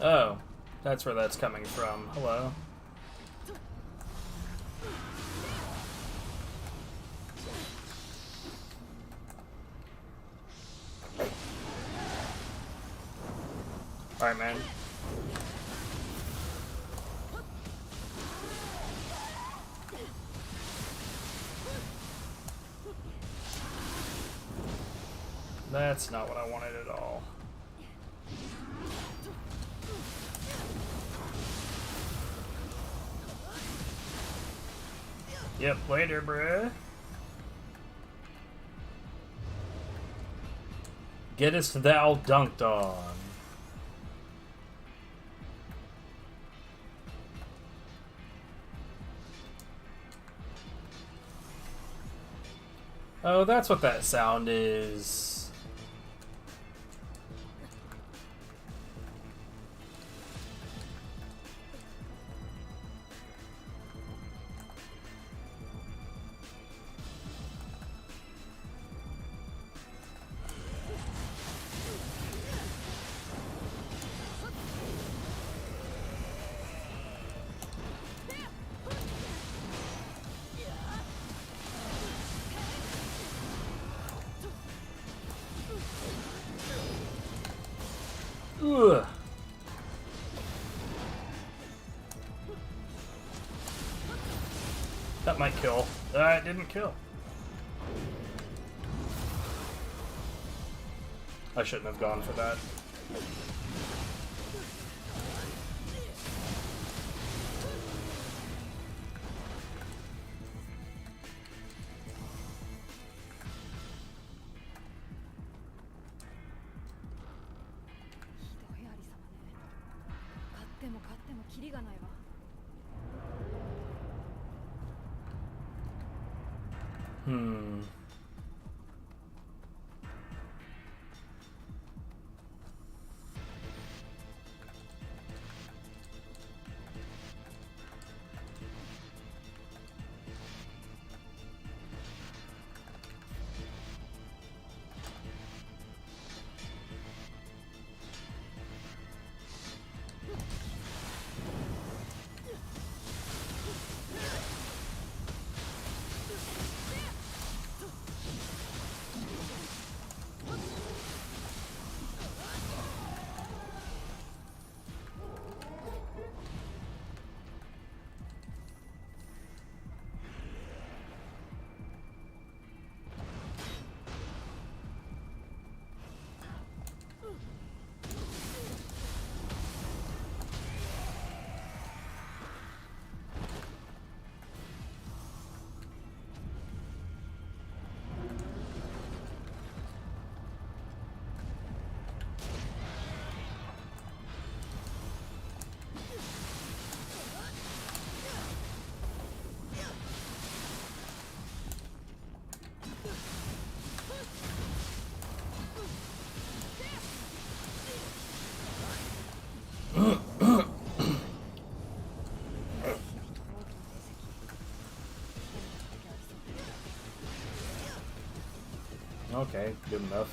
Oh, that's where that's coming from. Hello. Alright, man. That's not what I wanted at all. Yep, later, bruh. Gettest thou dunked on? Oh, that's what that sound is. Ugh. That might kill. It didn't kill. I shouldn't have gone for that. Hmm. Okay, good enough.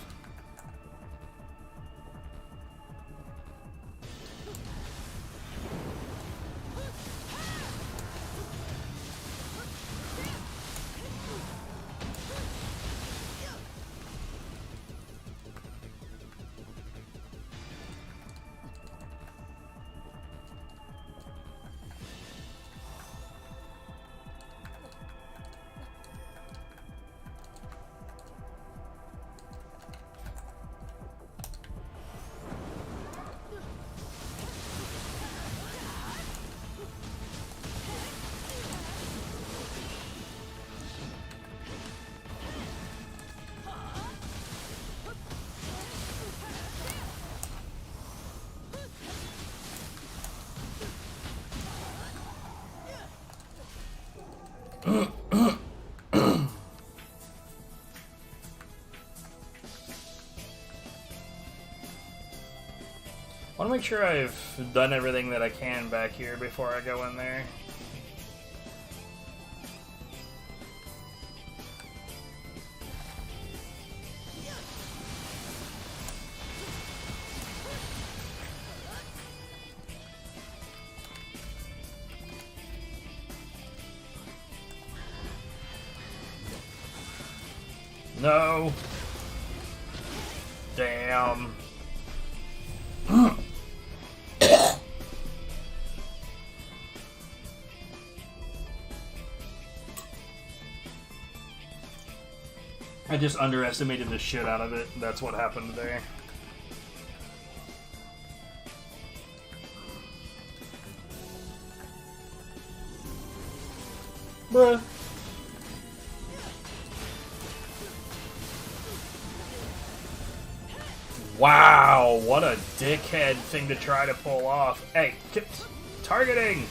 I want to make sure I've done everything that I can back here before I go in there. No. Damn. I just underestimated the shit out of it. That's what happened there. Bruh. Wow, what a dickhead thing to try to pull off. Hey, targeting!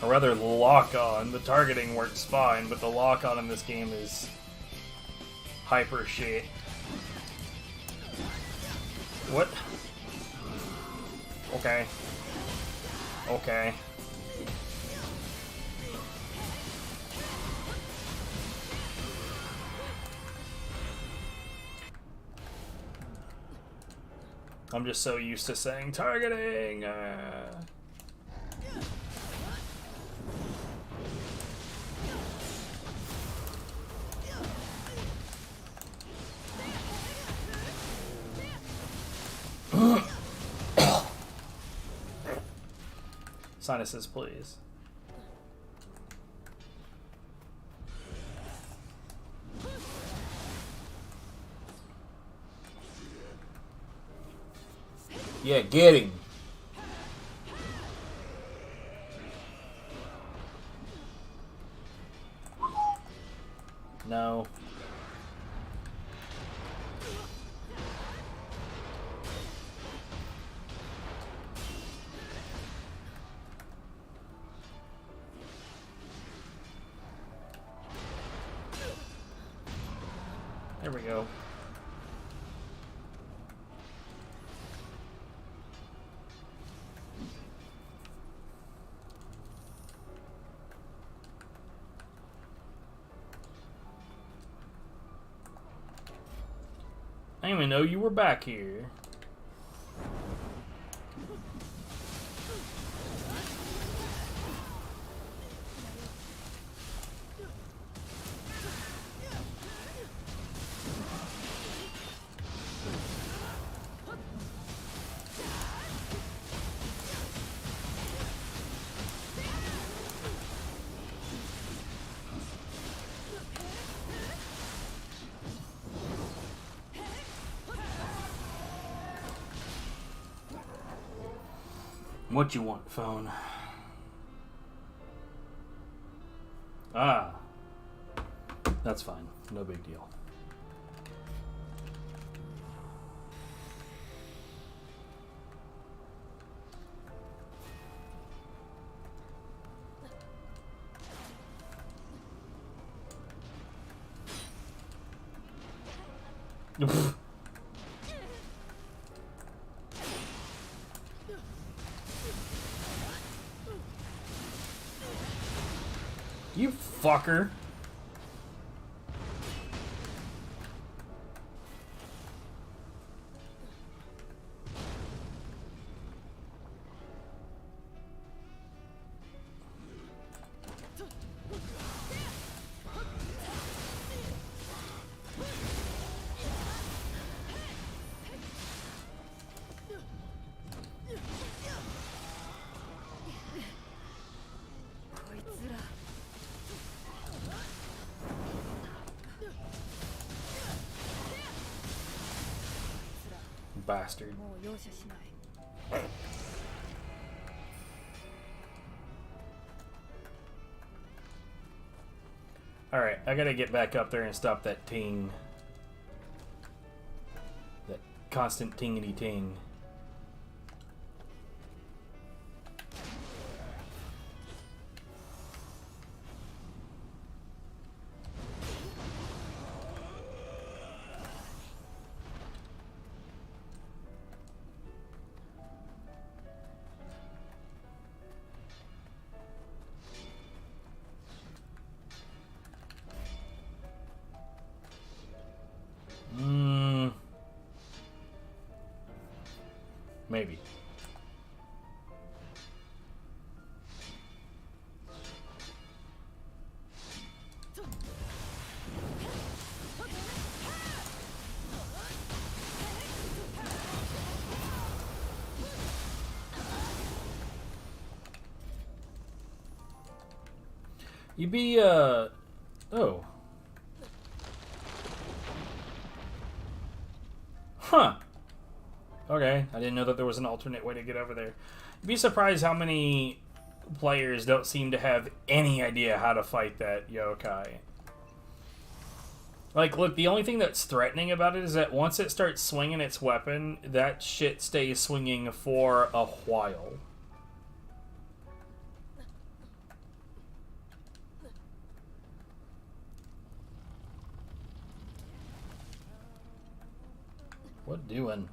Or rather, lock-on. The targeting works fine, but the lock-on in this game is hyper shit. What? Okay. Okay. I'm just so used to saying targeting. Sinuses, please. Yeah, get him. No. There we go. I didn't even know you were back here. What you want, phone? Ah. That's fine. No big deal. You fucker. Bastard. Alright, I gotta get back up there and stop that ting. That constant tingity ting. Maybe. You be, oh. Huh. Okay, I didn't know that there was an alternate way to get over there. You'd be surprised how many players don't seem to have any idea how to fight that yokai. Like, look, the only thing that's threatening about it is that once it starts swinging its weapon, that shit stays swinging for a while. What doing?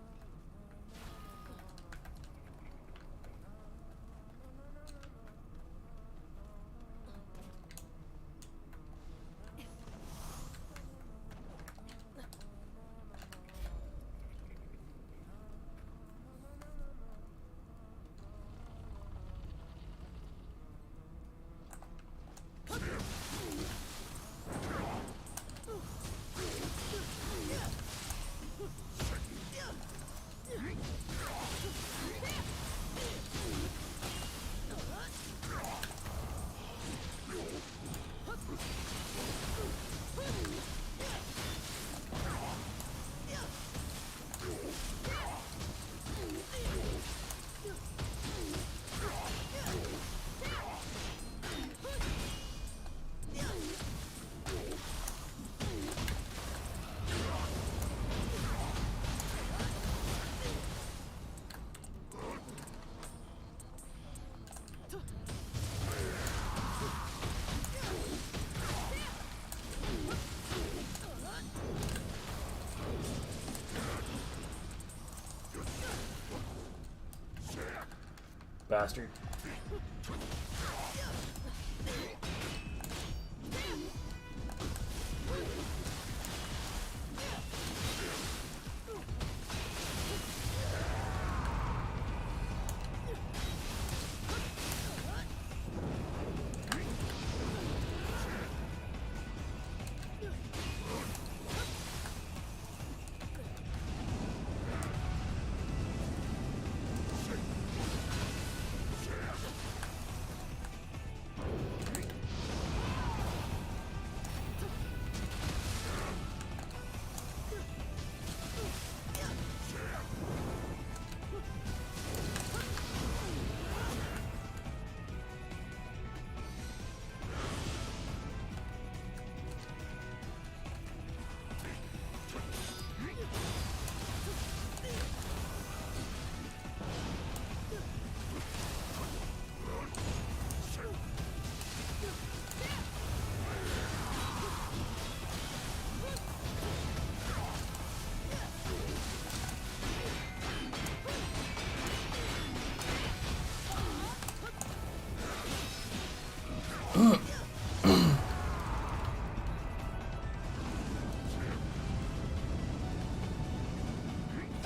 Bastard.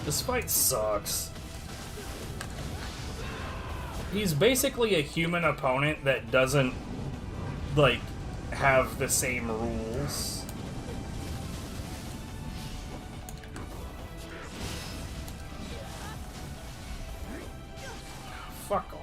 This fight sucks. He's basically a human opponent that doesn't, like, have the same rules. Fuck off.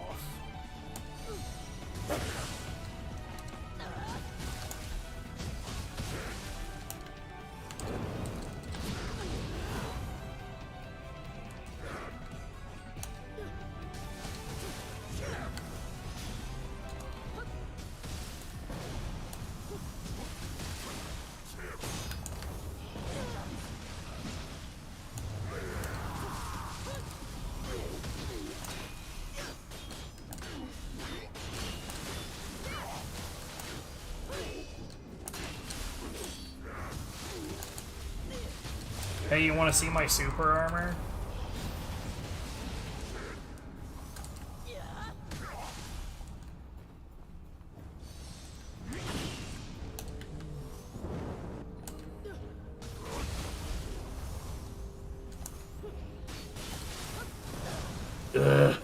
Hey, you want to see my super armor? Ugh.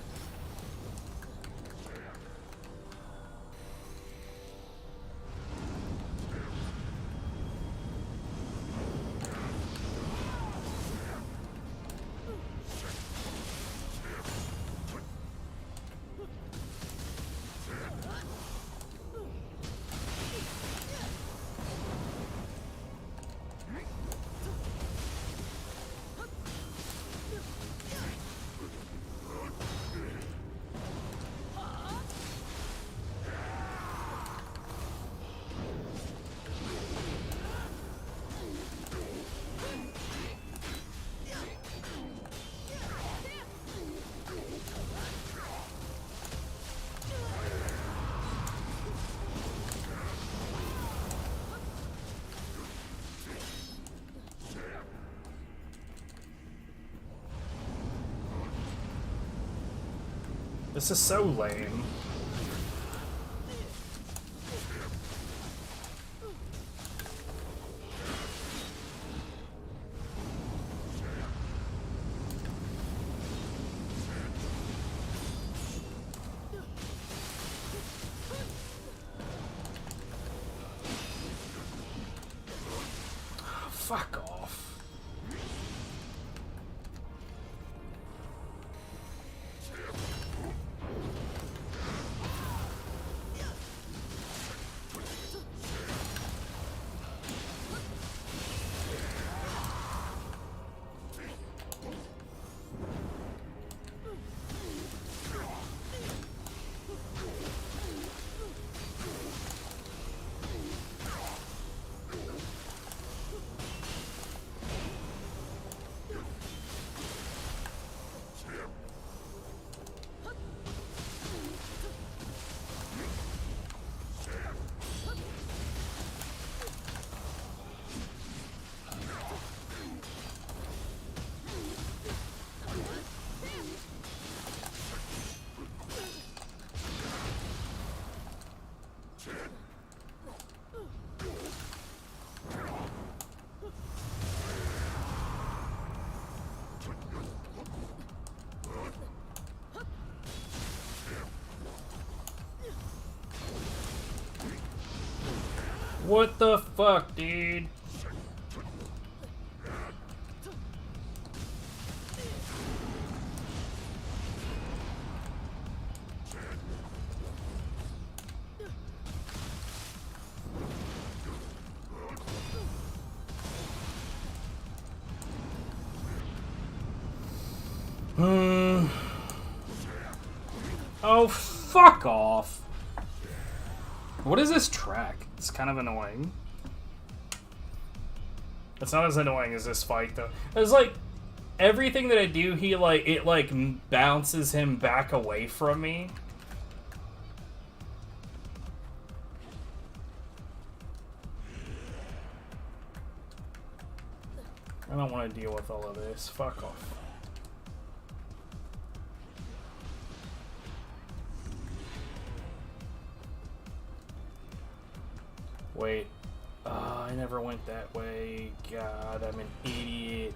This is so lame. Fuck off. What the fuck, dude? Oh, fuck off. What is this track? It's kind of annoying. It's not as annoying as this fight, though. It's like, everything that I do, it bounces him back away from me. I don't want to deal with all of this. Fuck off. Wait. I never went that way. God, I'm an idiot.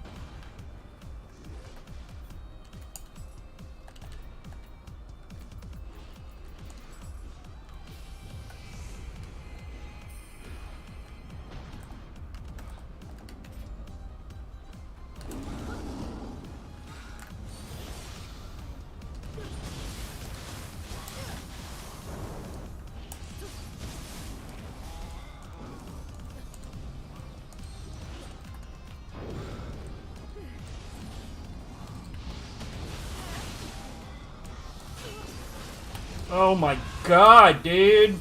Oh my god, dude!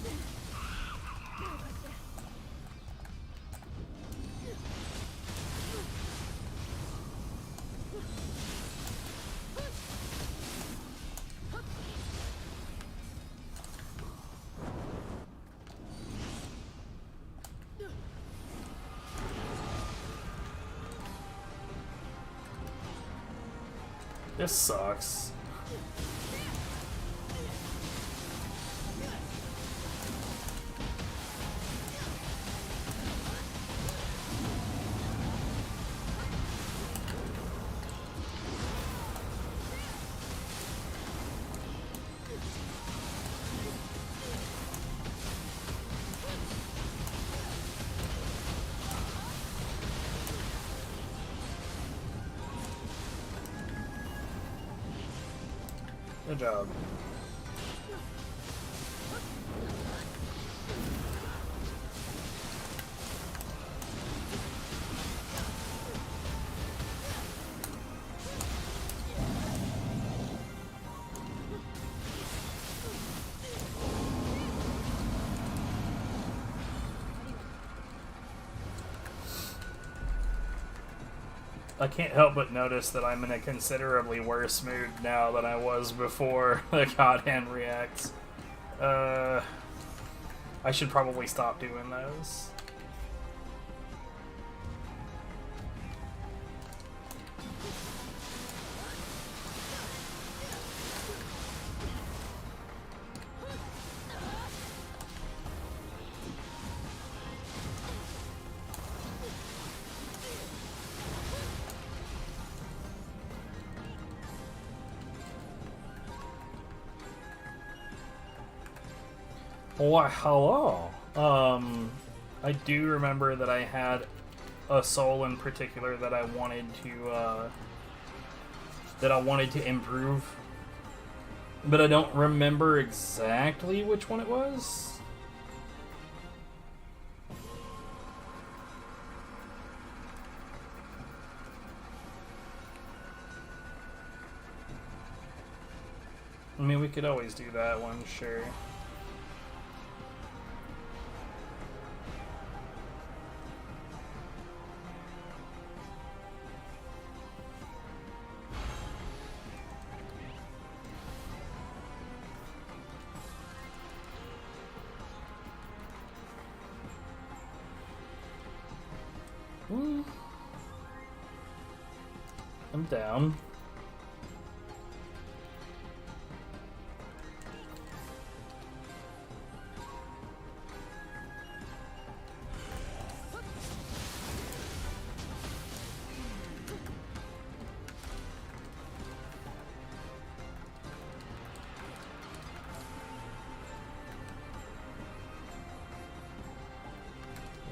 This sucks. Good job. I can't help but notice that I'm in a considerably worse mood now than I was before the God Hand reacts. I should probably stop doing those. Why, hello. I do remember that I had a soul in particular that I wanted to improve, but I don't remember exactly which one it was. I mean, we could always do that one, sure. I'm down.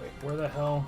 Wait, where the hell?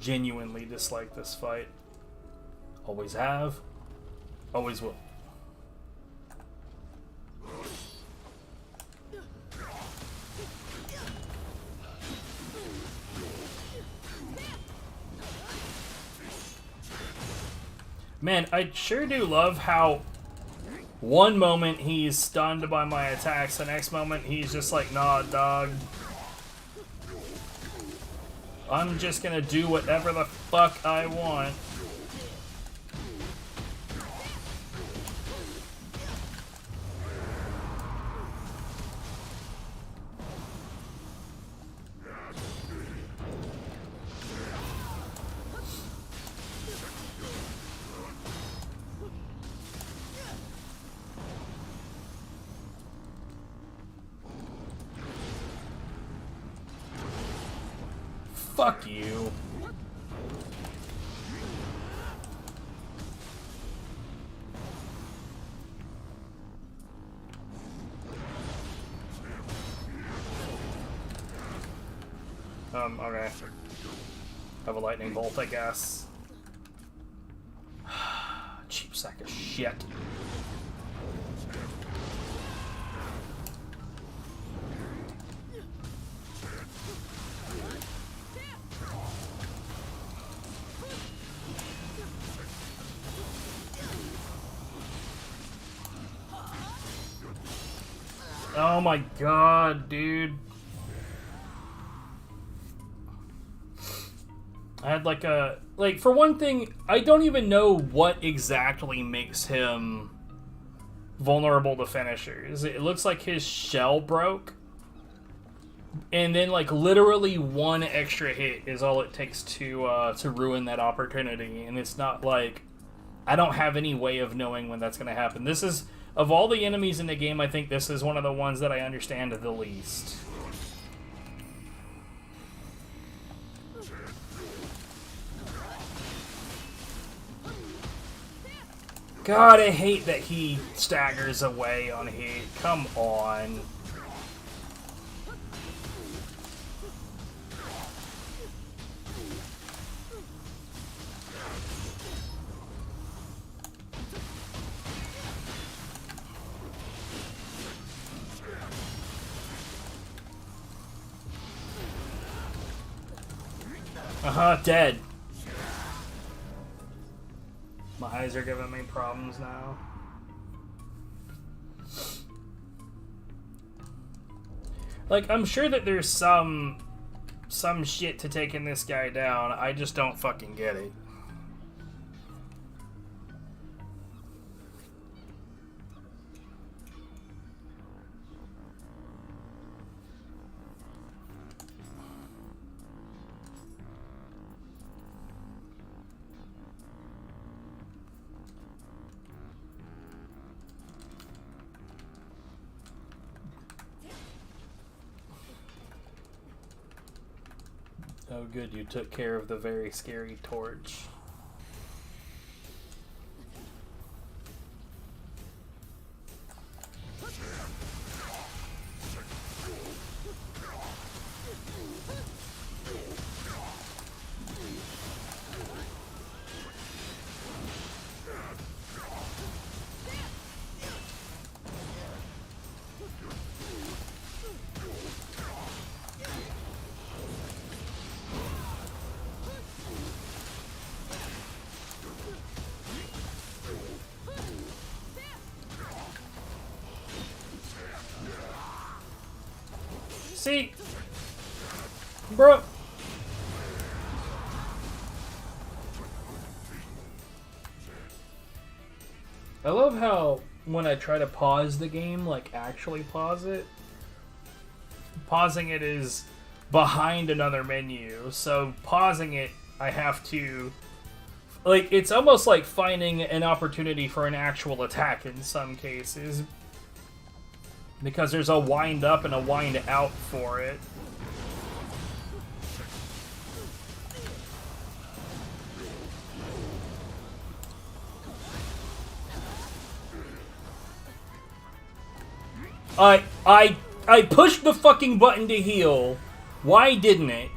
Genuinely dislike this fight. Always have. Always will. Man, I sure do love how one moment he's stunned by my attacks, the next moment he's just like, nah, dog. I'm just gonna do whatever the fuck I want. Fuck you. Okay. Have a lightning bolt, I guess. Cheap sack of shit. Oh my god, dude. I had like for one thing, I don't even know what exactly makes him vulnerable to finishers. It looks like his shell broke. And then like literally one extra hit is all it takes to ruin that opportunity. And it's not like I don't have any way of knowing when that's gonna happen. This is, of all the enemies in the game, I think this is one of the ones that I understand the least. God, I hate that he staggers away on hit. Come on. Dead. eyes are giving me problems now. Like, I'm sure that there's some shit to taking this guy down. I just don't fucking get it. Oh, good, you took care of the very scary torch. See? Bro. I love how when I try to pause the game, like actually pause it, pausing it is behind another menu. So pausing it, I have to... Like, it's almost like finding an opportunity for an actual attack in some cases. Because there's a wind up and a wind out for it. I pushed the fucking button to heal. Why didn't it?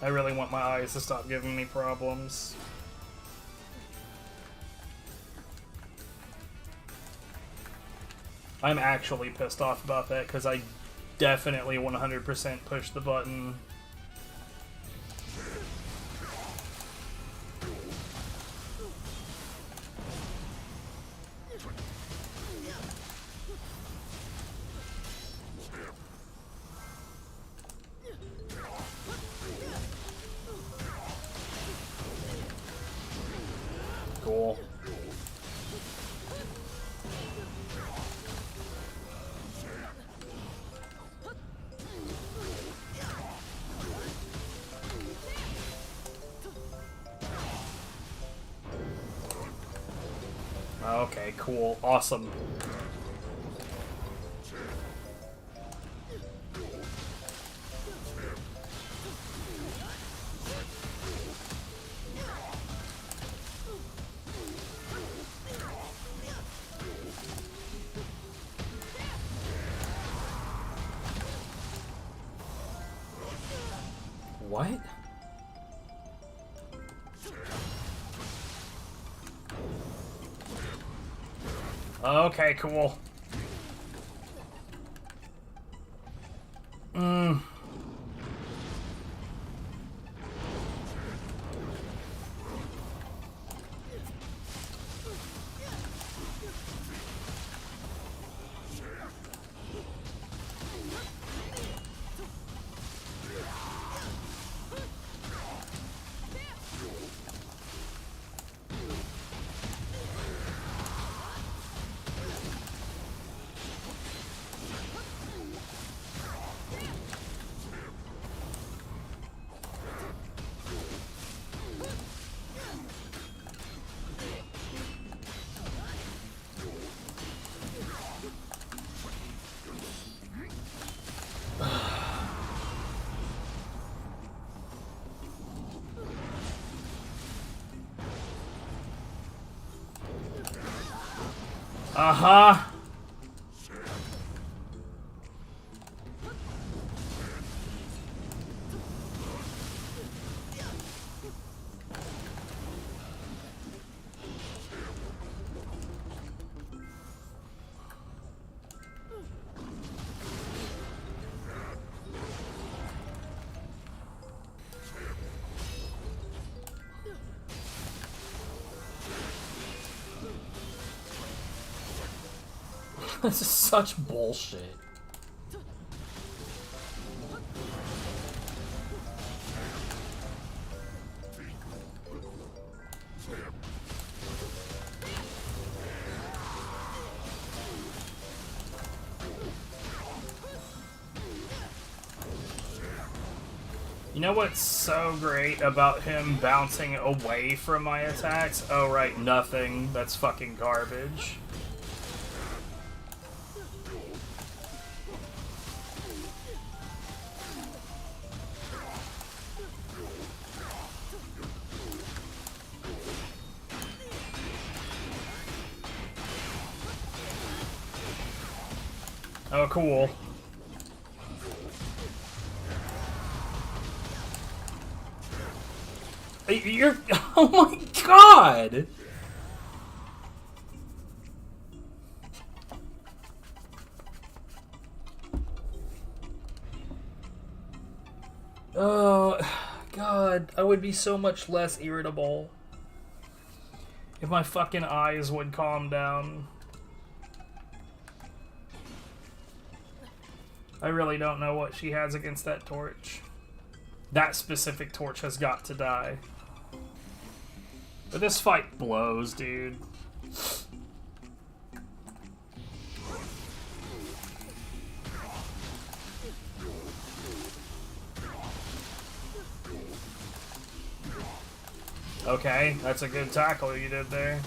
I really want my eyes to stop giving me problems. I'm actually pissed off about that because I definitely 100% pushed the button. Cool. Okay, cool. Awesome. What? Okay, cool. Uh-huh. This is such bullshit. You know what's so great about him bouncing away from my attacks? Oh right, nothing. That's fucking garbage. Oh, cool. You're... Oh my god! Oh, god. I would be so much less irritable if my fucking eyes would calm down. I really don't know what she has against that torch. That specific torch has got to die. But this fight blows, dude. Okay, that's a good tackle you did there.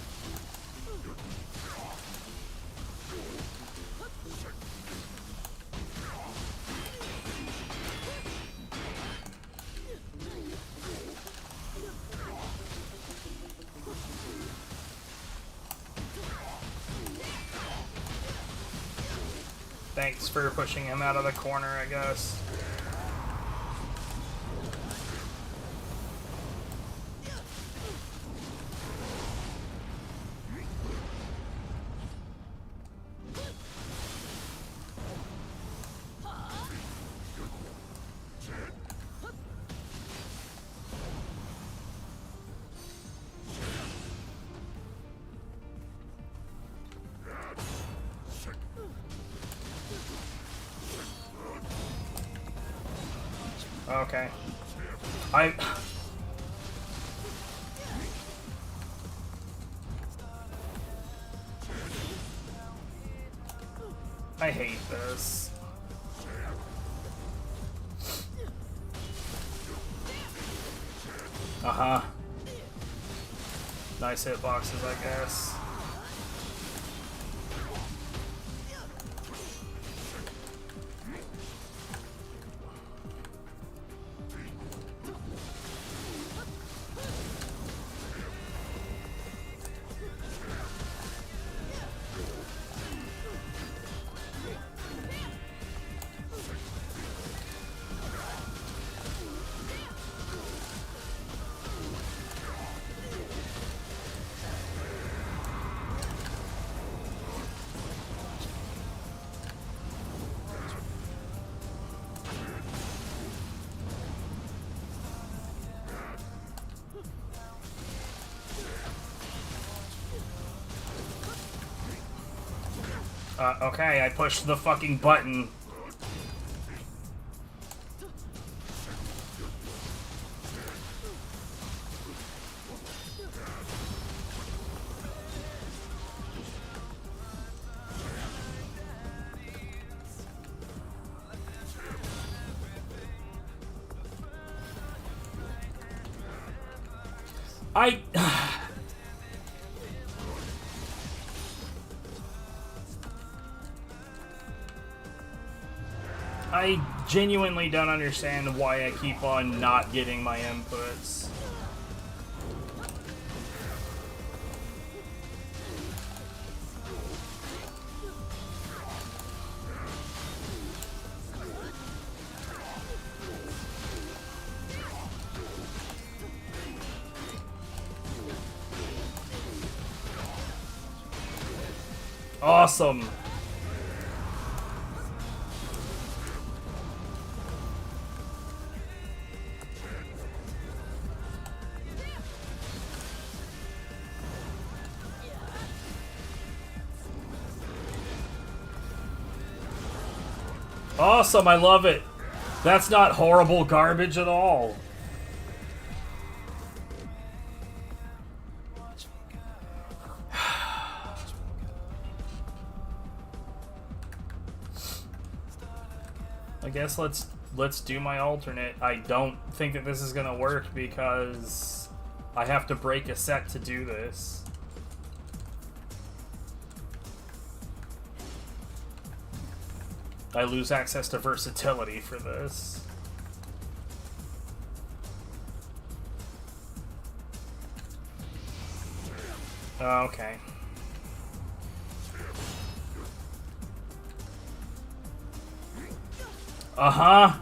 Thanks for pushing him out of the corner, I guess. Okay. I hate this. Uh-huh. Nice hitboxes, I guess. Okay, I pushed the fucking button. I genuinely don't understand why I keep on not getting my inputs. Awesome. Awesome, I love it. That's not horrible garbage at all. I guess let's do my alternate. I don't think that this is gonna work because I have to break a set to do this. I lose access to versatility for this. Okay. Uh-huh.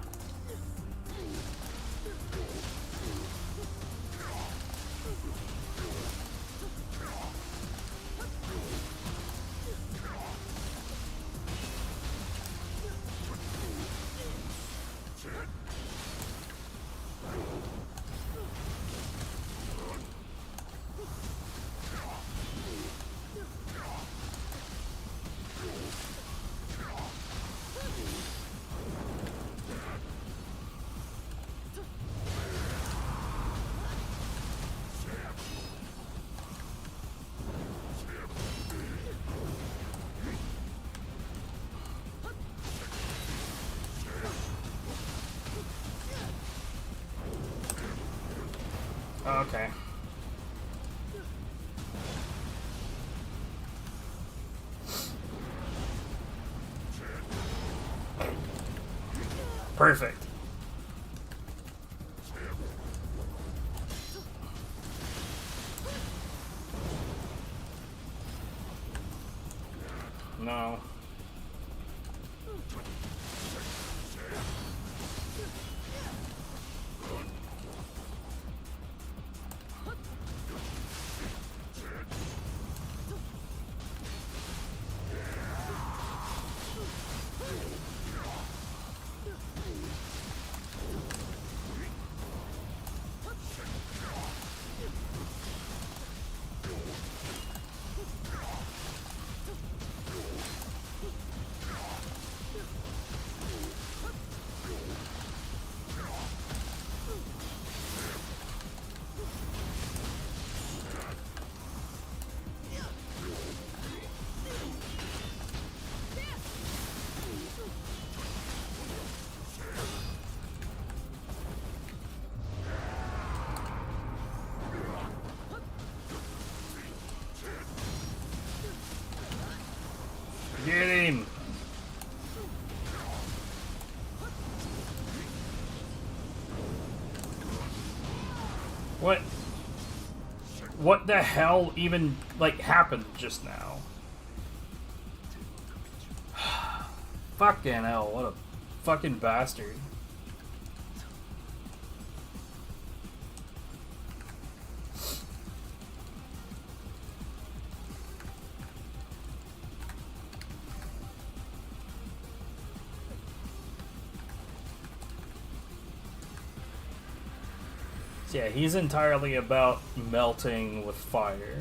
Okay. Perfect. No. Get him! What the hell even, like, happened just now? Fucking hell, what a fucking bastard. Yeah, he's entirely about melting with fire.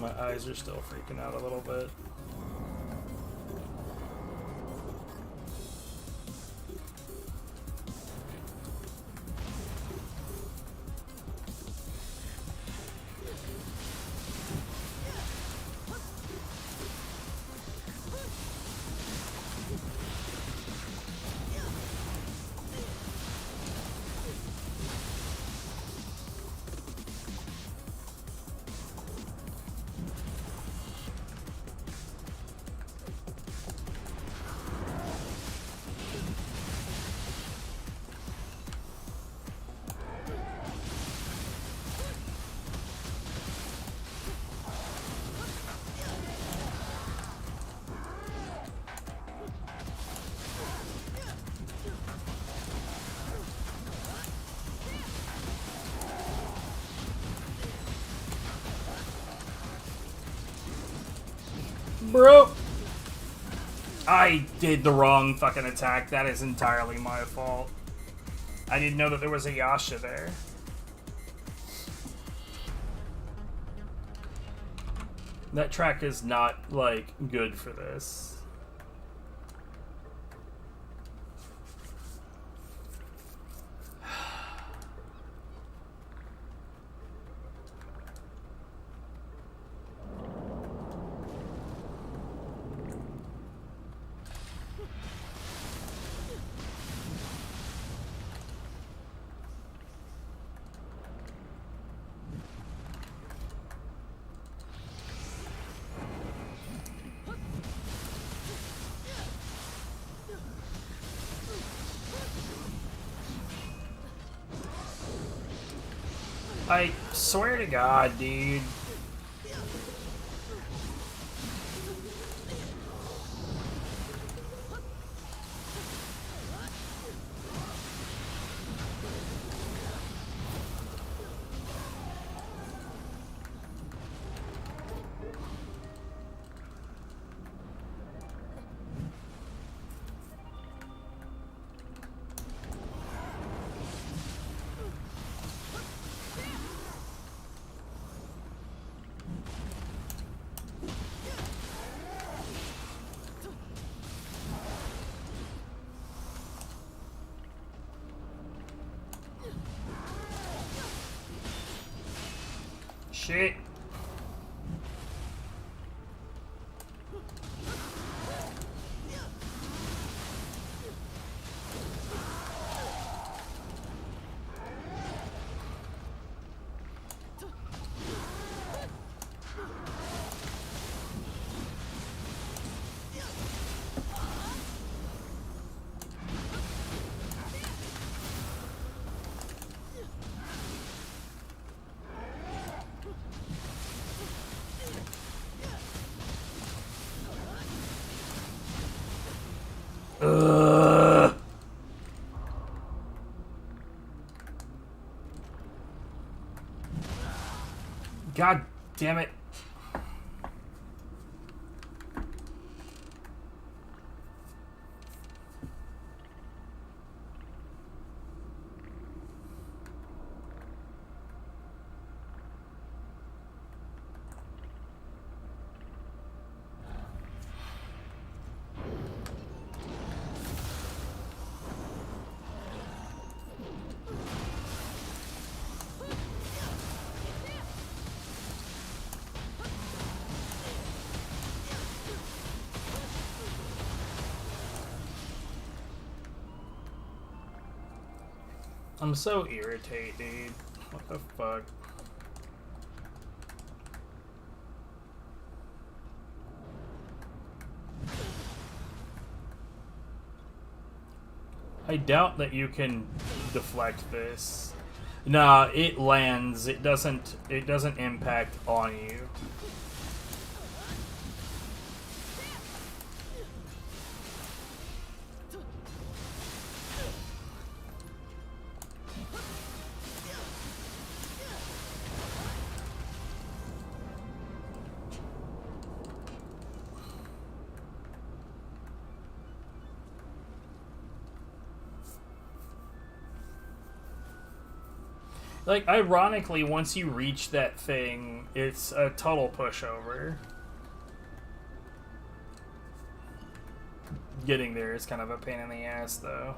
My eyes are still freaking out a little bit. bro! I did the wrong fucking attack. That is entirely my fault. I didn't know that there was a Yasha there. That track is not, like, good for this. I swear to God, dude. Shit. Ugh. God damn it. I'm so irritated, dude. What the fuck? I doubt that you can deflect this. Nah, it lands. It doesn't impact on you. Like, ironically, once you reach that thing, it's a total pushover. Getting there is kind of a pain in the ass, though.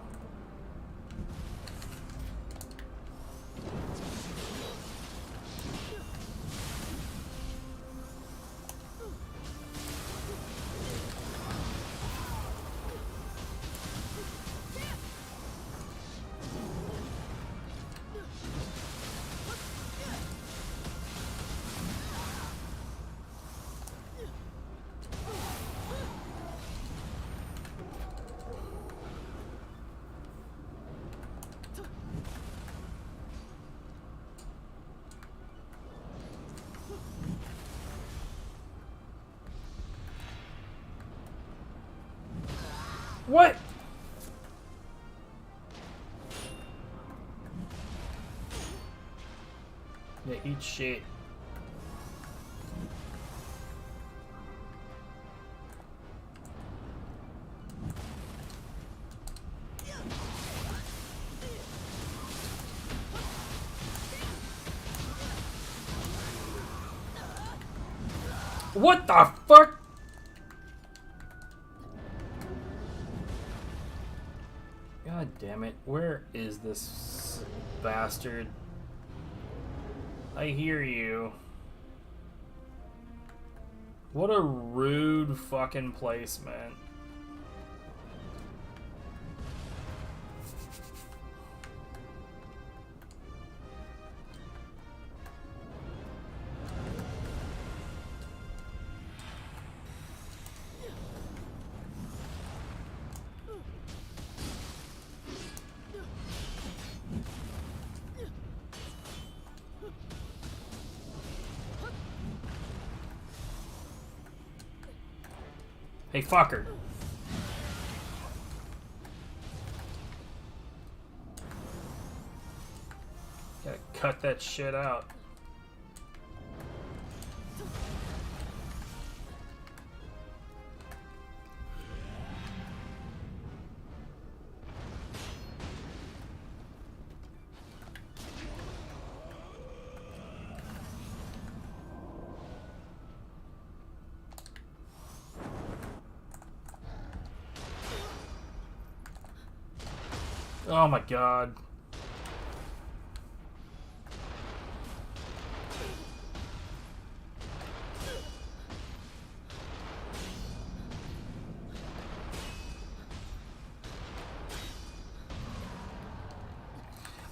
What? Yeah, eat shit. What the fuck? God damn it. Where is this bastard? I hear you. What a rude fucking placement. Hey, fucker. Gotta cut that shit out. Oh my god.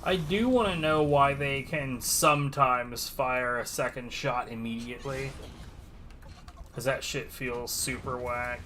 I do want to know why they can sometimes fire a second shot immediately. Because that shit feels super whack.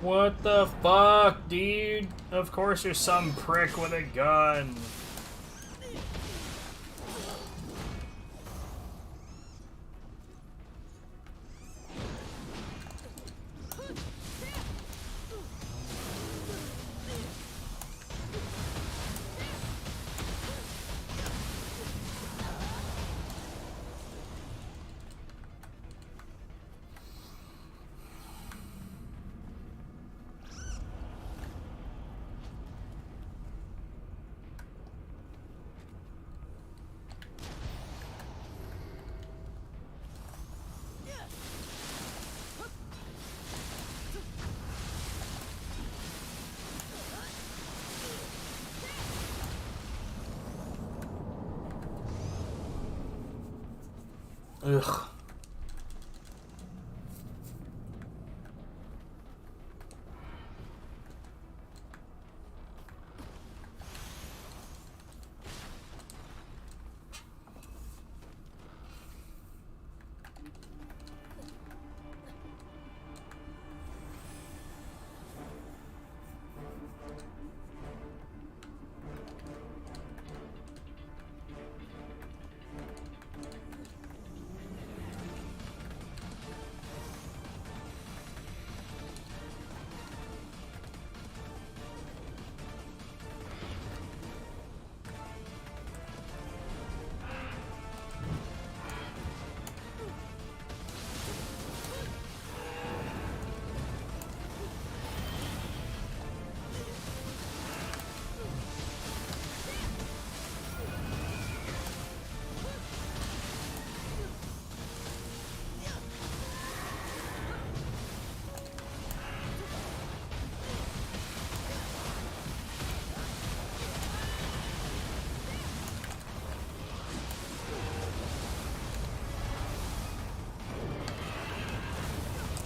What the fuck, dude? Of course there's some prick with a gun. Ugh.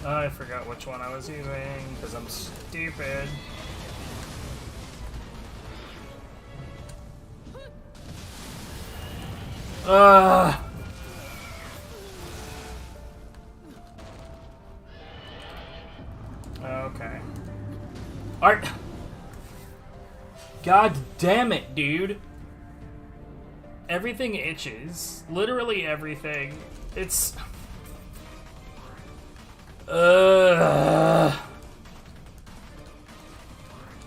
I forgot which one I was using, because I'm stupid. Art. God damn it, dude. Everything itches. Literally everything. It's...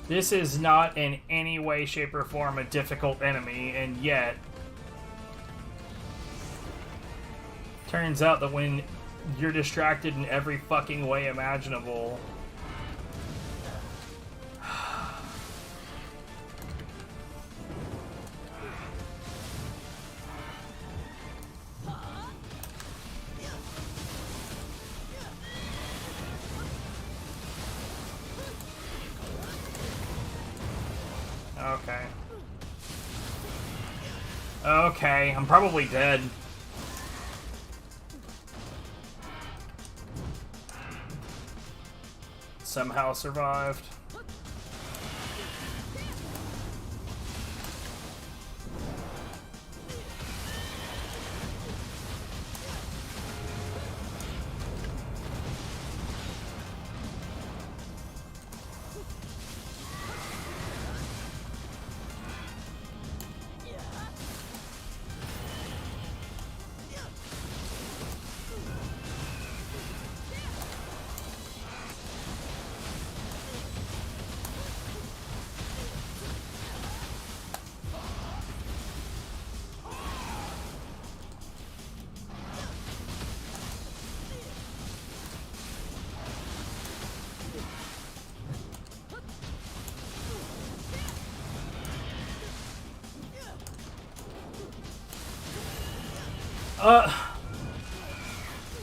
This is not in any way, shape, or form a difficult enemy, and yet... Turns out that when you're distracted in every fucking way imaginable... Okay. Okay, I'm probably dead. Somehow survived.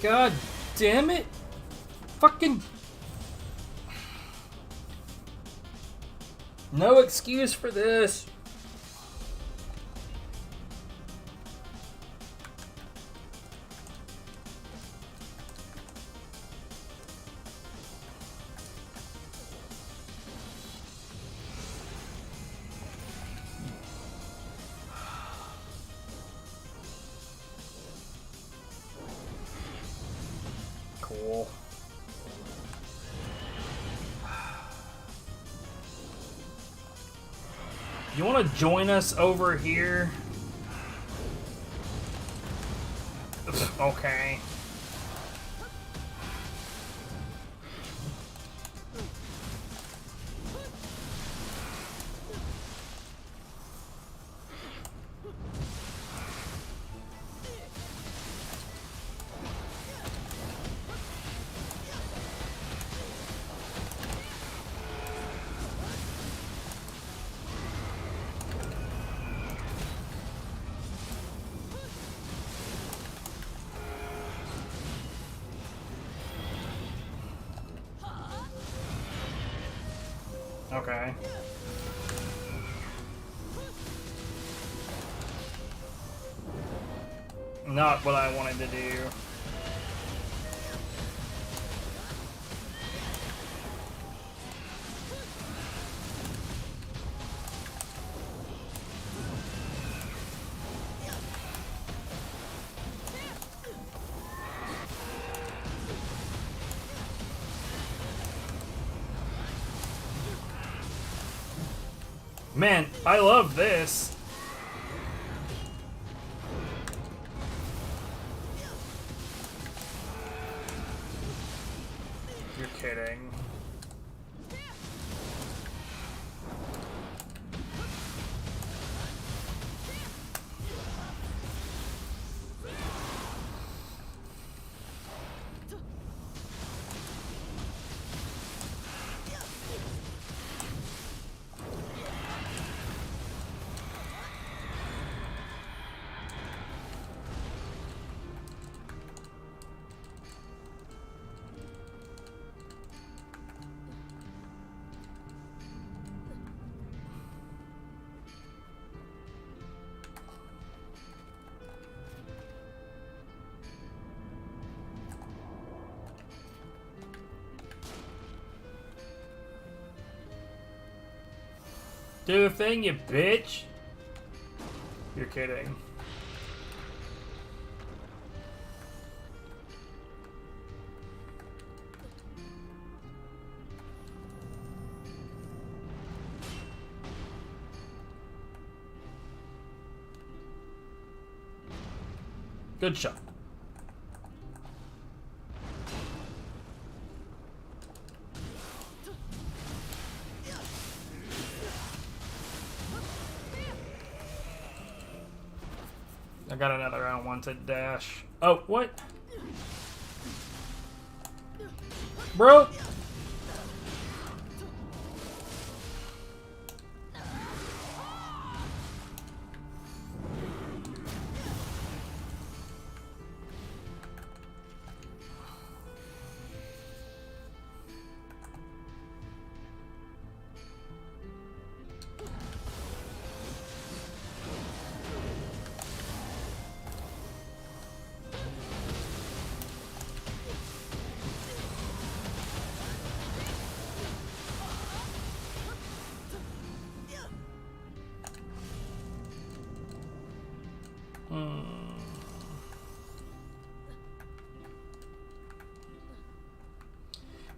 God damn it. Fucking... No excuse for this. Cool. You want to join us over here? Okay. Okay. Not what I wanted to do. Man, I love this. You're kidding. Do the thing, you bitch. You're kidding. Good shot. I got another unwanted dash. Oh, what? Bro!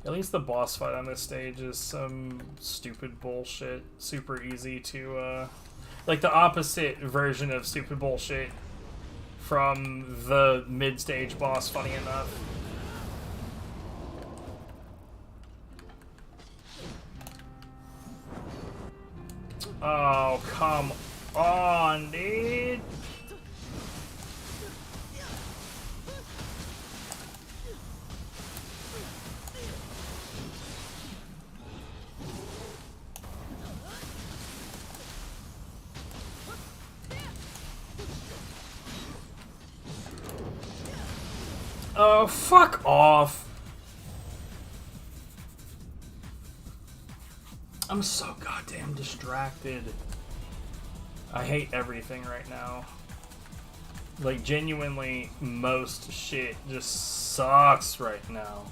At least the boss fight on this stage is some stupid bullshit. Super easy to, like the opposite version of stupid bullshit from the mid-stage boss, funny enough. Oh, come on, dude. Oh, fuck off. I'm so goddamn distracted. I hate everything right now. Like, genuinely, most shit just sucks right now.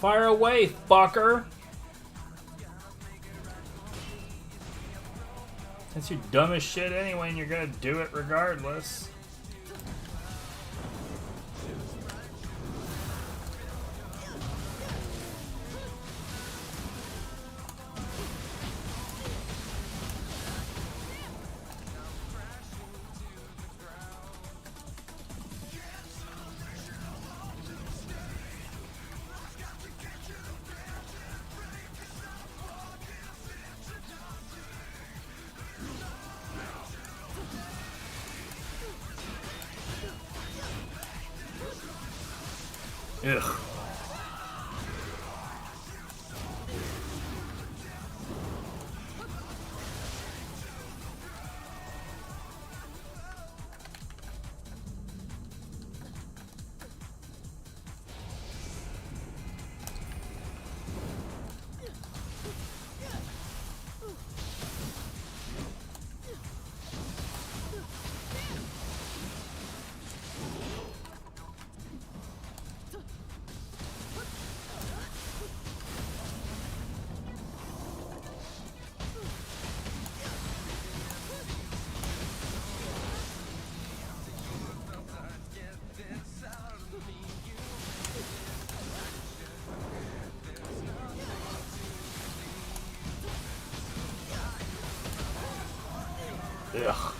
Fire away, fucker! That's your dumb as shit anyway, and you're gonna do it regardless. Ugh. Ugh.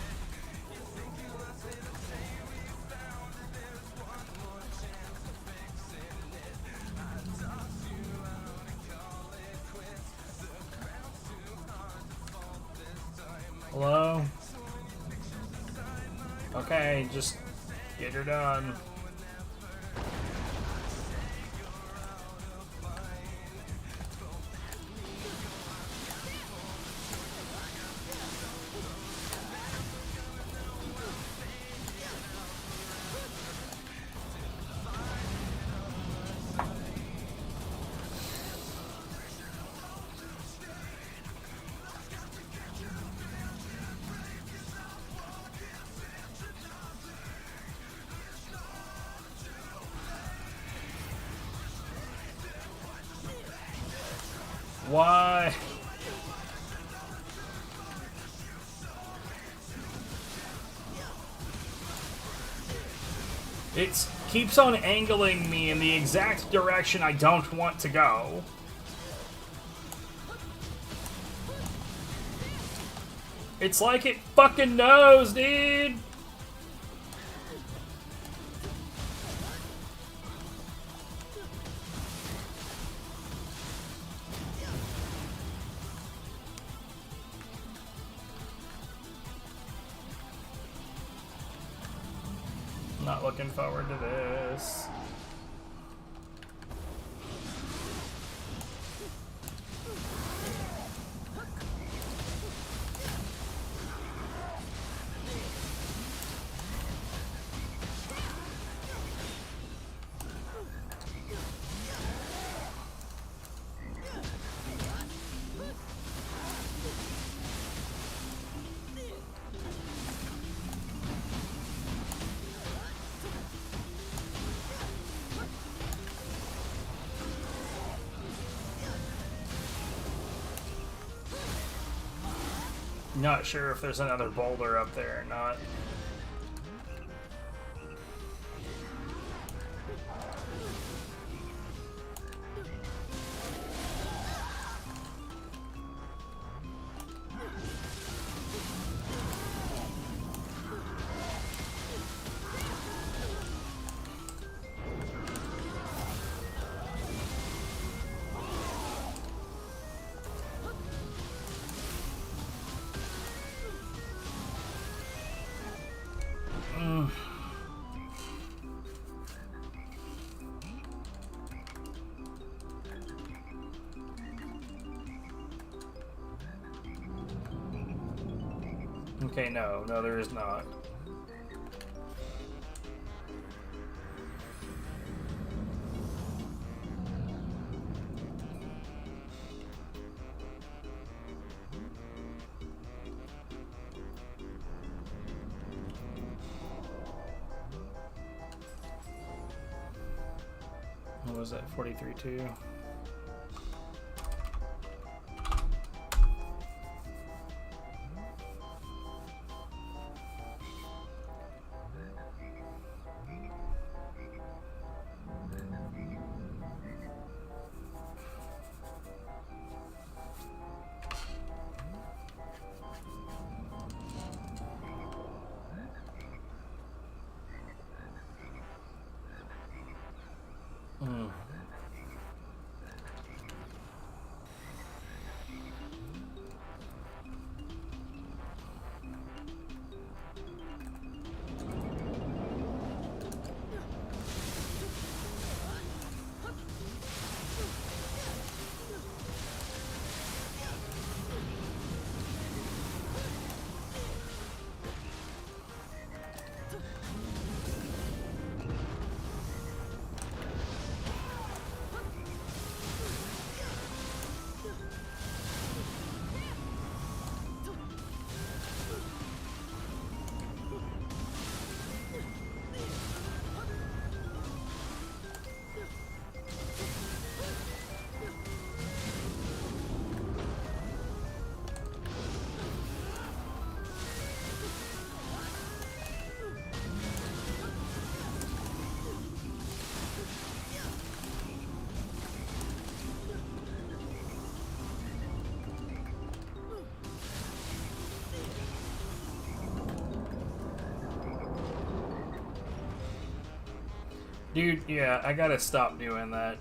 Hello? Okay, just get her done. Why? It keeps on angling me in the exact direction I don't want to go. It's like it fucking knows, dude! Not looking forward to this. Not sure if there's another boulder up there or not. Okay, no, there is not. What was that, 43-2? Dude, yeah, I gotta stop doing that.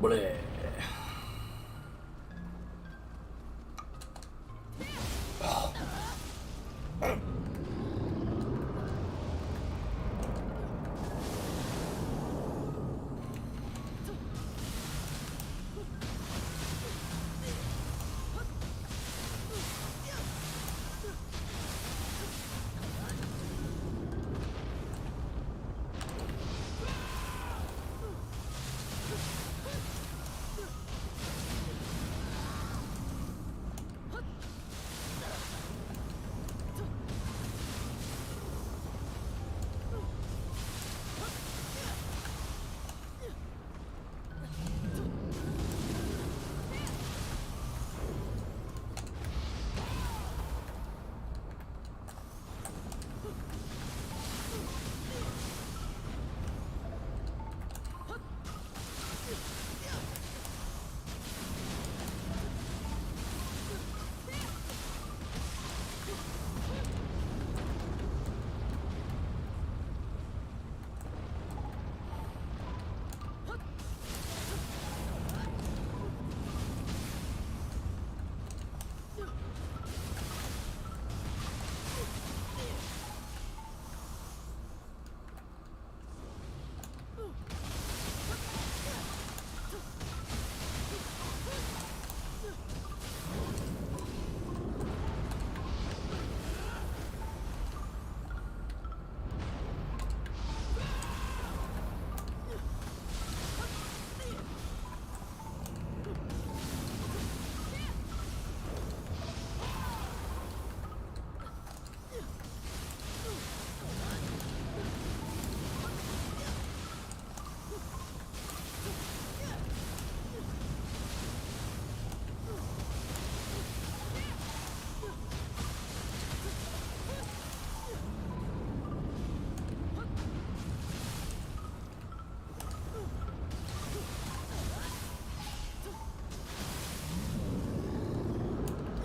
Bleh.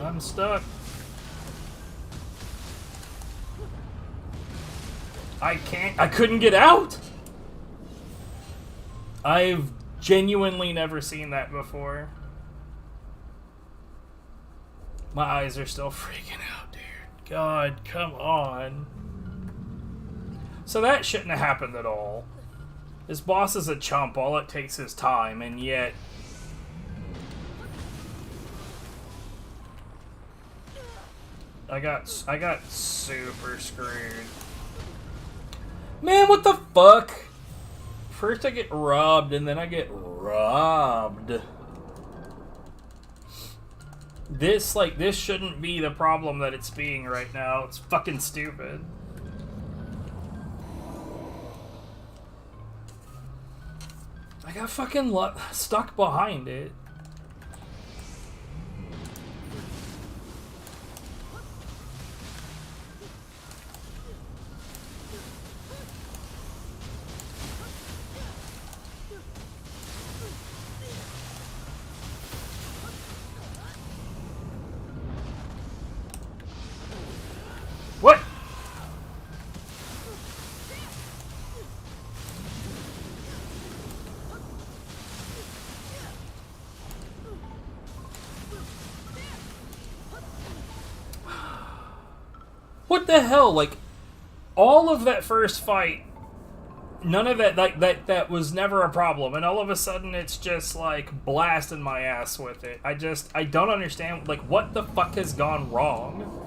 I'm stuck. I couldn't get out! I've genuinely never seen that before. My eyes are still freaking out, dude. God, come on. So that shouldn't have happened at all. This boss is a chump, all it takes is time, and yet... I got super screwed. Man, what the fuck? First I get robbed, and then I get robbed. This shouldn't be the problem that it's being right now. It's fucking stupid. I got fucking stuck behind it. What? What the hell? Like, all of that first fight, none of that, that was never a problem, and all of a sudden it's just, like, blasting my ass with it. I don't understand, like, what the fuck has gone wrong?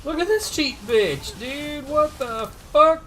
Look at this cheap bitch, dude. What the fuck?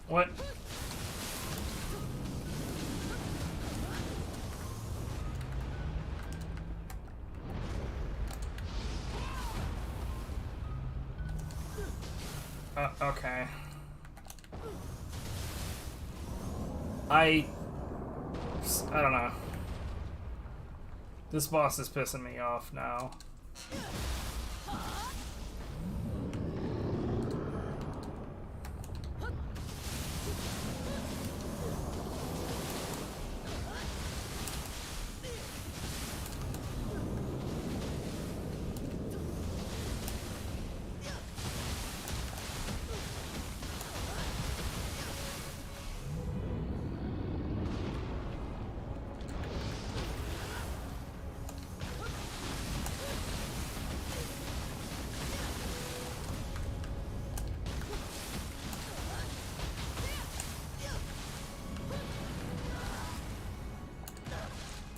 What? Okay. I don't know. This boss is pissing me off now.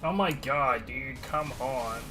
Oh my god, dude, come on.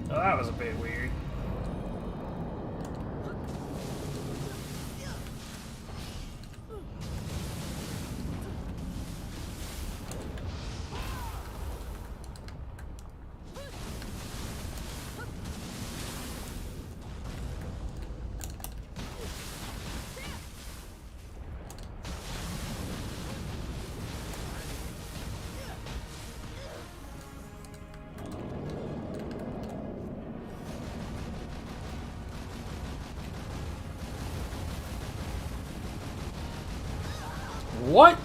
Oh, that was a bit weird. What?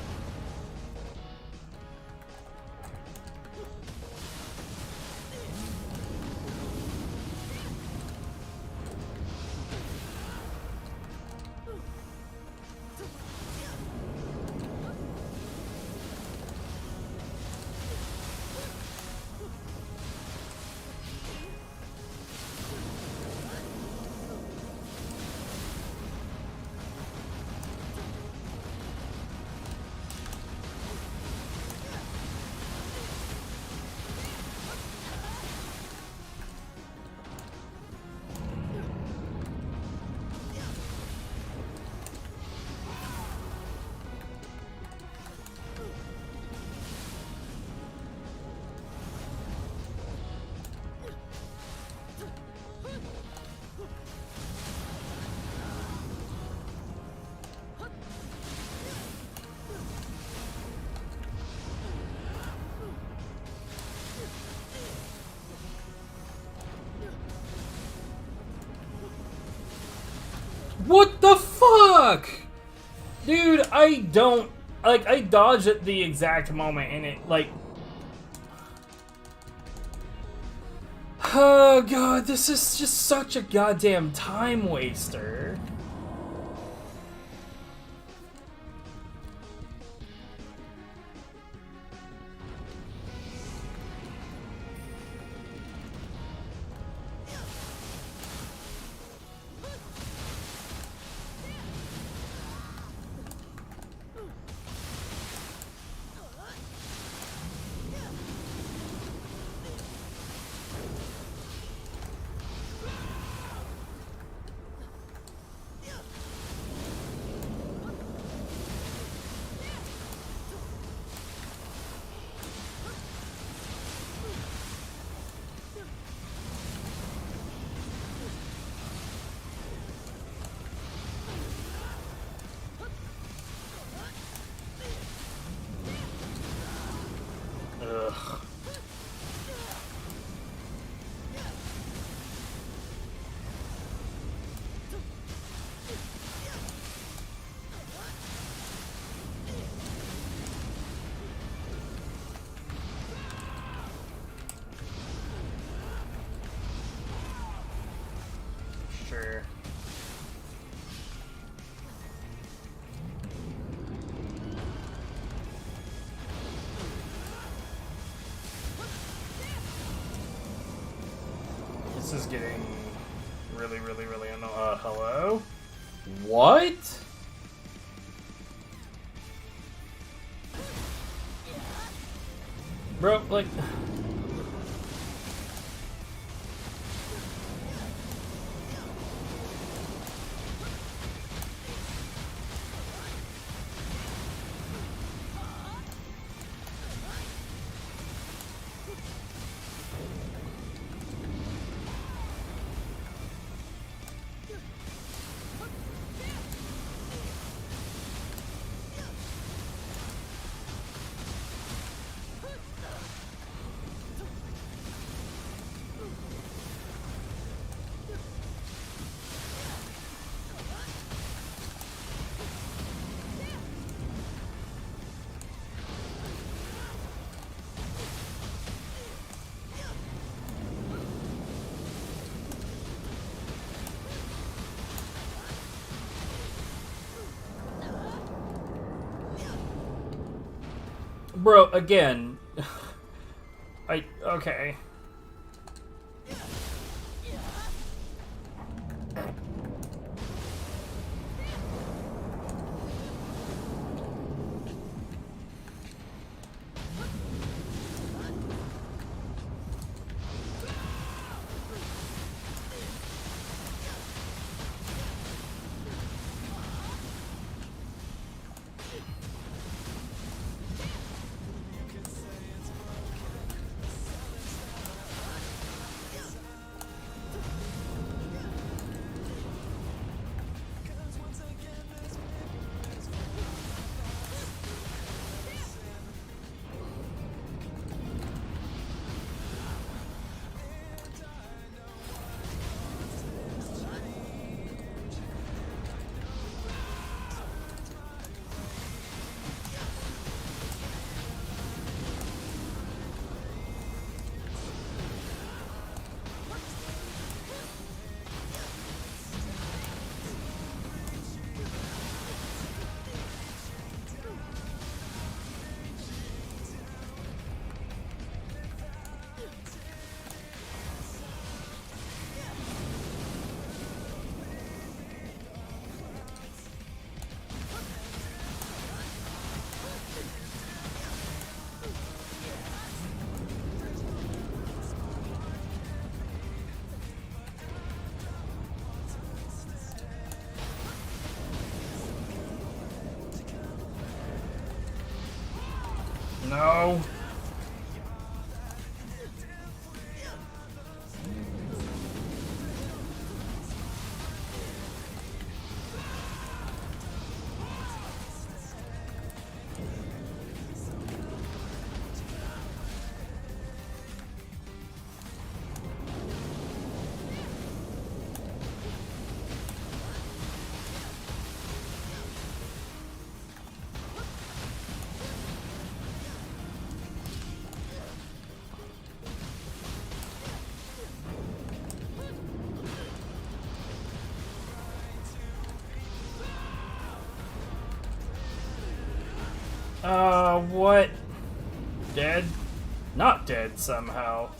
What the fuck? Dude, I don't... Like, I dodged at the exact moment and it, like... Oh god, this is just such a goddamn time waster. getting really, really, really annoying. Hello? What? Bro, like... Bro, again. Okay. No. What? Dead? Not dead somehow.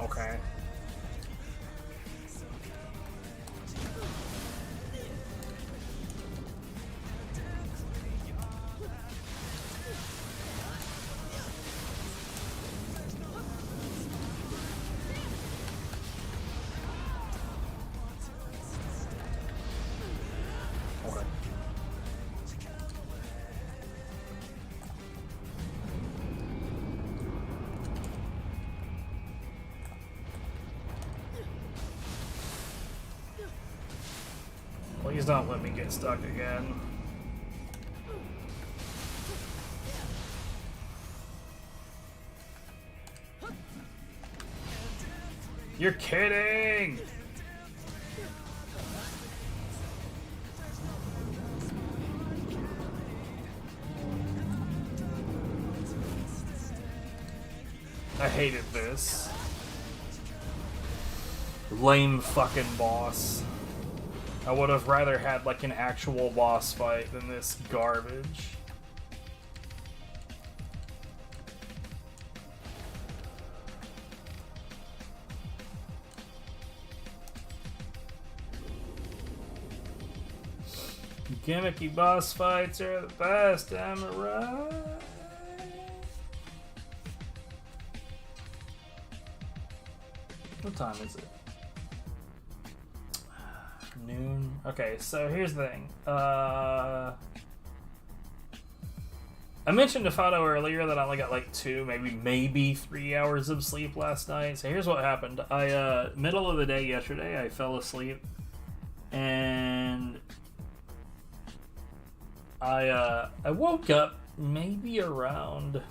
Okay. Please don't let me get stuck again. You're kidding! I hated this. Lame fucking boss. I would have rather had like an actual boss fight than this garbage. Gimmicky boss fights are the best, am I right? What time is it? Noon. Okay, so here's the thing. I mentioned to Fado earlier that I only got like 2, maybe 3 hours of sleep last night. So here's what happened. Middle of the day yesterday, I fell asleep, and I woke up maybe around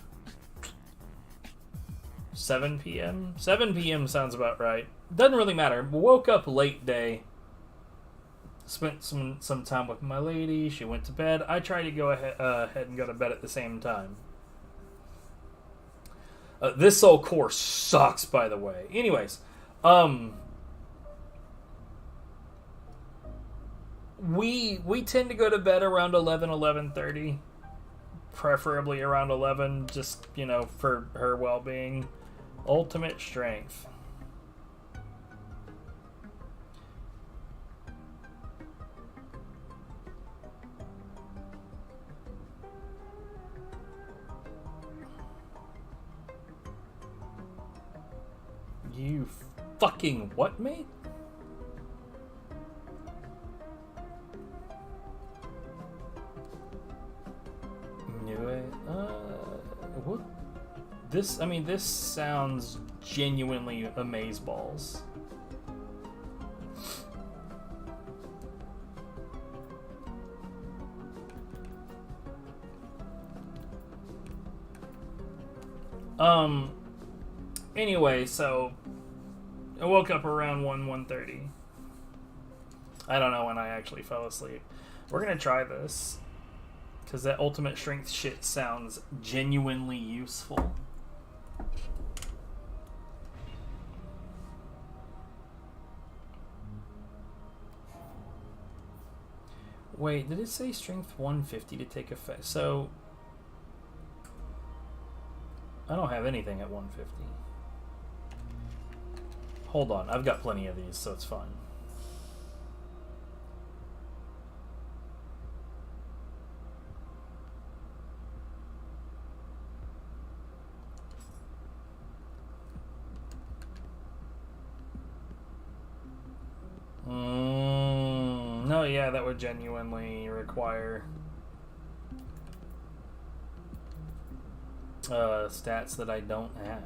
7 p.m. 7 p.m. sounds about right. Doesn't really matter. Woke up late day. Spent some time with my lady. She went to bed. I tried to go ahead and go to bed at the same time. This Soul Core sucks, by the way. Anyways, we tend to go to bed around 11:30, preferably around 11, just, you know, for her well-being. Ultimate strength. You fucking what, mate? Nioh. What? This, I mean, this sounds genuinely amazeballs. Anyway, so I woke up around 1:30. I don't know when I actually fell asleep. We're gonna try this, because that ultimate strength shit sounds genuinely useful. Wait, did it say strength 150 to take effect? So I don't have anything at 150. Hold on, I've got plenty of these, so it's fine. No, yeah, that would genuinely require stats that I don't have.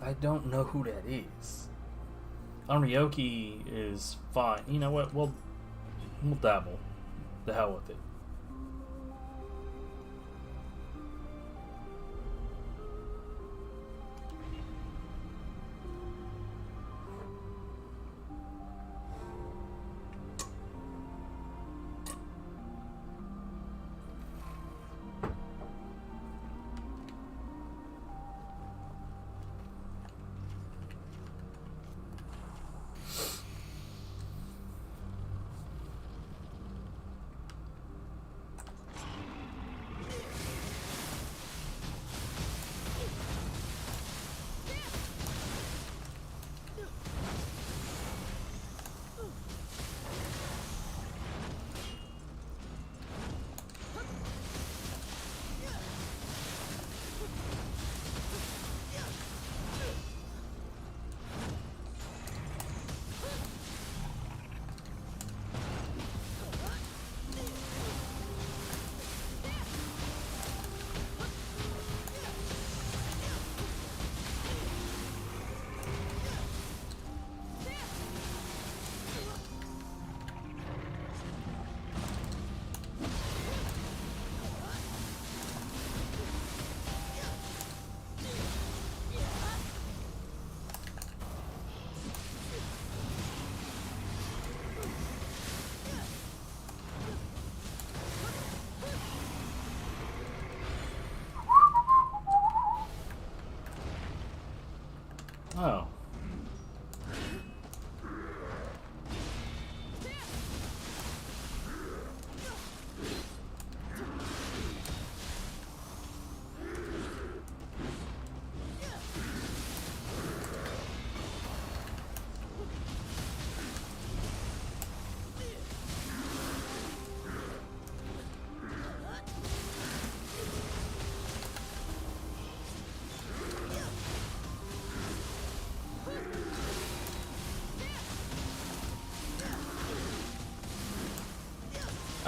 I don't know who that is. Unryoki is fine. You know what? We'll dabble. The hell with it.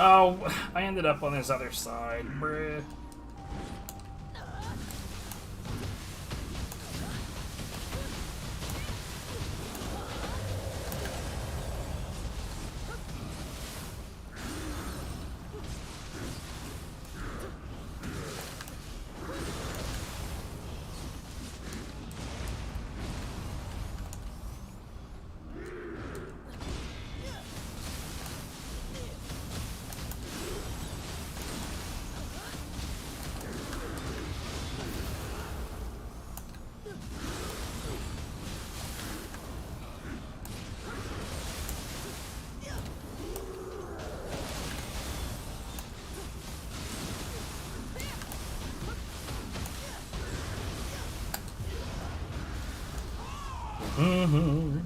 Oh, I ended up on this other side, bruh. Mm-hmm.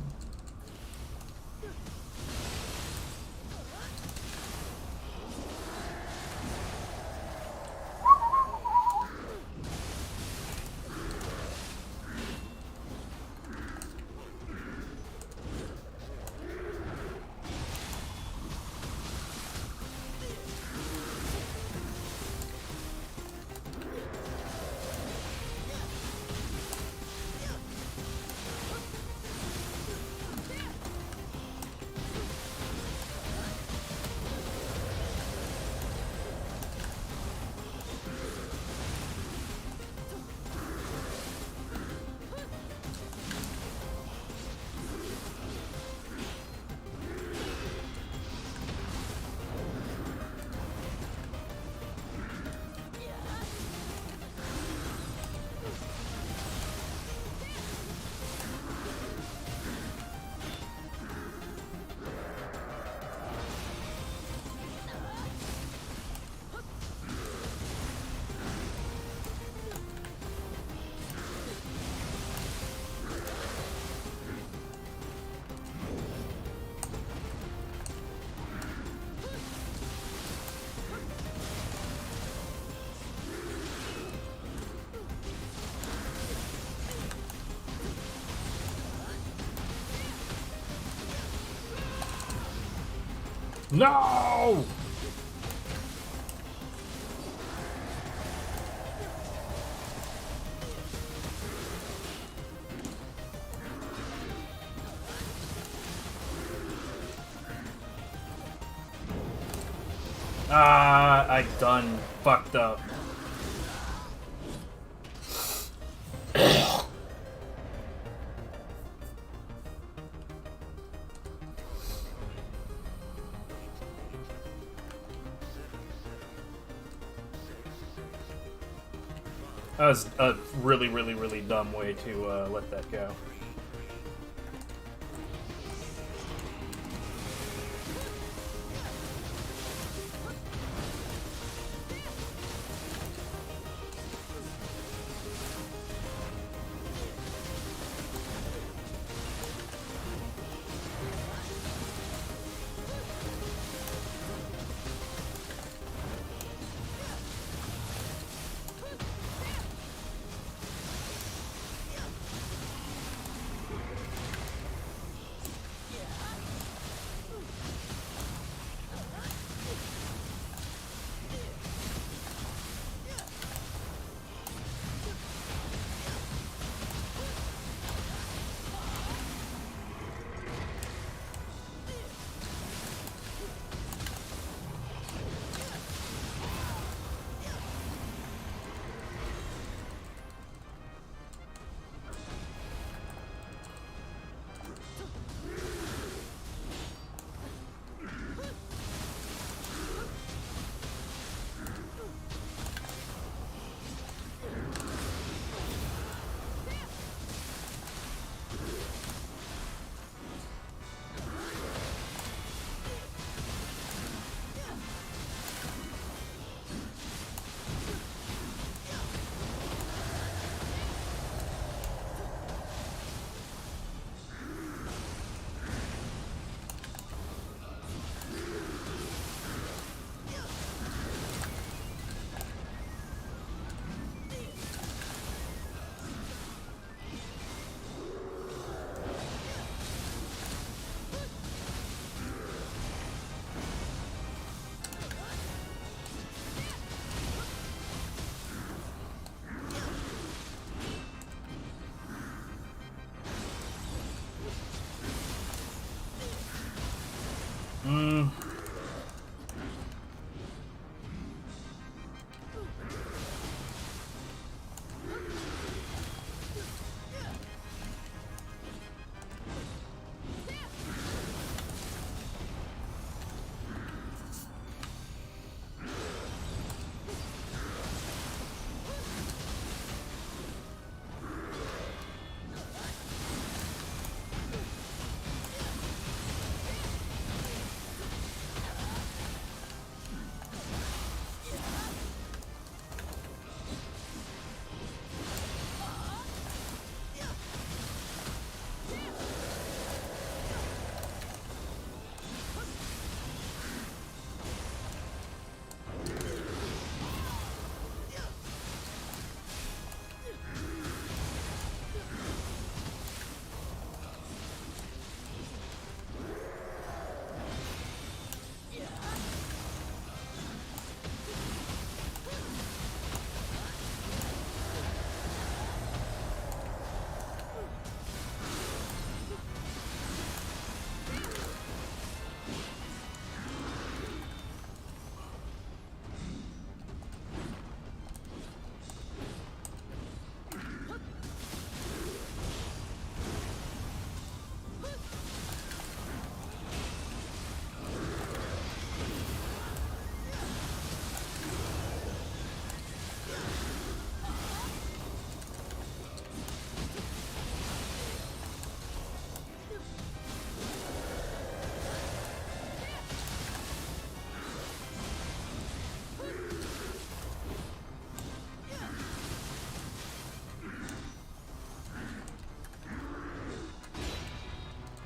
No! Ah, I done fucked up. That was a really, really, really dumb way to let that go.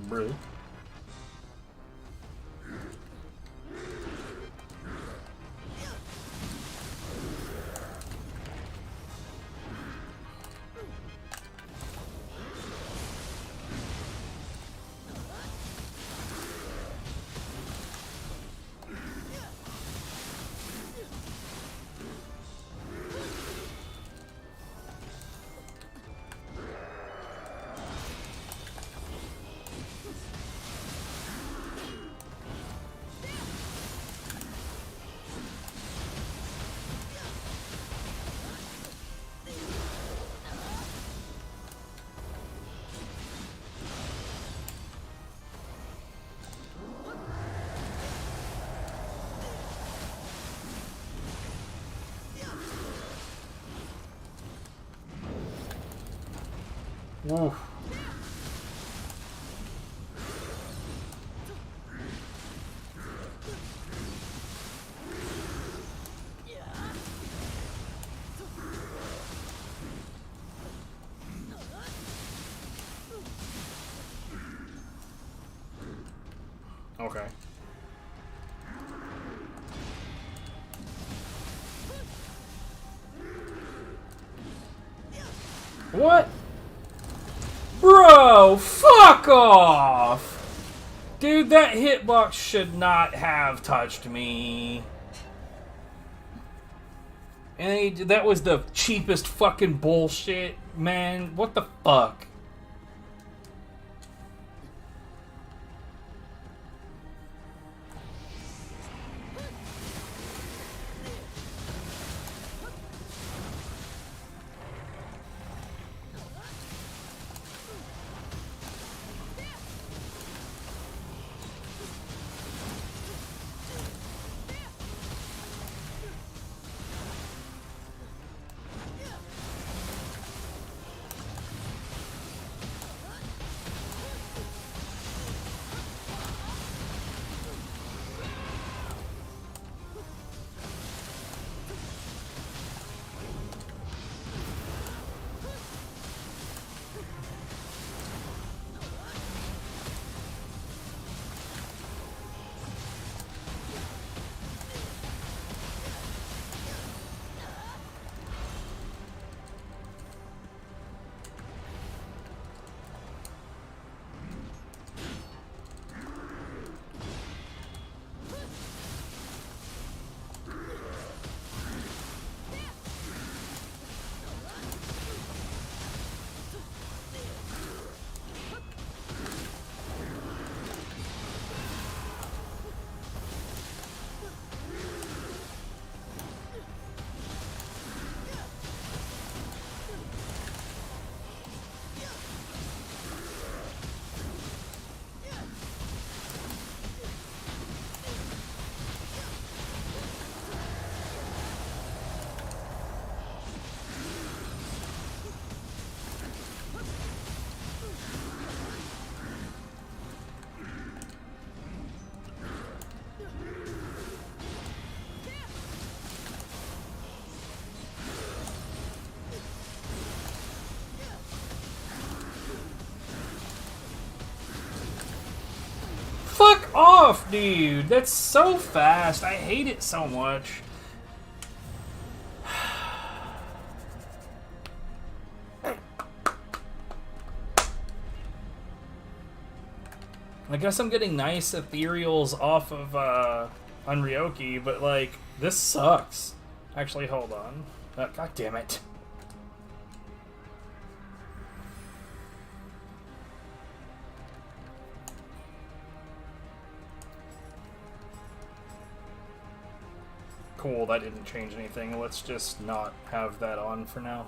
Brew. Oof. Okay. What? Bro, fuck off! Dude, that hitbox should not have touched me. And that was the cheapest fucking bullshit, man. What the fuck? off, dude! That's so fast. I hate it so much. I guess I'm getting nice ethereals off of Unryoki, but like, this sucks. Actually, hold on. God damn it. Cool, that didn't change anything. Let's just not have that on for now.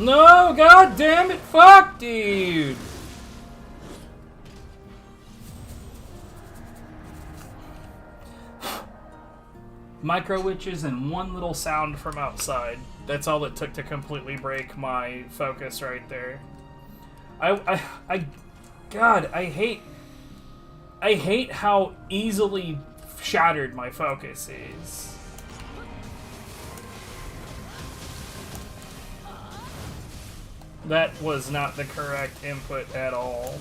No, god damn it, fuck, dude. Micro witches and one little sound from outside. That's all it took to completely break my focus right there. God, I hate how easily shattered my focus is. That was not the correct input at all.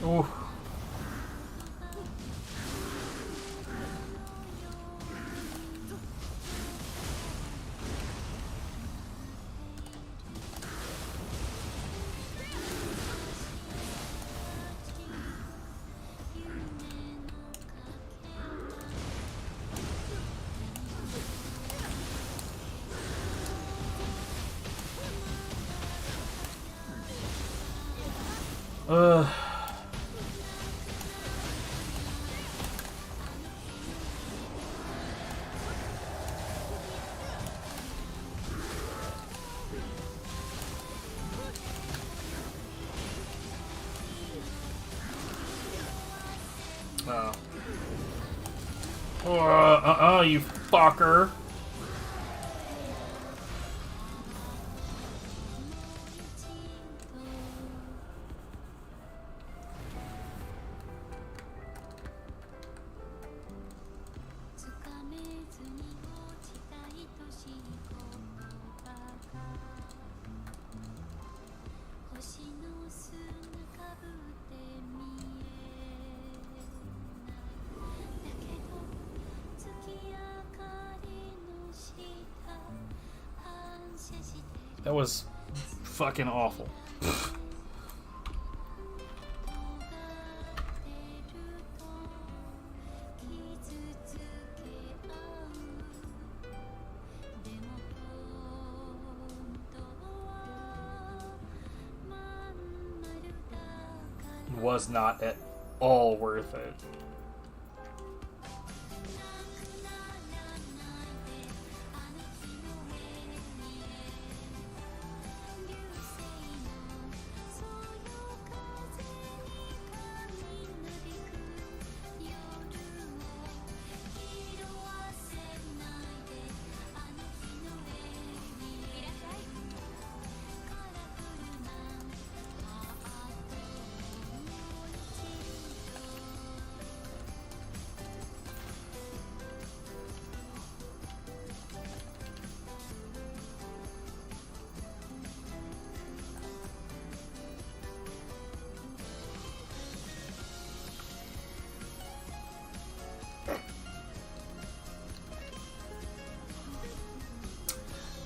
Ooh. Ugh. Oh. You fucker. That was fucking awful. Was not at all worth it.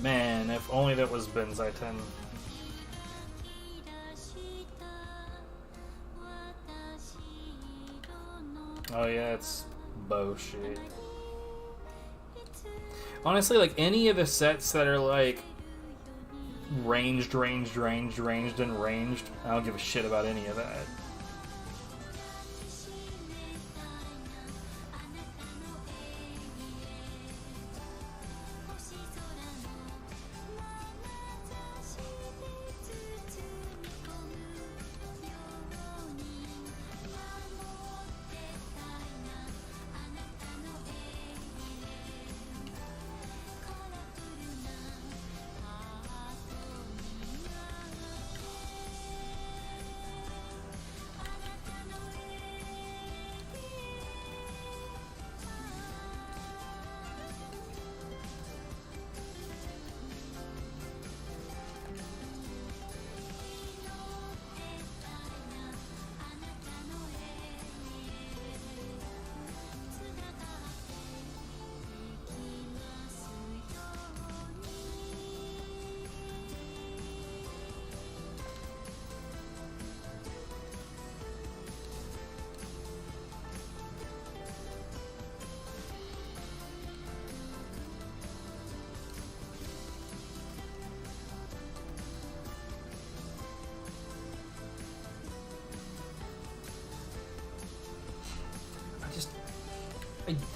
Man, if only that was Benzaiten. Oh yeah, it's bullshit. Honestly, like any of the sets that are like ranged, and ranged, I don't give a shit about any of that.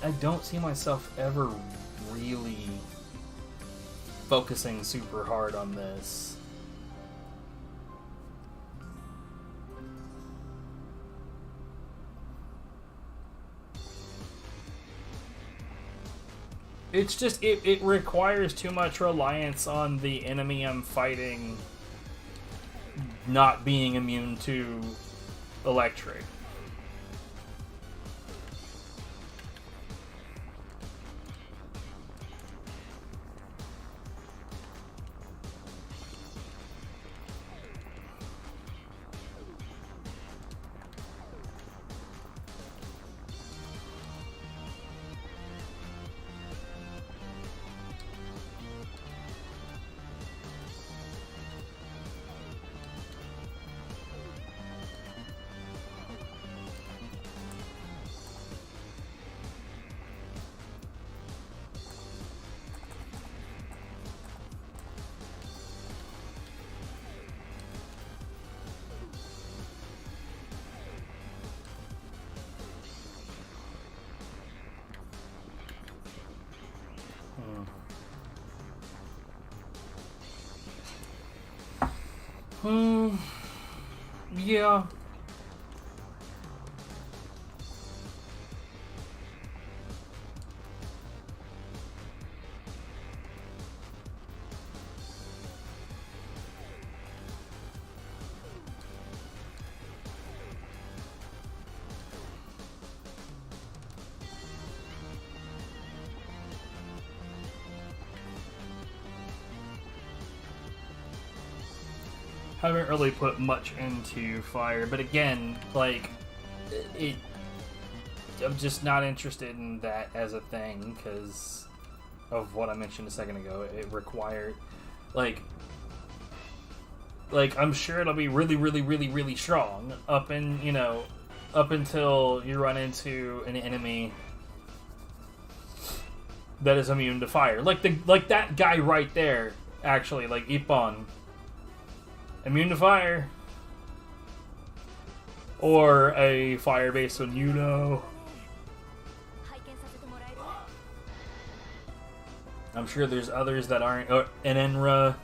I don't see myself ever really focusing super hard on this. It's just, it requires too much reliance on the enemy I'm fighting not being immune to electric. Yeah. Haven't really put much into fire, but again, like, I'm just not interested in that as a thing because of what I mentioned a second ago. It required, like, Like, I'm sure it'll be really, really, really, really strong up until you run into an enemy that is immune to fire. Like that guy right there, actually, like Ippon. Immune to fire. Or a fire-based one, you know. I'm sure there's others that aren't. An Enra.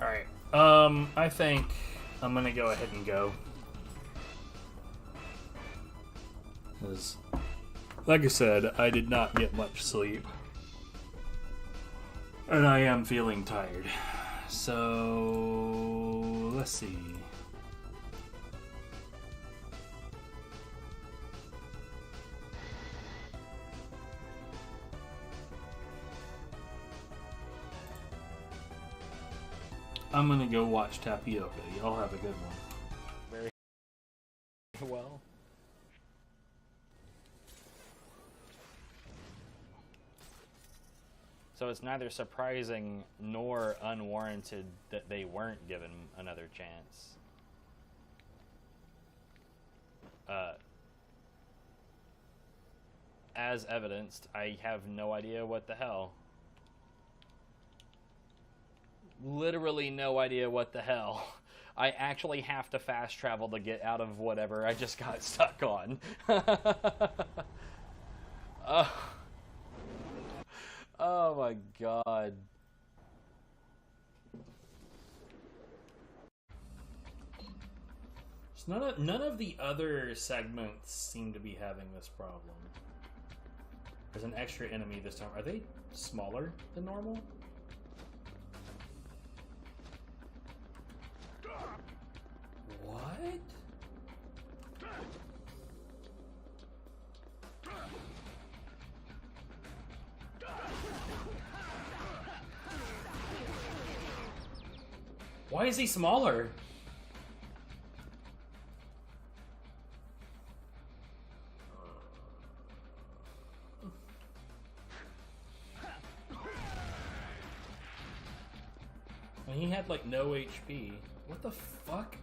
Alright, I think I'm gonna go ahead and go. 'Cause, like I said, I did not get much sleep. And I am feeling tired. So, let's see. I'm gonna go watch Tapioca. Y'all have a good one. Very well. So it's neither surprising nor unwarranted that they weren't given another chance. As evidenced, I have no idea what the hell. Literally no idea what the hell. I actually have to fast travel to get out of whatever I just got stuck on. Oh my god. So none of the other segments seem to be having this problem. There's an extra enemy this time. Are they smaller than normal? What? Why is he smaller? He had like no HP. What the fuck?